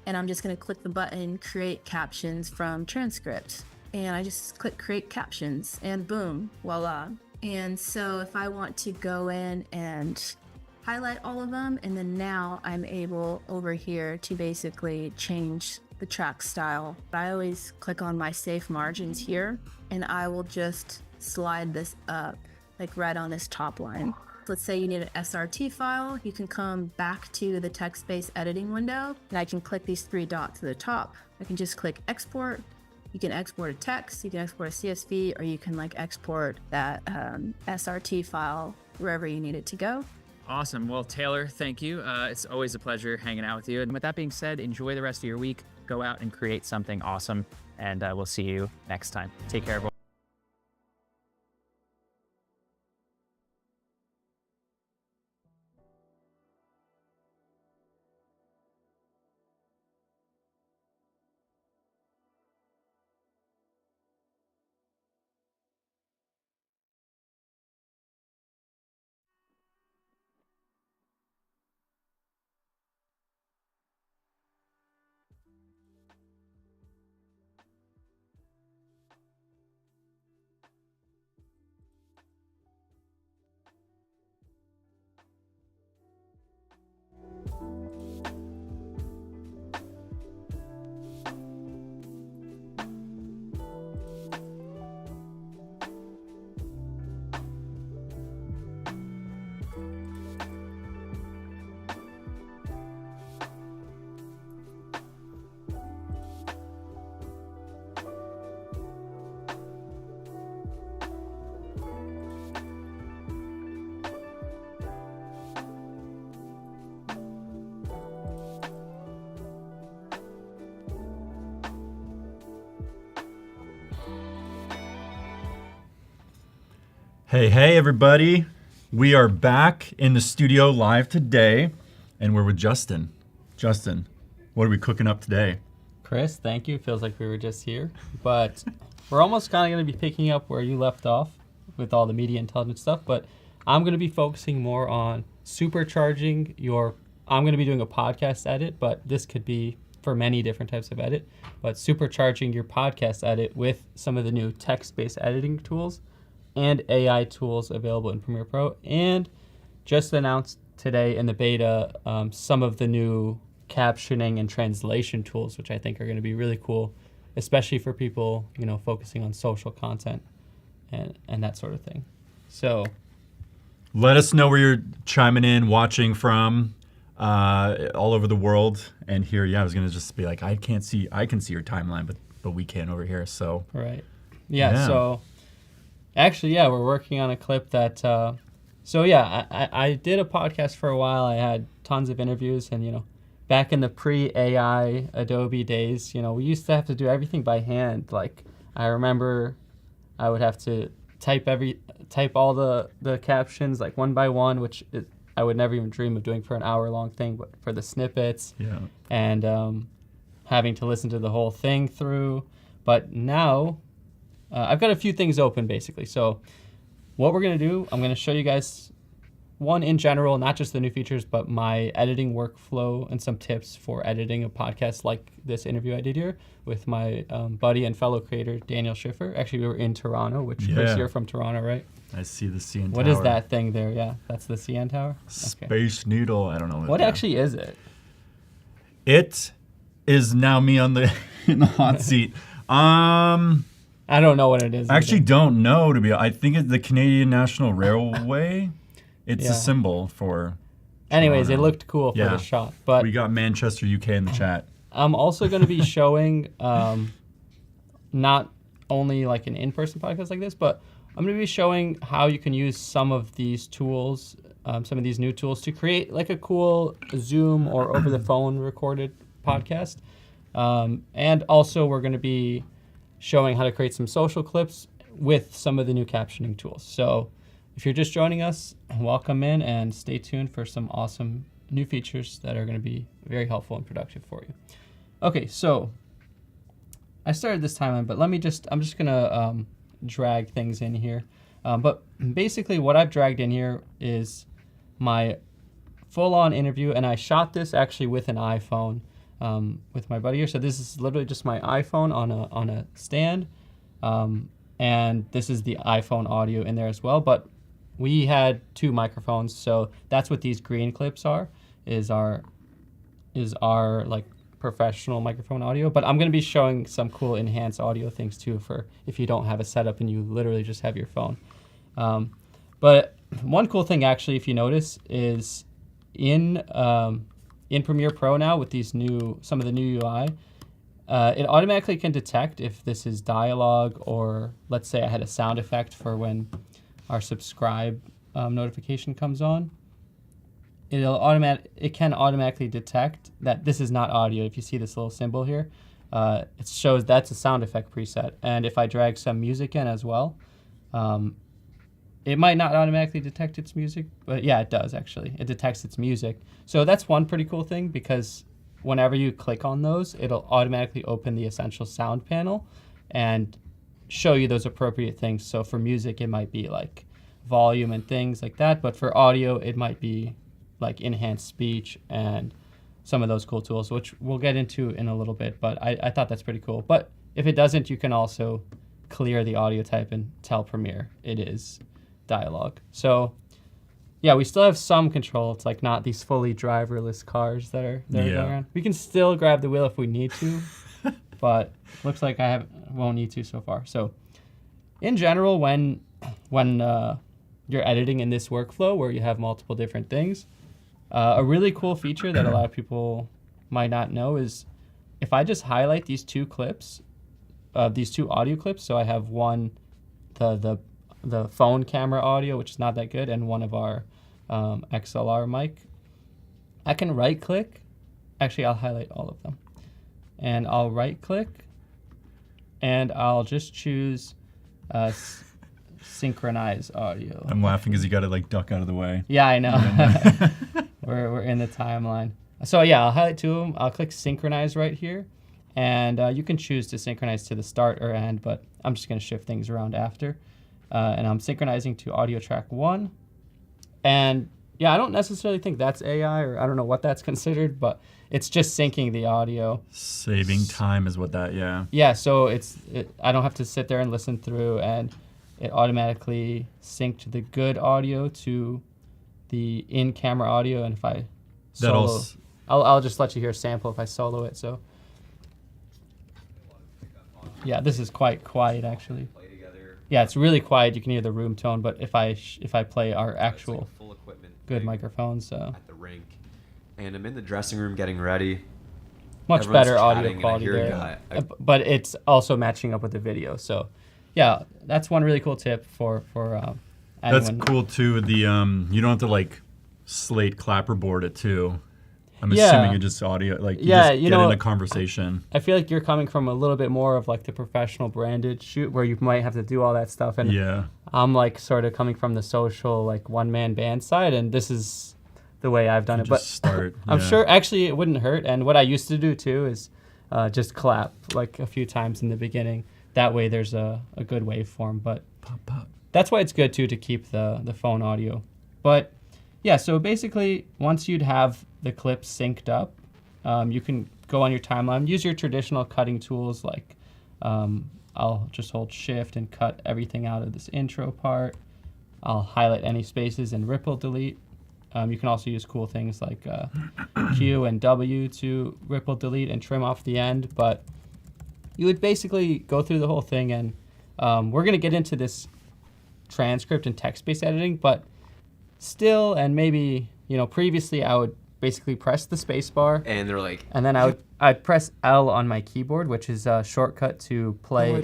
and I'm just gonna click the button, create captions from transcript. And I just click create captions and boom, voila. And so if I want to go in and highlight all of them, and then now I'm able over here to basically change the track style. I always click on my safe margins here, and I will just slide this up like right on this top line. Let's say you need an SRT file, you can come back to the text-based editing window, and I can click these 3 dots at the top. I can just click export. You can export a text, you can export a CSV, or you can like export that SRT file wherever you need it to go. Awesome. Well, Taylor, thank you. It's always a pleasure hanging out with you. And with that being said, enjoy the rest of your week. Go out and create something awesome. And we'll see you next time. Take care, everyone. Hey, everybody. We are back in the studio live today, and we're with Justin. Justin, what are we cooking up today? Chris, thank you. Feels like we were just here, but we're almost kind of going to be picking up where you left off with all the media intelligence stuff, but I'm going to be focusing more on supercharging I'm going to be doing a podcast edit, but this could be for many different types of edit, but supercharging your podcast edit with some of the new text-based editing tools and AI tools available in Premiere Pro, and just announced today in the beta some of the new captioning and translation tools, which I think are going to be really cool, especially for people, focusing on social content and that sort of thing. So let us know where you're chiming in, watching from all over the world. And here, I was going to just be like, I can see your timeline, but we can't over here. So right. Yeah. So actually, we're working on a clip that, I did a podcast for a while. I had tons of interviews, and, back in the pre-AI Adobe days, we used to have to do everything by hand. Like, I remember I would have to type all the captions, like, one by one, which I would never even dream of doing for an hour-long thing, but for the snippets. Yeah. And having to listen to the whole thing through. But now I've got a few things open, basically. So what we're going to do, I'm going to show you guys, one, in general, not just the new features, but my editing workflow and some tips for editing a podcast like this interview I did here with my buddy and fellow creator, Daniel Schiffer. Actually, we were in Toronto, which Chris, you're from Toronto, right? I see the CN Tower. What is that thing there? Yeah, that's the CN Tower? Space Needle. I don't know. What actually is it? It is now me in the hot seat. I don't know what it is. I actually don't know, I think it's the Canadian National Railway. It's a symbol for Anyways, Toronto. It looked cool for the shot. But we got Manchester, UK in the chat. I'm also going to be showing not only like an in-person podcast like this, but I'm going to be showing how you can use some of these tools, some of these new tools to create like a cool Zoom or over the phone recorded podcast. And also we're going to be showing how to create some social clips with some of the new captioning tools. So if you're just joining us, welcome in and stay tuned for some awesome new features that are going to be very helpful and productive for you. Okay, so I started this timeline, but I'm just going to drag things in here. But basically what I've dragged in here is my full-on interview, and I shot this actually with an iPhone with my buddy here. So this is literally just my iPhone on a stand, and this is the iPhone audio in there as well. But we had two microphones, so that's what these green clips are. Is our like professional microphone audio. But I'm going to be showing some cool enhanced audio things too for if you don't have a setup and you literally just have your phone. But one cool thing actually, if you notice, is in Premiere Pro now with some of the new UI, it automatically can detect if this is dialogue, or let's say I had a sound effect for when our subscribe notification comes on. It can automatically detect that this is not audio. If you see this little symbol here, it shows that's a sound effect preset. And if I drag some music in as well, it might not automatically detect its music, but yeah, it does actually. It detects its music. So that's one pretty cool thing, because whenever you click on those, it'll automatically open the essential sound panel and show you those appropriate things. So for music, it might be like volume and things like that, but for audio, it might be like enhanced speech and some of those cool tools, which we'll get into in a little bit, but I thought that's pretty cool. But if it doesn't, you can also clear the audio type and tell Premiere it is dialogue. So yeah, we still have some control. It's like not these fully driverless cars that are going around. We can still grab the wheel if we need to, but looks like won't need to so far. So in general, when you're editing in this workflow where you have multiple different things, a really cool feature that a lot of people might not know is if I just highlight these two clips, these two audio clips, so I have one, the phone camera audio, which is not that good, and one of our XLR mic, I can right click. Actually, I'll highlight all of them. And I'll right click, and I'll just choose synchronize audio. I'm laughing because you got to like duck out of the way. Yeah, I know. we're in the timeline. So yeah, I'll highlight two of them. I'll click synchronize right here. And you can choose to synchronize to the start or end, but I'm just going to shift things around after. And I'm synchronizing to audio track 1. And yeah, I don't necessarily think that's AI, or I don't know what that's considered, but it's just syncing the audio. Saving time is what that, yeah. Yeah, so I don't have to sit there and listen through, and it automatically synced the good audio to the in-camera audio. And if I solo, I'll just let you hear a sample if I solo it. So yeah, this is quite quiet actually. Yeah, it's really quiet. You can hear the room tone, but if I play our actual full equipment good microphones, at the rink, and I'm in the dressing room getting ready. Much Everyone's better audio chatting, quality and I hear there. a guy- But it's also matching up with the video. So yeah, that's one really cool tip for That's anyone. cool too. The you don't have to like slate clapperboard it too. I'm Yeah. assuming it just audio, like you Yeah, just you get know, in a conversation. I feel like you're coming from a little bit more of like the professional branded shoot where you might have to do all that stuff. And Yeah. I'm like sort of coming from the social, like one-man band side, and this is the way I've done it. But Just start. I'm yeah. sure actually it wouldn't hurt. And what I used to do too is just clap like a few times in the beginning. That way there's a good waveform. But Pop, pop. that's why it's good too to keep the phone audio. But yeah, so basically once you'd have the clips synced up, you can go on your timeline, use your traditional cutting tools like I'll just hold shift and cut everything out of this intro part. I'll highlight any spaces and ripple delete. You can also use cool things like Q and W to ripple delete and trim off the end. But you would basically go through the whole thing, and we're going to get into this transcript and text-based editing, but still, and maybe, previously I would basically press the space bar, and they're like, and then I'd press L on my keyboard, which is a shortcut to play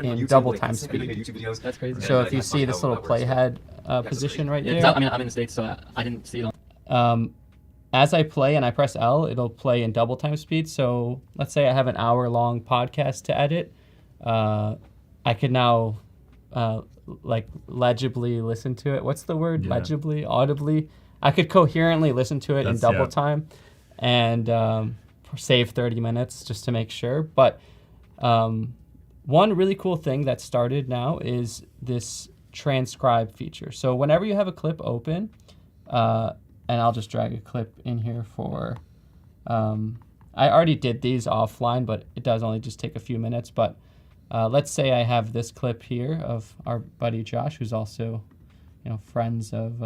in double time speed. That's crazy. So if you see this little playhead position right there, I'm in the States, so I didn't see it on. As I play and I press L, it'll play in double time speed. So let's say I have an hour-long podcast to edit. I could now legibly listen to it. What's the word? Yeah. Legibly, audibly. I could coherently listen to it in double time and save 30 minutes just to make sure. But one really cool thing that started now is this transcribe feature. So whenever you have a clip open, and I'll just drag a clip in here for, I already did these offline, but it does only just take a few minutes. But let's say I have this clip here of our buddy Josh, who's also, friends of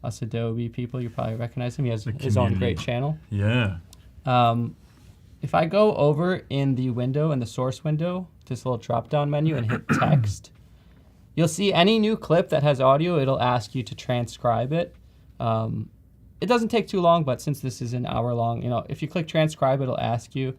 us Adobe people. You probably recognize him. He has his own great channel. Yeah. If I go over in the window, in the source window, this little drop-down menu and hit text, you'll see any new clip that has audio, it'll ask you to transcribe it. It doesn't take too long, but since this is an hour long, if you click transcribe, it'll ask you.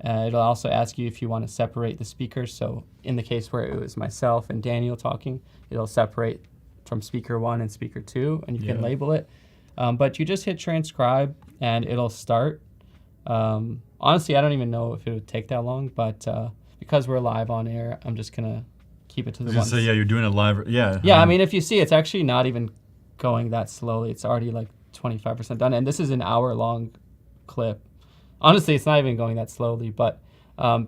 It'll also ask you if you want to separate the speakers. So in the case where it was myself and Daniel talking, it'll separate from speaker 1 and speaker 2, and you can label it. But you just hit transcribe, and it'll start. Honestly, I don't even know if it would take that long, but because we're live on air, I'm just going to keep it to the one. So yeah, you're doing it live. Yeah. Yeah, I mean, if you see, it's actually not even going that slowly. It's already like 25% done, and this is an hour-long clip. Honestly, it's not even going that slowly, but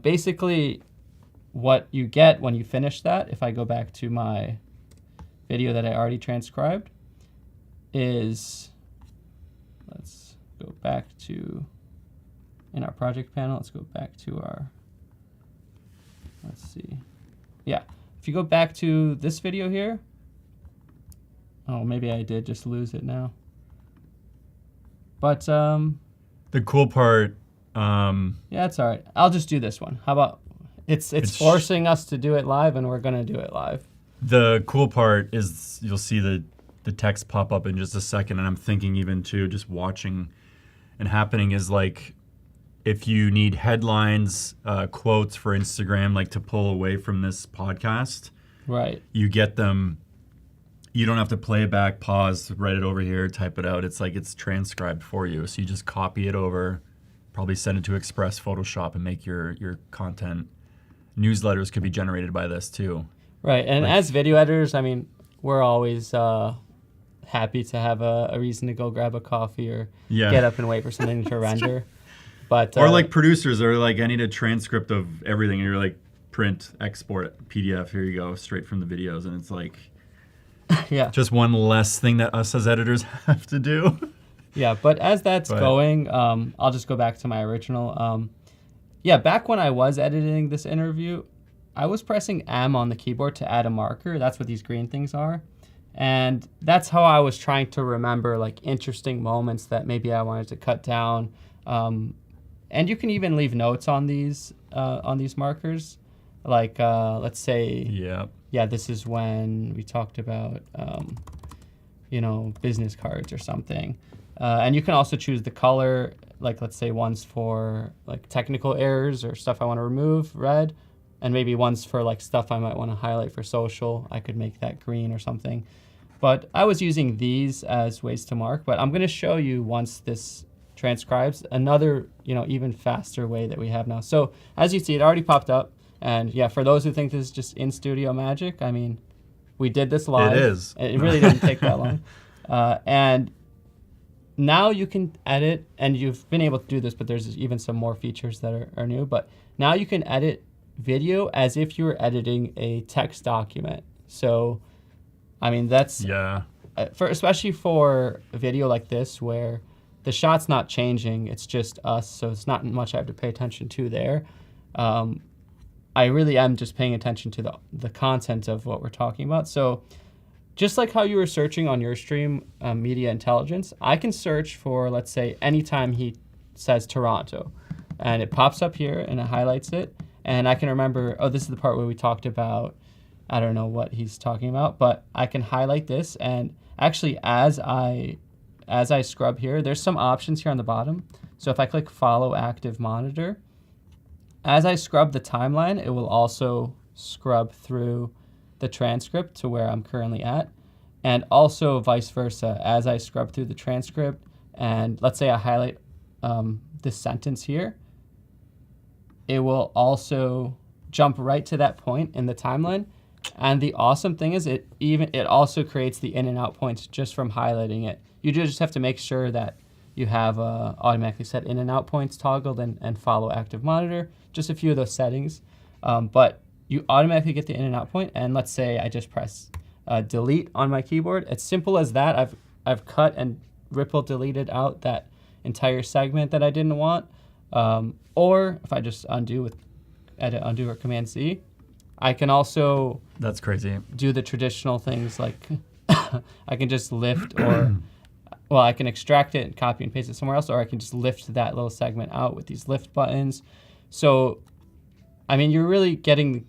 basically what you get when you finish that, if I go back to my video that I already transcribed, is, let's go back to, in our project panel, let's go back to our, let's see. Yeah, if you go back to this video here, oh, maybe I did just lose it now. But the cool part, yeah, it's all right. I'll just do this one. How about it's forcing us to do it live, and we're gonna do it live. The cool part is you'll see the text pop up in just a second, and I'm thinking even too, just watching and happening is like, if you need headlines, quotes for Instagram, like to pull away from this podcast, right? You get them. You don't have to play it back, pause, write it over here, type it out. It's like it's transcribed for you. So you just copy it over, probably send it to Express Photoshop, and make your content. Newsletters could be generated by this too. Right, and as video editors, I mean, we're always happy to have a reason to go grab a coffee or get up and wait for something to render. But or like producers are like, I need a transcript of everything, and you're like, print, export, PDF, here you go, straight from the videos, and it's like, just one less thing that us as editors have to do. Yeah, but as that's going, I'll just go back to my original. Back when I was editing this interview, I was pressing M on the keyboard to add a marker. That's what these green things are. And that's how I was trying to remember like interesting moments that maybe I wanted to cut down. And you can even leave notes on these markers. Like, let's say, this is when we talked about, business cards or something. And you can also choose the color, like let's say one's for like technical errors or stuff I want to remove, red, and maybe one's for like stuff I might want to highlight for social. I could make that green or something. But I was using these as ways to mark, but I'm going to show you once this transcribes another, even faster way that we have now. So as you see, it already popped up. And yeah, for those who think this is just in-studio magic, I mean, we did this live. It is. It really didn't take that long. And now you can edit, and you've been able to do this, but there's even some more features that are new. But now you can edit video as if you were editing a text document. So, I mean, that's especially for a video like this where the shot's not changing, it's just us, so it's not much I have to pay attention to there. I really am just paying attention to the content of what we're talking about. So just like how you were searching on your stream, Media Intelligence, I can search for, let's say, anytime he says Toronto. And it pops up here and it highlights it. And I can remember, this is the part where we talked about, I don't know what he's talking about, but I can highlight this. And actually, as I scrub here, there's some options here on the bottom. So if I click Follow Active Monitor, as I scrub the timeline, it will also scrub through the transcript to where I'm currently at. And also vice versa, as I scrub through the transcript, and let's say I highlight this sentence here, it will also jump right to that point in the timeline. And the awesome thing is it also creates the in and out points just from highlighting it. You just have to make sure that you have automatically set in and out points toggled and follow active monitor, just a few of those settings. But you automatically get the in and out point. And let's say I just press delete on my keyboard. It's simple as that. I've cut and ripple deleted out that entire segment that I didn't want. Or if I just undo with edit undo or Command Z, I can also that's crazy. Do the traditional things like I can just lift or I can extract it and copy and paste it somewhere else, or I can just lift that little segment out with these lift buttons. So, I mean, you're really getting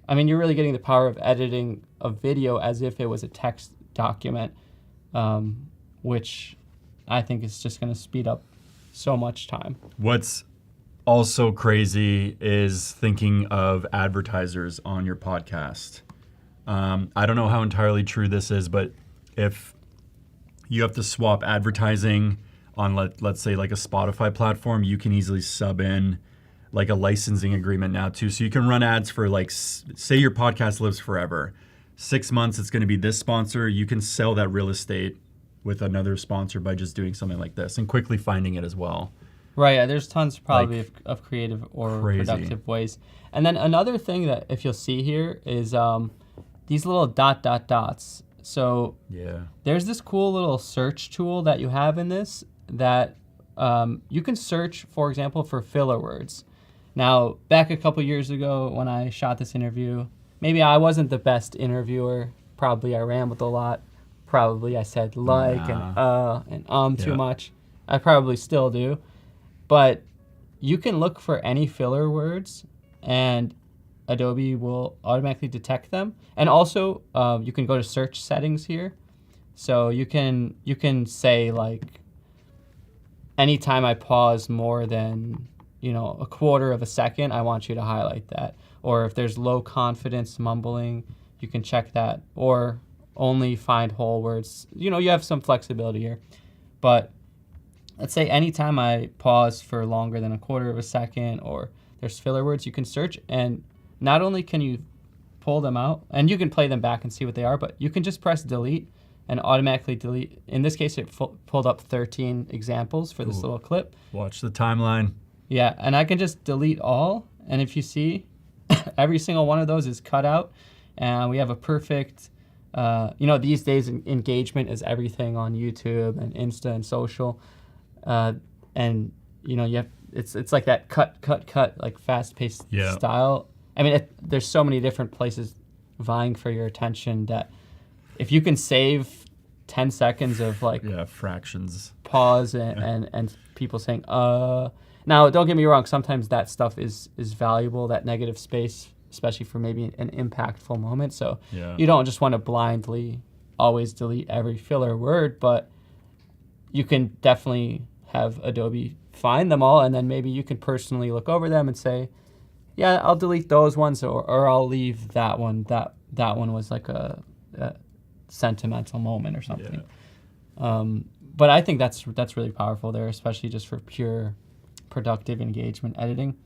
the power of editing a video as if it was a text document, which I think is just going to speed up so much time. What's also crazy is thinking of advertisers on your podcast. I don't know how entirely true this is, but if you have to swap advertising on, let's say, like a Spotify platform, you can easily sub in like a licensing agreement now too. So you can run ads for like, say your podcast lives forever. 6 months, it's going to be this sponsor. You can sell that real estate with another sponsor by just doing something like this and quickly finding it as well. Right, yeah, there's tons probably of creative or productive ways. And then another thing that if you'll see here is these little dots. So there's this cool little search tool that you have in this that you can search, for example, for filler words. Now, back a couple years ago when I shot this interview, maybe I wasn't the best interviewer. Probably I rambled a lot. Probably I said and too much. I probably still do. But you can look for any filler words and Adobe will automatically detect them. And also you can go to search settings here. So you can say like anytime I pause more than a quarter of a second, I want you to highlight that. Or if there's low confidence mumbling, you can check that. Or only find whole words. You have some flexibility here. But let's say anytime I pause for longer than a quarter of a second or there's filler words, you can search, and not only can you pull them out, and you can play them back and see what they are, but you can just press delete and automatically delete. In this case, it pulled up 13 examples for this little clip. Watch the timeline. Yeah, and I can just delete all, and if you see, every single one of those is cut out, and we have a perfect, these days engagement is everything on YouTube and Insta and social, and you have it's like that cut like fast-paced style. I mean, there's so many different places vying for your attention that if you can save 10 seconds of like fractions pause and people saying now don't get me wrong, sometimes that stuff is valuable, that negative space, especially for maybe an impactful moment. So you don't just want to blindly always delete every filler word, but you can definitely have Adobe find them all, and then maybe you can personally look over them and say, yeah, I'll delete those ones, or I'll leave that one. That one was like a sentimental moment or something. But I think that's really powerful there, especially just for pure productive engagement editing.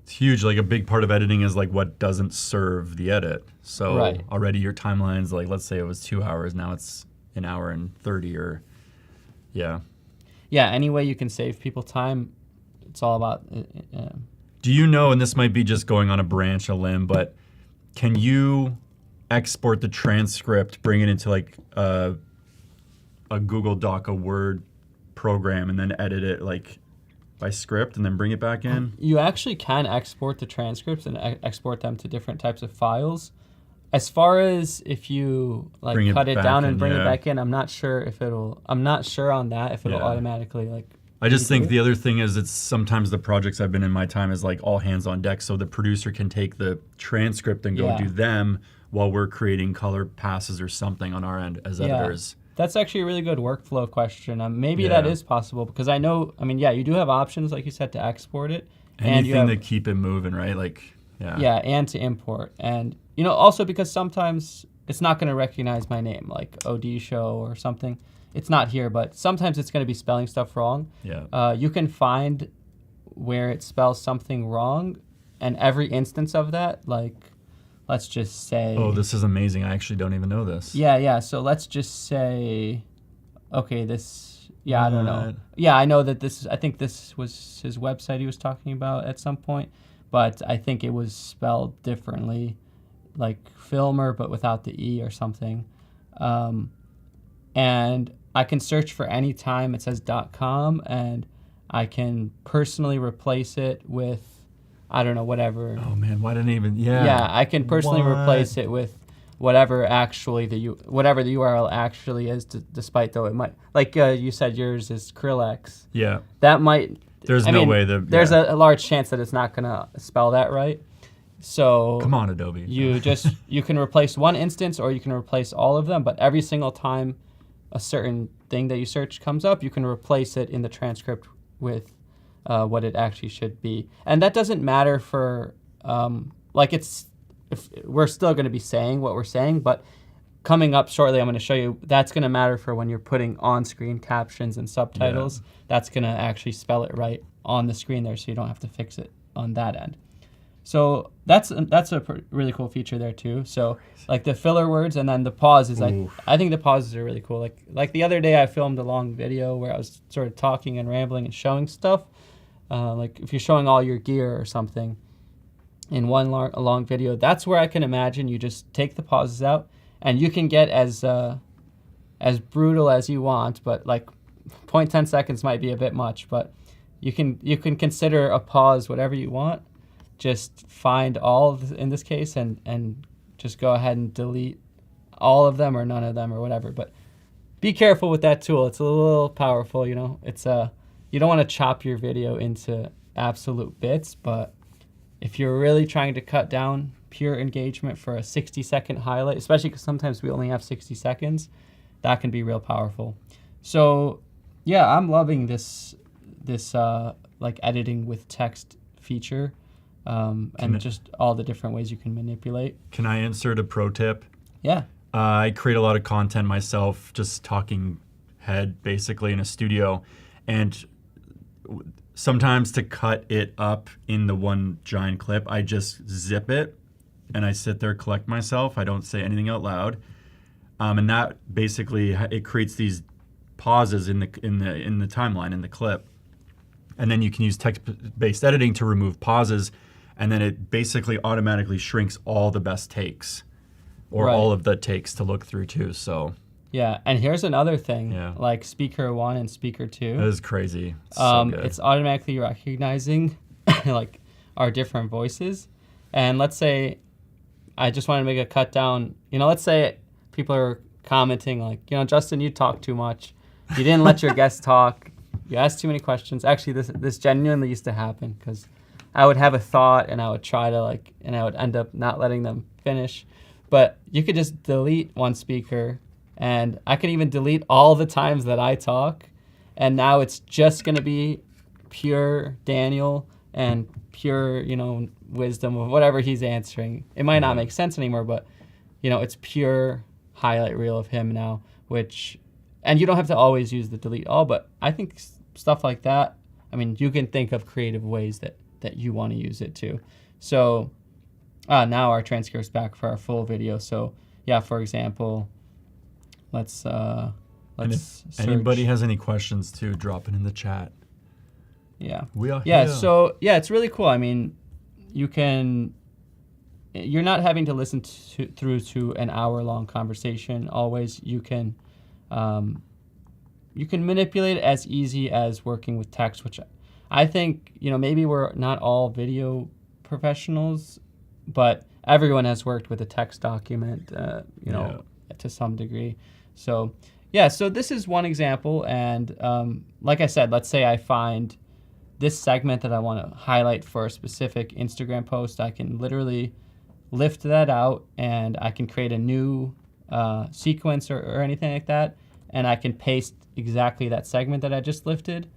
It's huge. Like a big part of editing is like what doesn't serve the edit. So already your timeline's like, let's say it was 2 hours, now it's an hour and 30 or any way you can save people time, it's all about Do you know, and this might be just going on a branch, a limb, but can you export the transcript, bring it into like a Google Doc, a Word program, and then edit it like by script and then bring it back in? You actually can export the transcripts and export them to different types of files. As far as if you like cut it down and bring it back in, I'm not sure on that if it'll automatically like. I just think the other thing is it's sometimes the projects I've been in my time is like all hands on deck. So the producer can take the transcript and go do them while we're creating color passes or something on our end as editors. That's actually a really good workflow question. Maybe that is possible because I know, you do have options, like you said, to export it. Anything to keep it moving, right? Like, and to import. And, also because sometimes it's not going to recognize my name, like Odisho or something. It's not here, but sometimes it's going to be spelling stuff wrong. You can find where it spells something wrong, and every instance of that, like, let's just say... Oh, this is amazing. I actually don't even know this. So let's just say, okay, this... I don't know. I know that I think this was his website he was talking about at some point, but I think it was spelled differently, like Filmer, but without the E or something. And I can search for any time it says .com, and I can personally replace it with, I don't know, whatever. Oh man, why didn't I even? I can personally replace it with whatever actually whatever the URL actually is, despite though it might, like you said, yours is Krillex. That might. There's no way that. There's a large chance that it's not gonna spell that right. So come on, Adobe. You can replace one instance or you can replace all of them, but every single time a certain thing that you search comes up, you can replace it in the transcript with what it actually should be. And that doesn't matter for, if we're still going to be saying what we're saying, but coming up shortly, I'm going to show you, that's going to matter for when you're putting on-screen captions and subtitles. That's going to actually spell it right on the screen there, so you don't have to fix it on that end. So that's a really cool feature there too. So like the filler words and then the pauses, I think the pauses are really cool. Like the other day I filmed a long video where I was sort of talking and rambling and showing stuff. Like if you're showing all your gear or something in one long video, that's where I can imagine you just take the pauses out and you can get as brutal as you want, but like 0.10 seconds might be a bit much, but you can consider a pause whatever you want. Just find all of, in this case, and just go ahead and delete all of them or none of them or whatever. But be careful with that tool. It's a little powerful, It's you don't want to chop your video into absolute bits, but if you're really trying to cut down pure engagement for a 60-second highlight, especially because sometimes we only have 60 seconds, that can be real powerful. So I'm loving this like editing with text feature. And just all the different ways you can manipulate. Can I insert a pro tip? Yeah. I create a lot of content myself, just talking head basically in a studio. And sometimes to cut it up in the one giant clip, I just zip it and I sit there, collect myself. I don't say anything out loud. And that basically, it creates these pauses in the timeline, in the clip. And then you can use text-based editing to remove pauses, and then it basically automatically shrinks all the best takes, or all of the takes to look through too. So yeah, and here's another thing, like speaker 1 and speaker 2. That is crazy. So good. It's automatically recognizing like our different voices. And let's say I just want to make a cut down. Let's say people are commenting like, Justin, you talk too much. You didn't let your guest talk. You asked too many questions. Actually, this genuinely used to happen because I would have a thought and I would try to and I would end up not letting them finish. But you could just delete one speaker, and I can even delete all the times that I talk. And now it's just going to be pure Daniel and pure, wisdom of whatever he's answering. It might not make sense anymore, but, it's pure highlight reel of him now, and you don't have to always use the delete all, but I think stuff like that, you can think of creative ways that you want to use it too. So now our transcript's back for our full video. So yeah, for example, let's search. Anybody has any questions too, drop it in the chat. Yeah. We are here. Yeah, so yeah, it's really cool. You're not having to listen through to an hour-long conversation always. You can manipulate it as easy as working with text, which I think, maybe we're not all video professionals, but everyone has worked with a text document, to some degree. So yeah, so this is one example. And like I said, let's say I find this segment that I want to highlight for a specific Instagram post. I can literally lift that out and I can create a new sequence or anything like that. And I can paste exactly that segment that I just lifted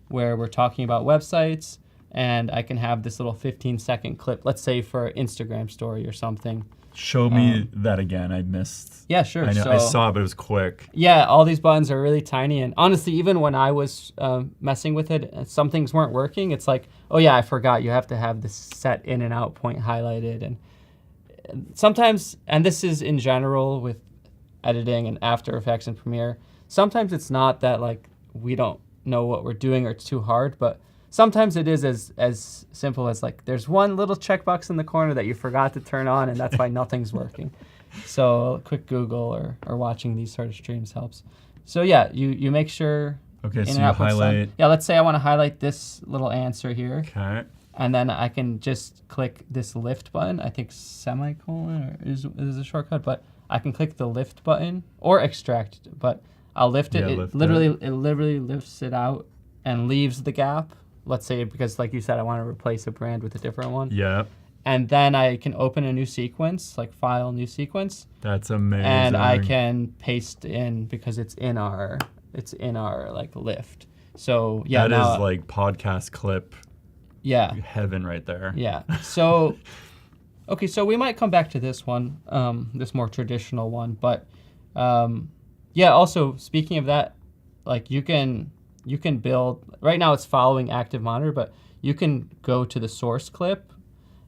where we're talking about websites, and I can have this little 15-second clip, let's say for an Instagram story or something. Show me that again. I missed. Yeah, sure. I know. So, I saw it, but it was quick. Yeah, all these buttons are really tiny. And honestly, even when I was messing with it, some things weren't working. It's like, oh yeah, I forgot. You have to have this set in and out point highlighted. And sometimes, and this is in general with editing and After Effects and Premiere, sometimes it's not that we don't know what we're doing or it's too hard, but sometimes it is as simple as there's one little checkbox in the corner that you forgot to turn on, and that's why nothing's working. So a quick Google or watching these sort of streams helps. So yeah, you make sure. Okay, so you highlight. Yeah, let's say I want to highlight this little answer here. Okay. And then I can just click this lift button. I think semicolon is a shortcut, but I can click the lift button or extract, but I'll lift it. It literally lifts it out and leaves the gap. Let's say, because like you said, I want to replace a brand with a different one. Yeah. And then I can open a new sequence, file new sequence. That's amazing. And I can paste in because it's in our lift. So yeah. That is podcast clip. Yeah. Heaven right there. Yeah. So okay, so we might come back to this one, this more traditional one, but yeah, also speaking of that, you can build, right now it's following active monitor, but you can go to the source clip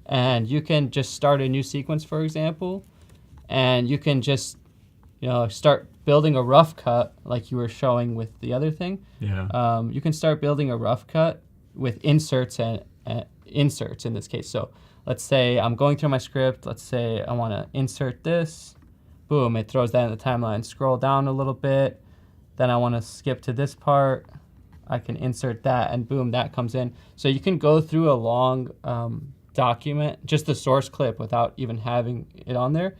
and you can just start a new sequence, for example, and you can just, start building a rough cut like you were showing with the other thing. Yeah. You can start building a rough cut with inserts and inserts in this case. So let's say I'm going through my script. Let's say I want to insert this. Boom, it throws that in the timeline. Scroll down a little bit. Then I want to skip to this part. I can insert that, and boom, that comes in. So you can go through a long document, just the source clip without even having it on there.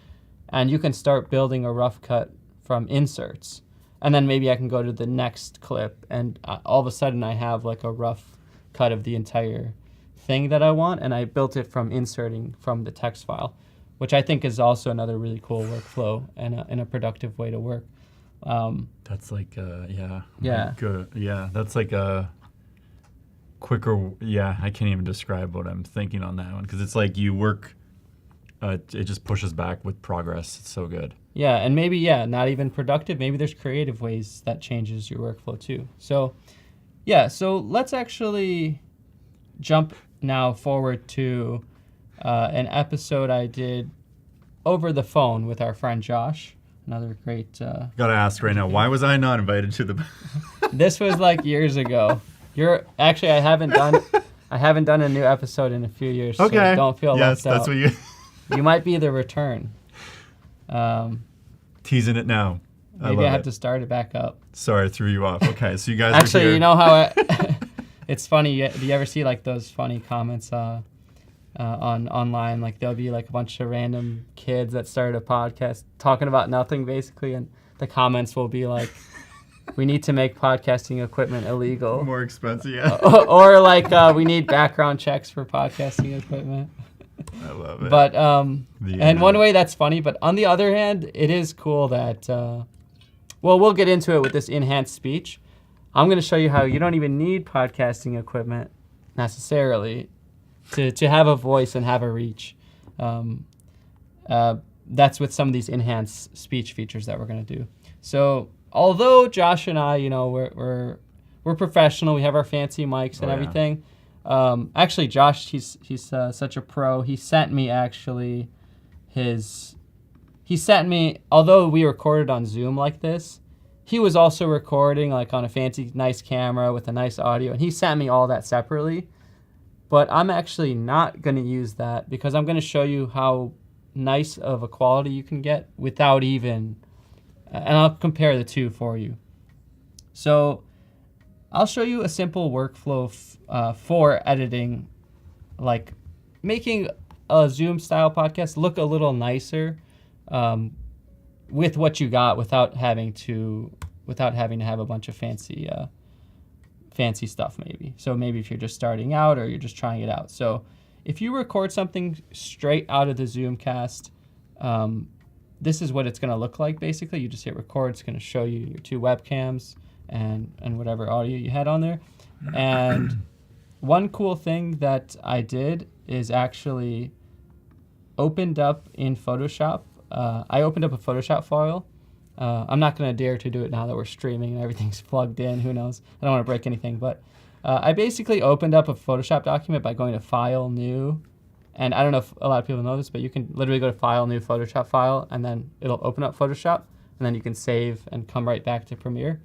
And you can start building a rough cut from inserts. And then maybe I can go to the next clip, and all of a sudden I have a rough cut of the entire thing that I want, and I built it from inserting from the text file, which I think is also another really cool workflow and a productive way to work. That's yeah. Yeah. Good. Yeah, that's a quicker. Yeah, I can't even describe what I'm thinking on that one because it's you work. It just pushes back with progress. It's so good. Yeah, and maybe not even productive. Maybe there's creative ways that changes your workflow too. So, yeah. So let's actually jump now forward to an episode I did over the phone with our friend Josh. Another great. Gotta ask right now, why was I not invited to the? This was like years ago. I haven't done a new episode in a few years. Okay. So don't feel left out. Yes, that's what you. You might be the return. Teasing it now. Maybe I have to start it back up. Sorry, I threw you off. Okay, so you guys actually, are here. you know how it's funny. Do you ever see like those funny comments online? Like there'll be like a bunch of random kids that started a podcast talking about nothing basically, and the comments will be like, "We need to make podcasting equipment illegal, more expensive, yeah." or like we need background checks for podcasting equipment. I love it. But and one way that's funny, but on the other hand, it is cool that. Well, we'll get into it with this enhanced speech. I'm going to show you how you don't even need podcasting equipment necessarily to have a voice and have a reach. That's with some of these enhanced speech features that we're going to do. So although Josh and I, we're professional, we have our fancy mics and everything. Actually, Josh, he's such a pro. He sent me although we recorded on Zoom like this, he was also recording like on a fancy, nice camera with a nice audio, and he sent me all that separately. But I'm actually not going to use that because I'm going to show you how nice of a quality you can get without even, and I'll compare the two for you. So I'll show you a simple workflow for editing, like making a Zoom style podcast look a little nicer with what you got without having to have a bunch of fancy stuff maybe. So maybe if you're just starting out or you're just trying it out. So if you record something straight out of the Zoomcast, this is what it's going to look like basically. You just hit record. It's going to show you your two webcams and whatever audio you had on there. And one cool thing that I did is actually opened up in Photoshop. I opened up a Photoshop file. I'm not going to dare to do it now that we're streaming and everything's plugged in. Who knows? I don't want to break anything. But I basically opened up a Photoshop document by going to File, New. And I don't know if a lot of people know this, but you can literally go to File, New, Photoshop file, and then it'll open up Photoshop. And then you can save and come right back to Premiere.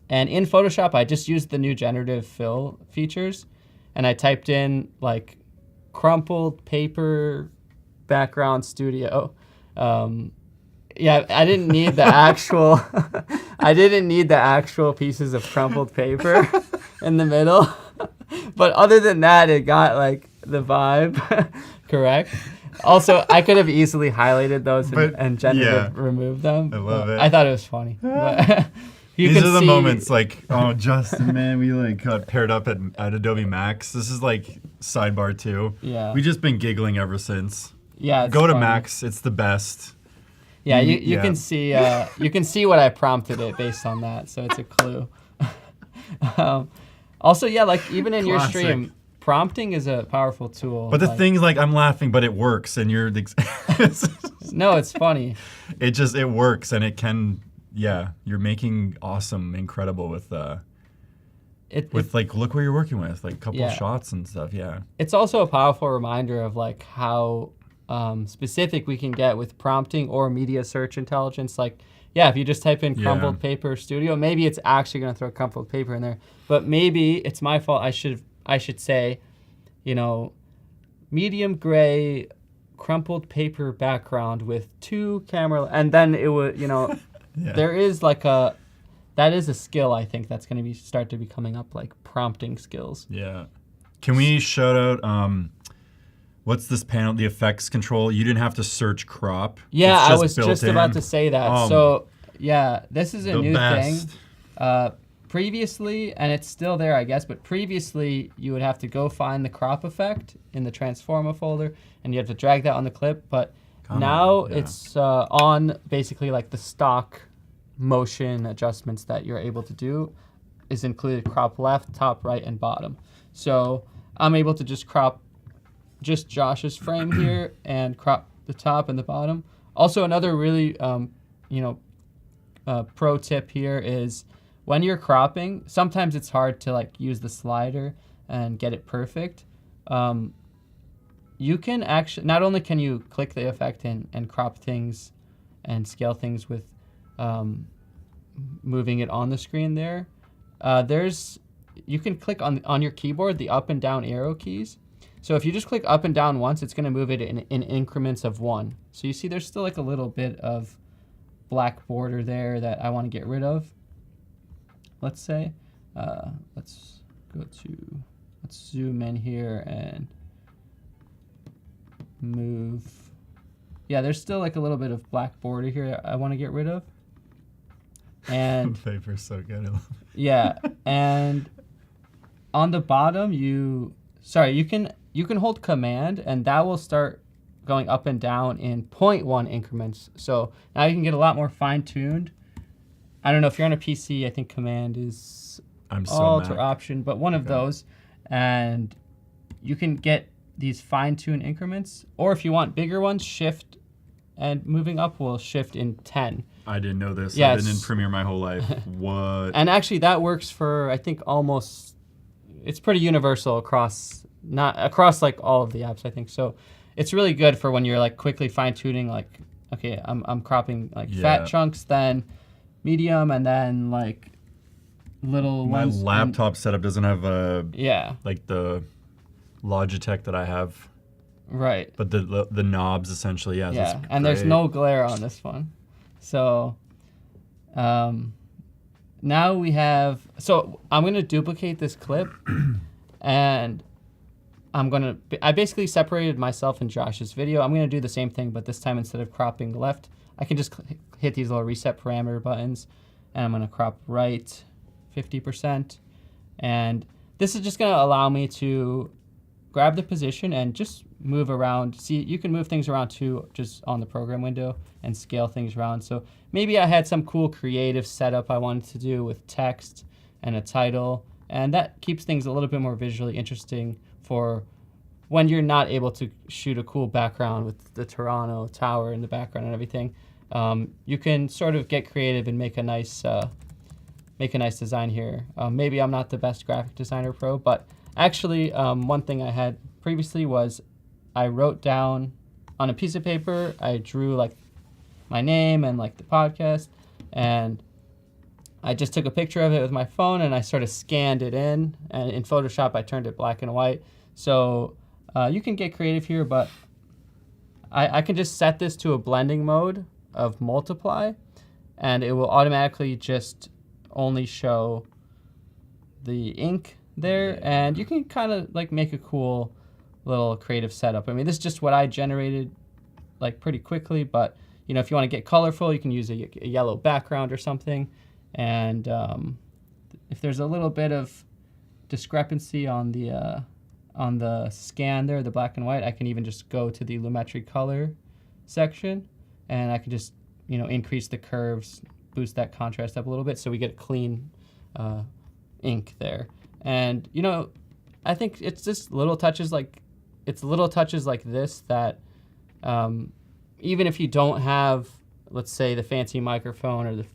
And in Photoshop, I just used the new generative fill features. And I typed in like crumpled paper background studio. I didn't need the actual pieces of crumpled paper in the middle. But other than that, it got like the vibe correct. Also, I could have easily highlighted those and generative removed them. I love it. I thought it was funny. But these are the moments like, oh, Justin, man, we like got paired up at Adobe Max. This is like sidebar 2. Yeah. We've just been giggling ever since. Yeah. Go to Max. It's the best. Yeah, you can see what I prompted it based on that, so it's a clue. Also, like even in your stream, prompting is a powerful tool. But the thing is, like, I'm laughing, but it works, and you're no, it's funny. It works, and it can. Yeah, you're making awesome, incredible with like look where you're working with, like a couple of shots and stuff. Yeah. It's also a powerful reminder of like how specific we can get with prompting or media search intelligence. Like, if you just type in crumpled paper studio, maybe it's actually going to throw crumpled paper in there. But maybe it's my fault. I should say, medium gray crumpled paper background with 2 camera, and then it would, there is like that is a skill I think that's going to start to be coming up, like prompting skills. Yeah. Can we shout out what's this panel? The effects control. You didn't have to search crop. Yeah, I was just about to say that. So this is a new thing. Previously, and it's still there, I guess, but previously you would have to go find the crop effect in the Transforma folder, and you have to drag that on the clip. But now it's on basically like the stock motion adjustments that you're able to do is included crop left, top, right, and bottom. So I'm able to just crop just Josh's frame here and crop the top and the bottom. Also, another really pro tip here is when you're cropping, sometimes it's hard to like use the slider and get it perfect. you can actually, not only can you click the effect and crop things and scale things with moving it on the screen there, you can click on your keyboard the up and down arrow keys. So if you just click up and down once, it's going to move it in increments of 1. So you see there's still like a little bit of black border there that I want to get rid of. Let's say, let's zoom in here and move. Yeah, there's still like a little bit of black border here I want to get rid of. And paper's so good. Yeah, and on the bottom you can hold Command and that will start going up and down in 0.1 increments. So now you can get a lot more fine-tuned. I don't know if you're on a PC, I think Command is Alt or Option, but one of those, and you can get these fine-tuned increments, or if you want bigger ones, Shift and moving up will shift in 10. I didn't know this. Yes. I've been in Premiere my whole life. What? And actually that works for, I think, it's pretty universal across like all of the apps, I think. So it's really good for when you're like quickly fine-tuning, like, okay, I'm cropping like fat chunks, then medium, and then like little ones. My laptop setup doesn't have like the Logitech that I have. Right. But the knobs essentially, yeah. Yeah, and there's no glare on this one. So now we have, so I'm going to duplicate this clip and I basically separated myself and Josh's video. I'm going to do the same thing, but this time instead of cropping left, I can just hit these little reset parameter buttons and I'm going to crop right 50%. And this is just going to allow me to grab the position and just move around. See, you can move things around too, just on the program window and scale things around. So maybe I had some cool creative setup I wanted to do with text and a title, and that keeps things a little bit more visually interesting for when you're not able to shoot a cool background with the Toronto Tower in the background and everything. You can sort of get creative and make a nice design here. Maybe I'm not the best graphic designer pro, but actually one thing I had previously was I wrote down on a piece of paper, I drew like my name and like the podcast, and I just took a picture of it with my phone and I sort of scanned it in, and in Photoshop I turned it black and white. So you can get creative here, but I can just set this to a blending mode of multiply, and it will automatically just only show the ink there, and you can kind of like make a cool little creative setup. I mean, this is just what I generated like pretty quickly, but you know, if you want to get colorful, you can use a yellow background or something. And if there's a little bit of discrepancy on the scan there, the black and white, I can even just go to the Lumetri color section, and I can just, you know, increase the curves, boost that contrast up a little bit, so we get a clean ink there. And you know, I think it's just little touches like this that even if you don't have, let's say, the fancy microphone or the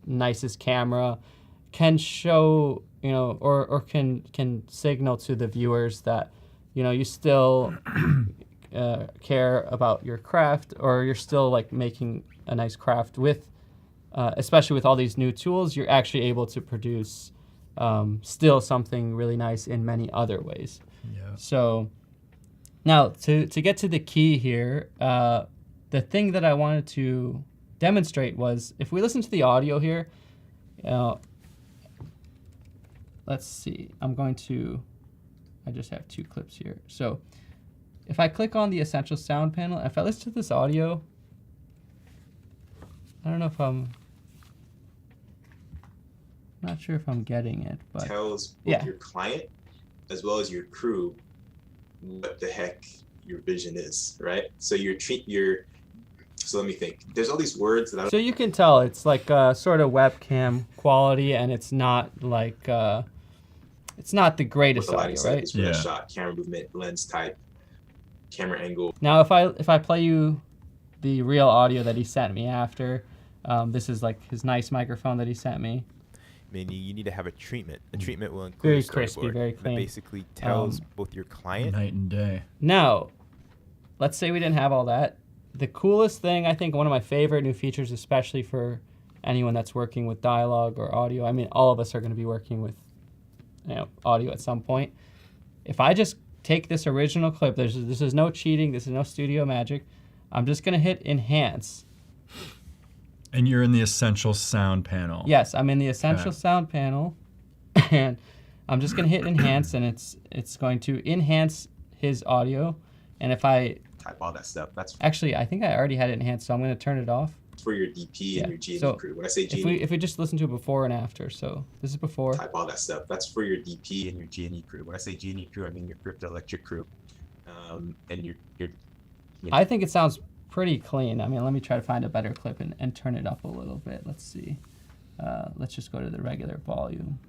nicest camera, can show, you know, or can signal to the viewers that, you know, you still care about your craft, or you're still like making a nice craft with, especially with all these new tools, you're actually able to produce still something really nice in many other ways. Yeah. So now to get to the key here, the thing that I wanted to demonstrate was, if we listen to the audio here, let's see, I just have 2 clips here. So if I click on the Essential Sound panel, if I listen to this audio, I don't know if I'm not sure if I'm getting it, but tells both your client as well as your crew what the heck your vision is, right? So so let me think. There's all these words that so you can tell it's like sort of webcam quality, and it's not like it's not the greatest audio, right? Yeah. Shot, camera movement, lens type, camera angle. Now if I play you the real audio that he sent me after, this is like his nice microphone that he sent me. I mean, you need to have a treatment. A treatment will include very a crispy, very clean. That basically tells both your client night and day. Now, let's say we didn't have all that. The coolest thing, I think one of my favorite new features, especially for anyone that's working with dialogue or audio, I mean, all of us are going to be working with audio at some point. If I just take this original clip, this is no cheating, this is no studio magic, I'm just going to hit enhance. And you're in the essential sound panel. Yes, I'm in the essential sound panel, and I'm just going to hit enhance, and it's going to enhance his audio. And if I type all that stuff, that's actually, I think I already had it enhanced, so I'm going to turn it off. For your DP and your G&E crew. When I say G&E, if we just listen to it before and after, so this is before. Type all that stuff. That's for your DP and your G&E crew. When I say G&E crew, I mean your crypto electric crew, and your. I think it sounds pretty clean. I mean, let me try to find a better clip and turn it up a little bit. Let's see. Let's just go to the regular volume.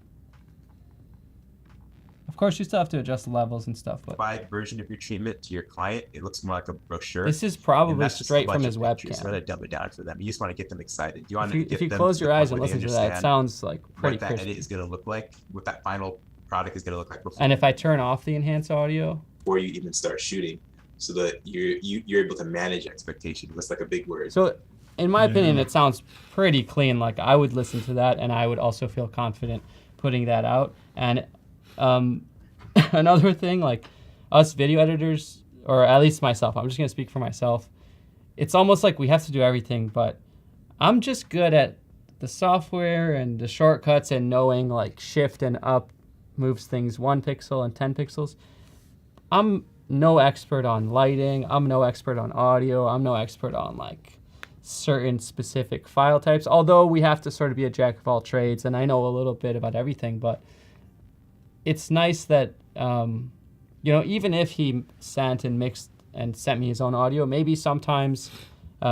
Of course, you still have to adjust the levels and stuff. But version of your treatment to your client, it looks more like a brochure. This is probably straight from his webcam. So dumb it down for them. You just want to get them excited. You want if you close your eyes and listen to that, it sounds like pretty what that edit is going to look like, what that final product is going to look like before. And if I turn off the enhanced audio, before you even start shooting, so that you're able to manage expectation. That's like a big word. So, in my opinion, it sounds pretty clean. Like I would listen to that, and I would also feel confident putting that out. And another thing, like us video editors, or at least myself, I'm just gonna speak for myself. It's almost like we have to do everything, but I'm just good at the software and the shortcuts and knowing like shift and up moves things 1 pixel and 10 pixels. I'm no expert on lighting. I'm no expert on audio. I'm no expert on like certain specific file types, although we have to sort of be a jack of all trades, and I know a little bit about everything, but it's nice that, even if he sent and mixed and sent me his own audio, maybe sometimes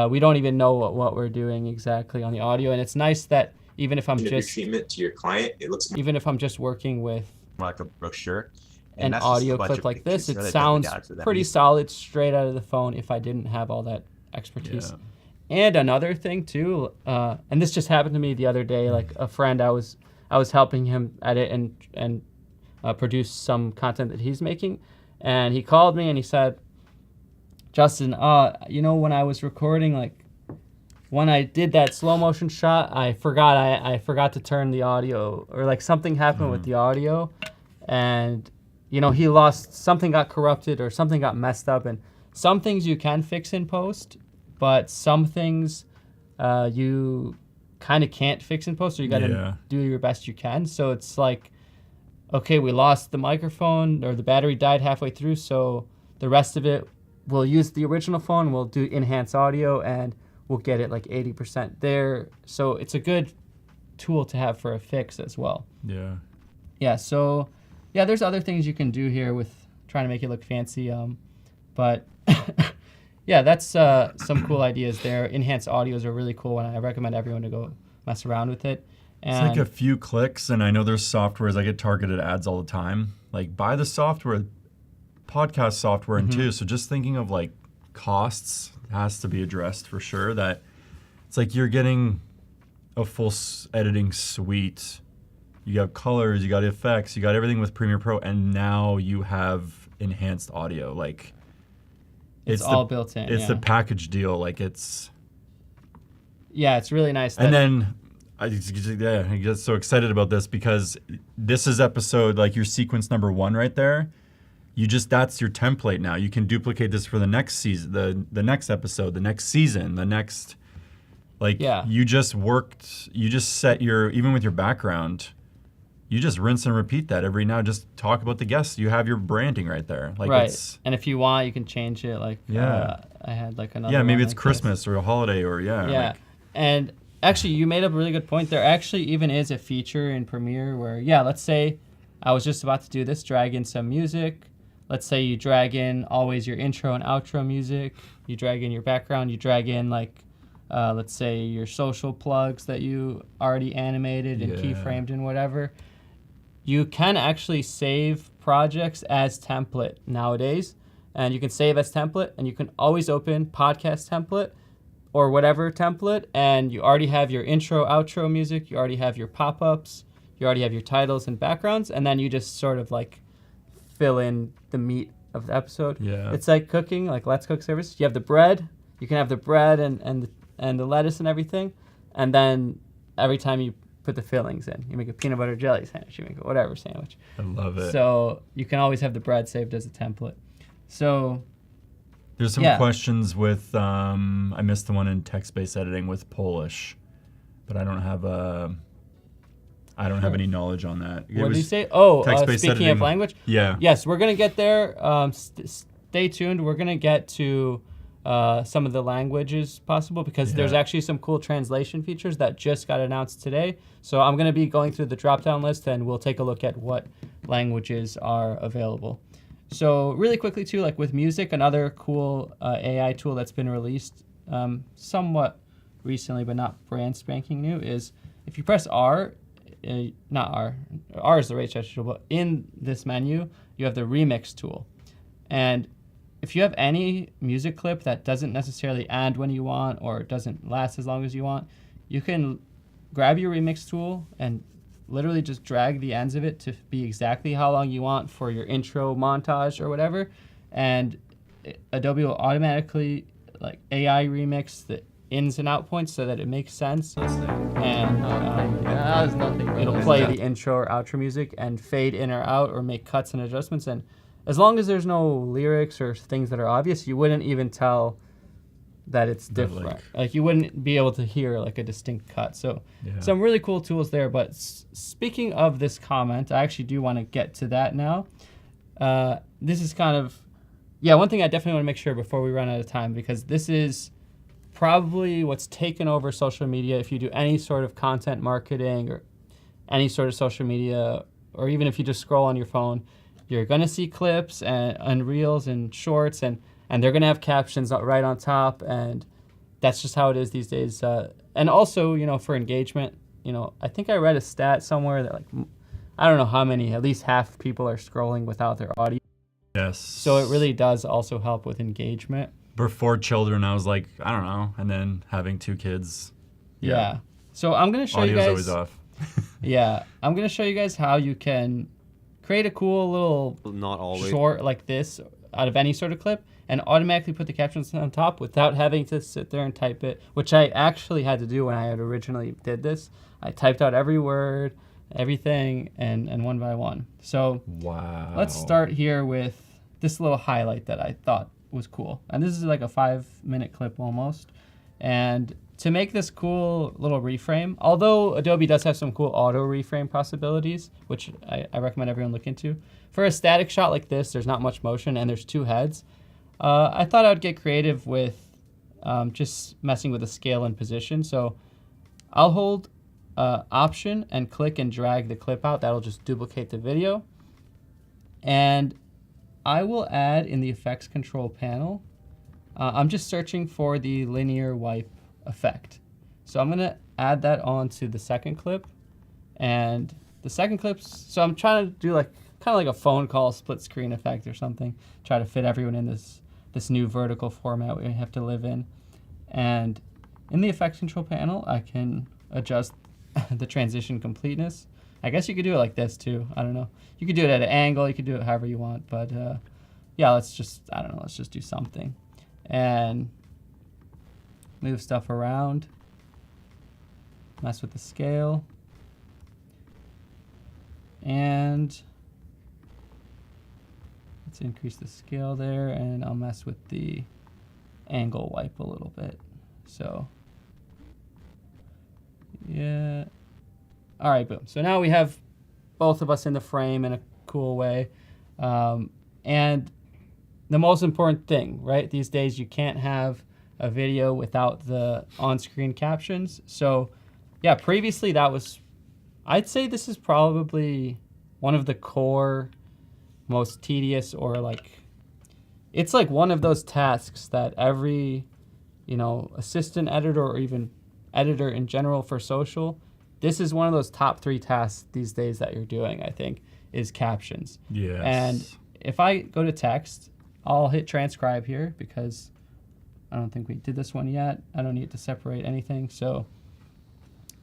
we don't even know what we're doing exactly on the audio. And it's nice that even if I'm just treatment to your client, it looks even if I'm just working with like a brochure, an audio clip like this, it sounds pretty solid straight out of the phone if I didn't have all that expertise. Yeah. And another thing too, and this just happened to me the other day, like a friend, I was helping him edit and produce some content that he's making, and he called me and he said, Justin, when I was recording, like when I did that slow motion shot, I forgot to turn the audio, or like something happened with the audio, and he lost, something got corrupted or something got messed up. And some things you can fix in post, but some things you kind of can't fix in post, or you got to do your best you can. So it's like, okay, we lost the microphone, or the battery died halfway through, so the rest of it, we'll use the original phone, we'll do enhanced audio, and we'll get it like 80% there. So it's a good tool to have for a fix as well. Yeah. Yeah, so, yeah, there's other things you can do here with trying to make it look fancy, but yeah, that's some cool ideas there. Enhanced audios are really cool, and I recommend everyone to go mess around with it. It's like a few clicks, and I know there's softwares, I get targeted ads all the time. Like, buy the software, podcast software, and too. So just thinking of like costs has to be addressed for sure. That it's like you're getting a full editing suite. You got colors, you got effects, you got everything with Premiere Pro, and now you have enhanced audio. Like, it's all built in. It's the package deal. Like it's. Yeah, it's really nice. And then. I get so excited about this because this is episode, like your sequence number 1 right there. That's your template now. You can duplicate this for the next season, the next episode, the next season, the next, you just set even with your background, you just rinse and repeat that every now. Just talk about the guests. You have your branding right there. Like right. And if you want, you can change it. Like, I had like another. Yeah, maybe it's Christmas or a holiday or Yeah. And actually, you made up a really good point. There actually even is a feature in Premiere where, let's say I was just about to do this, drag in some music. Let's say you drag in always your intro and outro music. You drag in your background. You drag in let's say your social plugs that you already animated and keyframed and whatever. You can actually save projects as template nowadays. And you can save as template, and you can always open podcast template or whatever template, and you already have your intro, outro music, you already have your pop-ups, you already have your titles and backgrounds, and then you just sort of like fill in the meat of the episode. Yeah. It's like cooking, like Let's Cook service. You have the bread. You can have the bread and the lettuce and everything, and then every time you put the fillings in, you make a peanut butter jelly sandwich. You make a whatever sandwich. I love it. So you can always have the bread saved as a template. So there's some questions with I missed the one in text-based editing with Polish, but I don't have any knowledge on that. What did you say? Oh, speaking editing. of language. Yeah. Yes, we're gonna get there. Stay tuned. We're gonna get to some of the languages possible because there's actually some cool translation features that just got announced today. So I'm gonna be going through the drop-down list and we'll take a look at what languages are available. So really quickly too, like with music, another cool AI tool that's been released somewhat recently, but not brand spanking new, is if you press R, not R, R is the rate gesture tool, but in this menu, you have the remix tool. And if you have any music clip that doesn't necessarily end when you want or doesn't last as long as you want, you can grab your remix tool and literally just drag the ends of it to be exactly how long you want for your intro montage or whatever. And Adobe will automatically like AI remix the ins and out points so that it makes sense. And it'll play the intro or outro music and fade in or out or make cuts and adjustments. And as long as there's no lyrics or things that are obvious, you wouldn't even tell that it's different. Like you wouldn't be able to hear like a distinct cut. So some really cool tools there. But speaking of this comment, I actually do want to get to that now. This is kind of, one thing I definitely want to make sure before we run out of time, because this is probably what's taken over social media. If you do any sort of content marketing or any sort of social media, or even if you just scroll on your phone, you're going to see clips and reels and shorts, and they're going to have captions right on top, and that's just how it is these days. And also, for engagement, I think I read a stat somewhere that like, I don't know how many, at least half people are scrolling without their audio. Yes. So it really does also help with engagement. Before children, I was like, I don't know, and then having 2 kids. Yeah. So I'm going to show you guys. Audio's always off. I'm going to show you guys how you can create a cool little short like this out of any sort of clip and automatically put the captions on top without having to sit there and type it, which I actually had to do when I had originally did this. I typed out every word, everything, and one by one. So let's start here with this little highlight that I thought was cool. And this is like a 5-minute clip almost. And to make this cool little reframe, although Adobe does have some cool auto reframe possibilities, which I recommend everyone look into, for a static shot like this, there's not much motion and there's 2 heads. I thought I would get creative with just messing with the scale and position. So I'll hold Option and click and drag the clip out. That'll just duplicate the video. And I will add in the effects control panel, I'm just searching for the linear wipe effect. So I'm gonna add that onto the second clip, and the second clip's, so I'm trying to do like kind of like a phone call split screen effect or something, try to fit everyone in this new vertical format we have to live in. And in the effects control panel, I can adjust the transition completeness. I guess you could do it like this too. I don't know. You could do it at an angle. You could do it however you want. But let's just do something. And move stuff around. Mess with the scale. And let's increase the scale there. And I'll mess with the angle wipe a little bit. So, yeah. All right, boom. So now we have both of us in the frame in a cool way. And the most important thing, right? These days you can't have a video without the on-screen captions. So yeah, previously that was, I'd say this is probably one of the core, most tedious, or like, it's like one of those tasks that every, assistant editor or even editor in general for social, this is one of those top 3 tasks these days that you're doing, I think, is captions. Yes. And if I go to text, I'll hit transcribe here because I don't think we did this one yet. I don't need to separate anything. So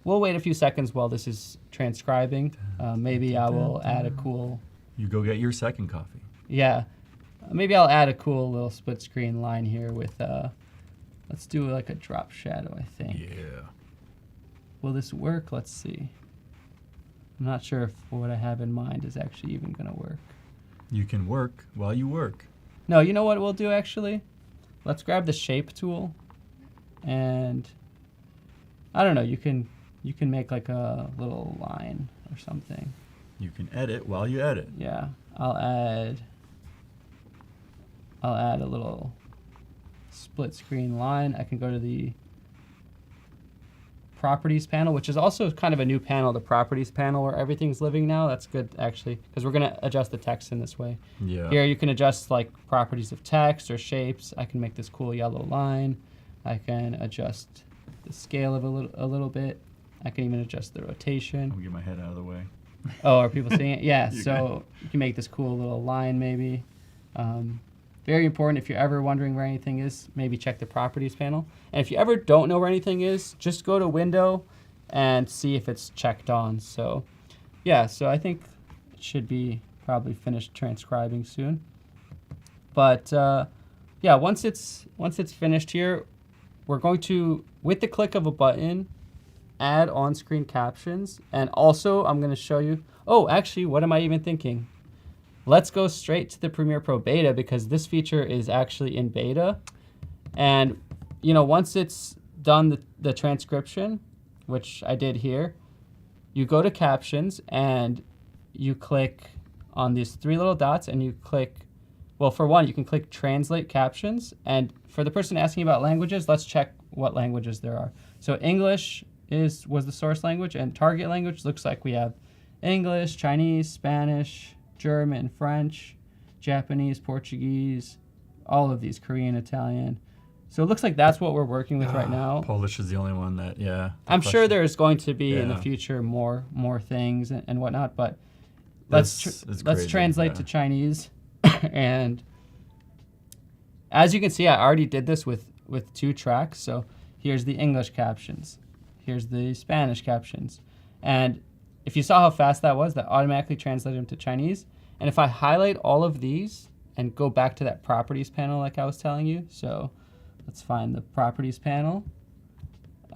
we'll wait a few seconds while this is transcribing. Maybe I will add a cool... You go get your second coffee. Yeah. maybe I'll add a cool little split screen line here with, let's do like a drop shadow, I think. Yeah. Will this work? Let's see. I'm not sure if what I have in mind is actually even gonna work. You can work while you work. No, you know what we'll do actually? Let's grab the shape tool, and I don't know, you can make like a little line or something. You can edit while you edit. Yeah, I'll add a little split screen line. I can go to the properties panel, which is also kind of a new panel, the properties panel where everything's living now. That's good actually, because we're gonna adjust the text in this way. Yeah. Here you can adjust like properties of text or shapes. I can make this cool yellow line. I can adjust the scale of a little bit. I can even adjust the rotation. I'll get my head out of the way. Oh, are people seeing it? Yeah, so you can make this cool little line maybe. Very important, if you're ever wondering where anything is, maybe check the properties panel. And if you ever don't know where anything is, just go to window and see if it's checked on. So yeah, so I think it should be probably finished transcribing soon. But yeah, once it's finished here, we're going to, with the click of a button, add on-screen captions. And also I'm going to show you, oh, actually, what am I even thinking? Let's go straight to the Premiere Pro beta, because this feature is actually in beta. And you know, once it's done the transcription, which I did here, you go to captions and you click on these three little dots and you click, well, for one, you can click translate captions. And for the person asking about languages, let's check what languages there are. So English was the source language, and target language looks like we have English, Chinese, Spanish, German, French, Japanese, Portuguese, all of these, Korean, Italian. So it looks like that's what we're working with right now. Polish is the only one that, yeah. I'm sure there's going to be in the future more things and whatnot, but let's translate to Chinese. And as you can see, I already did this with 2 tracks. So here's the English captions. Here's the Spanish captions. And if you saw how fast that was, that automatically translated them to Chinese. And if I highlight all of these and go back to that properties panel like I was telling you, so let's find the properties panel.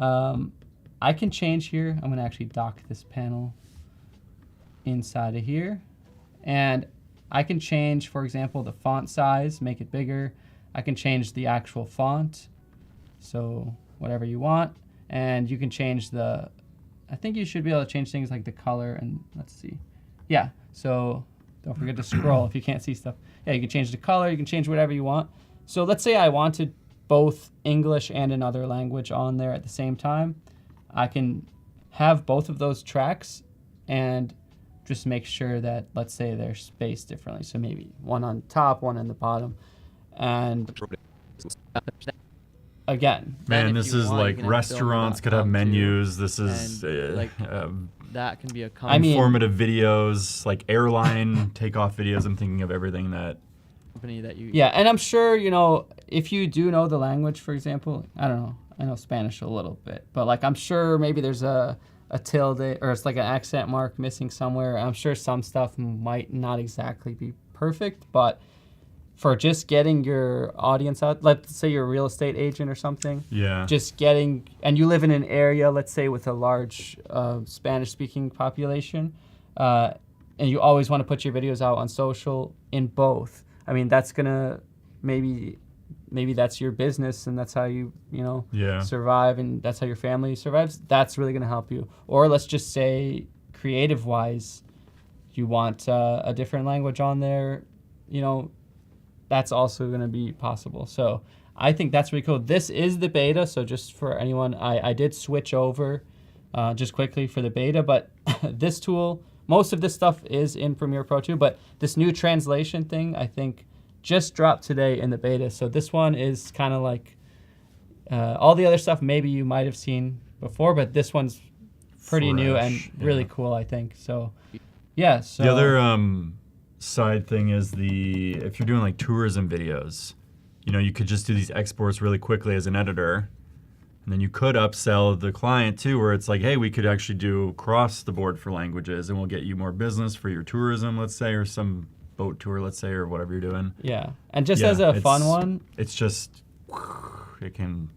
I can change here. I'm going to actually dock this panel inside of here. And I can change, for example, the font size, make it bigger. I can change the actual font, so whatever you want. And you can change I think you should be able to change things like the color and let's see. Yeah, so don't forget to scroll if you can't see stuff. Yeah, you can change the color, you can change whatever you want. So let's say I wanted both English and another language on there at the same time. I can have both of those tracks and just make sure that, let's say, they're spaced differently. So maybe one on top, one on the bottom. And again, man, this is like restaurants could have menus. This is that can be a informative videos, like airline takeoff videos. I'm thinking of everything that company that you. Yeah, and I'm sure, you know, if you do know the language, for example, I don't know, I know Spanish a little bit, but like I'm sure maybe there's a tilde or it's like an accent mark missing somewhere. I'm sure some stuff might not exactly be perfect, but for just getting your audience out, let's say you're a real estate agent or something. Yeah. Just getting, and you live in an area, let's say with a large Spanish-speaking population, and you always want to put your videos out on social in both. I mean, that's gonna maybe that's your business and that's how you survive and that's how your family survives. That's really gonna help you. Or let's just say creative-wise, you want a different language on there, you know, that's also going to be possible. So I think that's really cool. This is the beta, so just for anyone, I did switch over just quickly for the beta, but this tool, most of this stuff is in Premiere Pro too, but this new translation thing, I think, just dropped today in the beta. So this one is kind of like all the other stuff maybe you might have seen before, but this one's pretty new and really cool, I think. So yeah. So the other side thing is if you're doing like tourism videos, you know, you could just do these exports really quickly as an editor, and then you could upsell the client too, where it's like, hey, we could actually do across the board for languages and we'll get you more business for your tourism, let's say, or some boat tour, let's say, or whatever you're doing. Yeah, and just as a fun one, it's just it can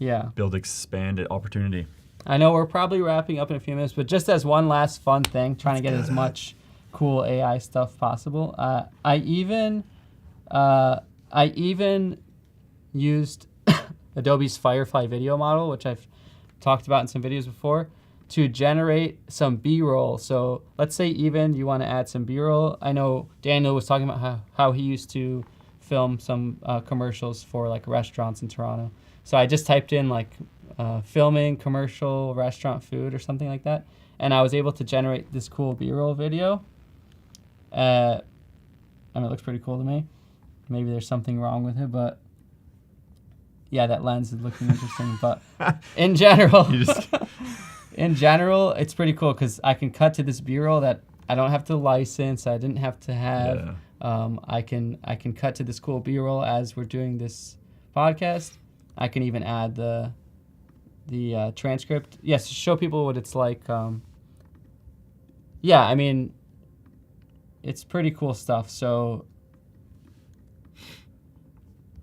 expand opportunity. I know we're probably wrapping up in a few minutes, but just as one last fun thing, trying to get as much cool AI stuff possible. I even used Adobe's Firefly video model, which I've talked about in some videos before, to generate some B-roll. So let's say even you want to add some B-roll. I know Daniel was talking about how he used to film some commercials for like restaurants in Toronto. So I just typed in like filming commercial restaurant food or something like that, and I was able to generate this cool B-roll video. And it looks pretty cool to me. Maybe there's something wrong with it, but yeah, that lens is looking interesting. But in general, it's pretty cool because I can cut to this B-roll that I don't have to license. I didn't have to have. I can cut to this cool B-roll as we're doing this podcast. I can even add the transcript. Yes, to show people what it's like. Yeah, I mean, it's pretty cool stuff. So,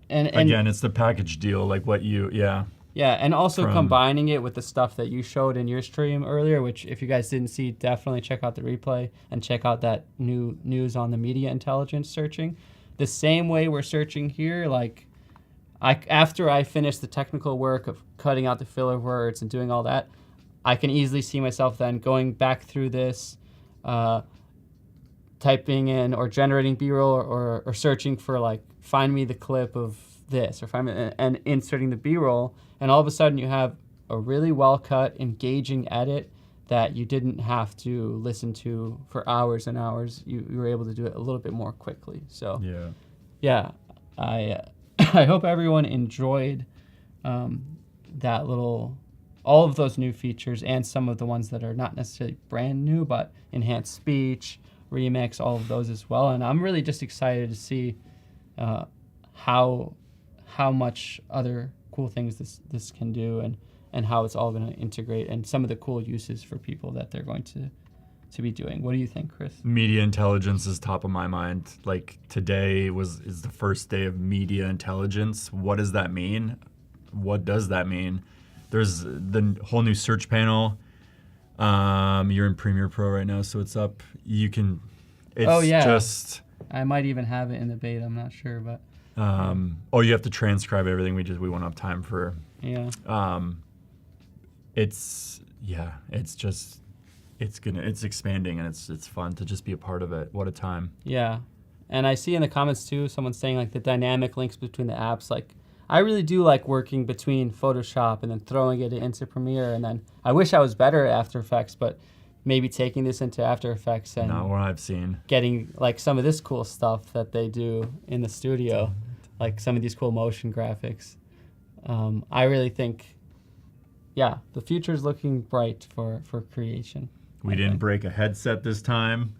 and again, it's the package deal, like what yeah, and also combining it with the stuff that you showed in your stream earlier, which if you guys didn't see, definitely check out the replay and check out that new news on the media intelligence searching. The same way we're searching here, like after I finish the technical work of cutting out the filler words and doing all that, I can easily see myself then going back through this, typing in or generating B-roll or searching for like, find me the clip of this, or find me, and inserting the B-roll. And all of a sudden you have a really well-cut, engaging edit that you didn't have to listen to for hours and hours. You were able to do it a little bit more quickly. So yeah, I hope everyone enjoyed that little, all of those new features and some of the ones that are not necessarily brand new, but enhanced speech, remix, all of those as well. And I'm really just excited to see how much other cool things this can do and how it's all going to integrate and some of the cool uses for people that they're going to be doing. What do you think, Chris? Media intelligence is top of my mind. Like today is the first day of media intelligence. What does that mean? What does that mean? There's the whole new search panel. You're in Premiere Pro right now, so it's up. You can. It's just. I might even have it in the beta. I'm not sure, but. You have to transcribe everything. We won't have time for. Yeah. It's expanding and it's fun to just be a part of it. What a time. Yeah. And I see in the comments too, someone saying like the dynamic links between the apps. Like I really do like working between Photoshop and then throwing it into Premiere. And then I wish I was better at After Effects, but maybe taking this into After Effects and not what I've seen. Getting like some of this cool stuff that they do in the studio, like some of these cool motion graphics. I really think, the future is looking bright for creation. We didn't break a headset this time.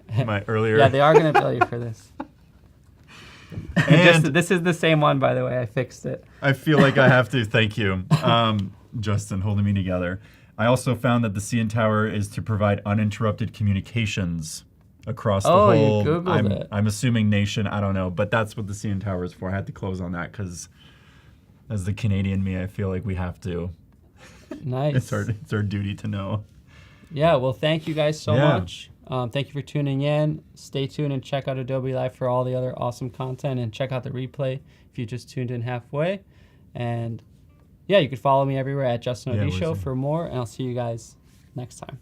Earlier. Yeah, they are going to bill you for this. And this is the same one, by the way. I fixed it. I feel like I have to. Thank you, Justin, holding me together. I also found that the CN Tower is to provide uninterrupted communications across the whole. You Googled it. I'm assuming nation. I don't know, but that's what the CN Tower is for. I had to close on that because, as the Canadian me, I feel like we have to. Nice. It's our duty to know. Yeah, well, thank you guys so much. Thank you for tuning in. Stay tuned and check out Adobe Live for all the other awesome content, and check out the replay if you just tuned in halfway. And you can follow me everywhere at Justin Odisho for more, and I'll see you guys next time.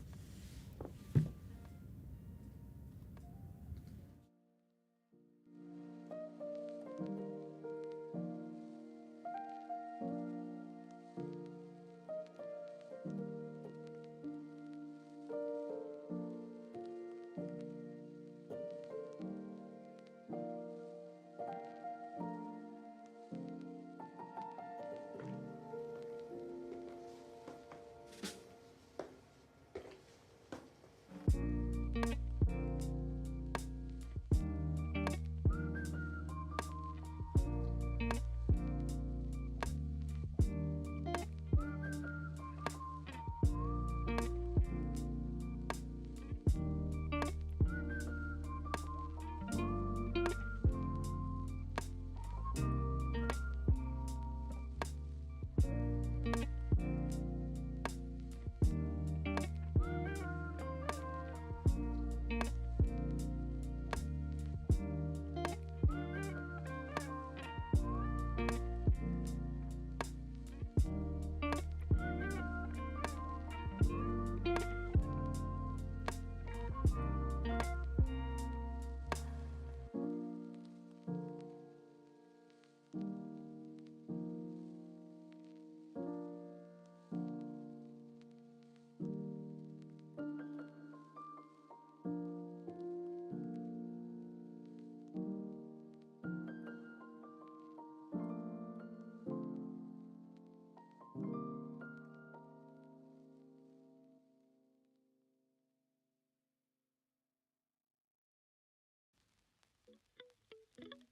you.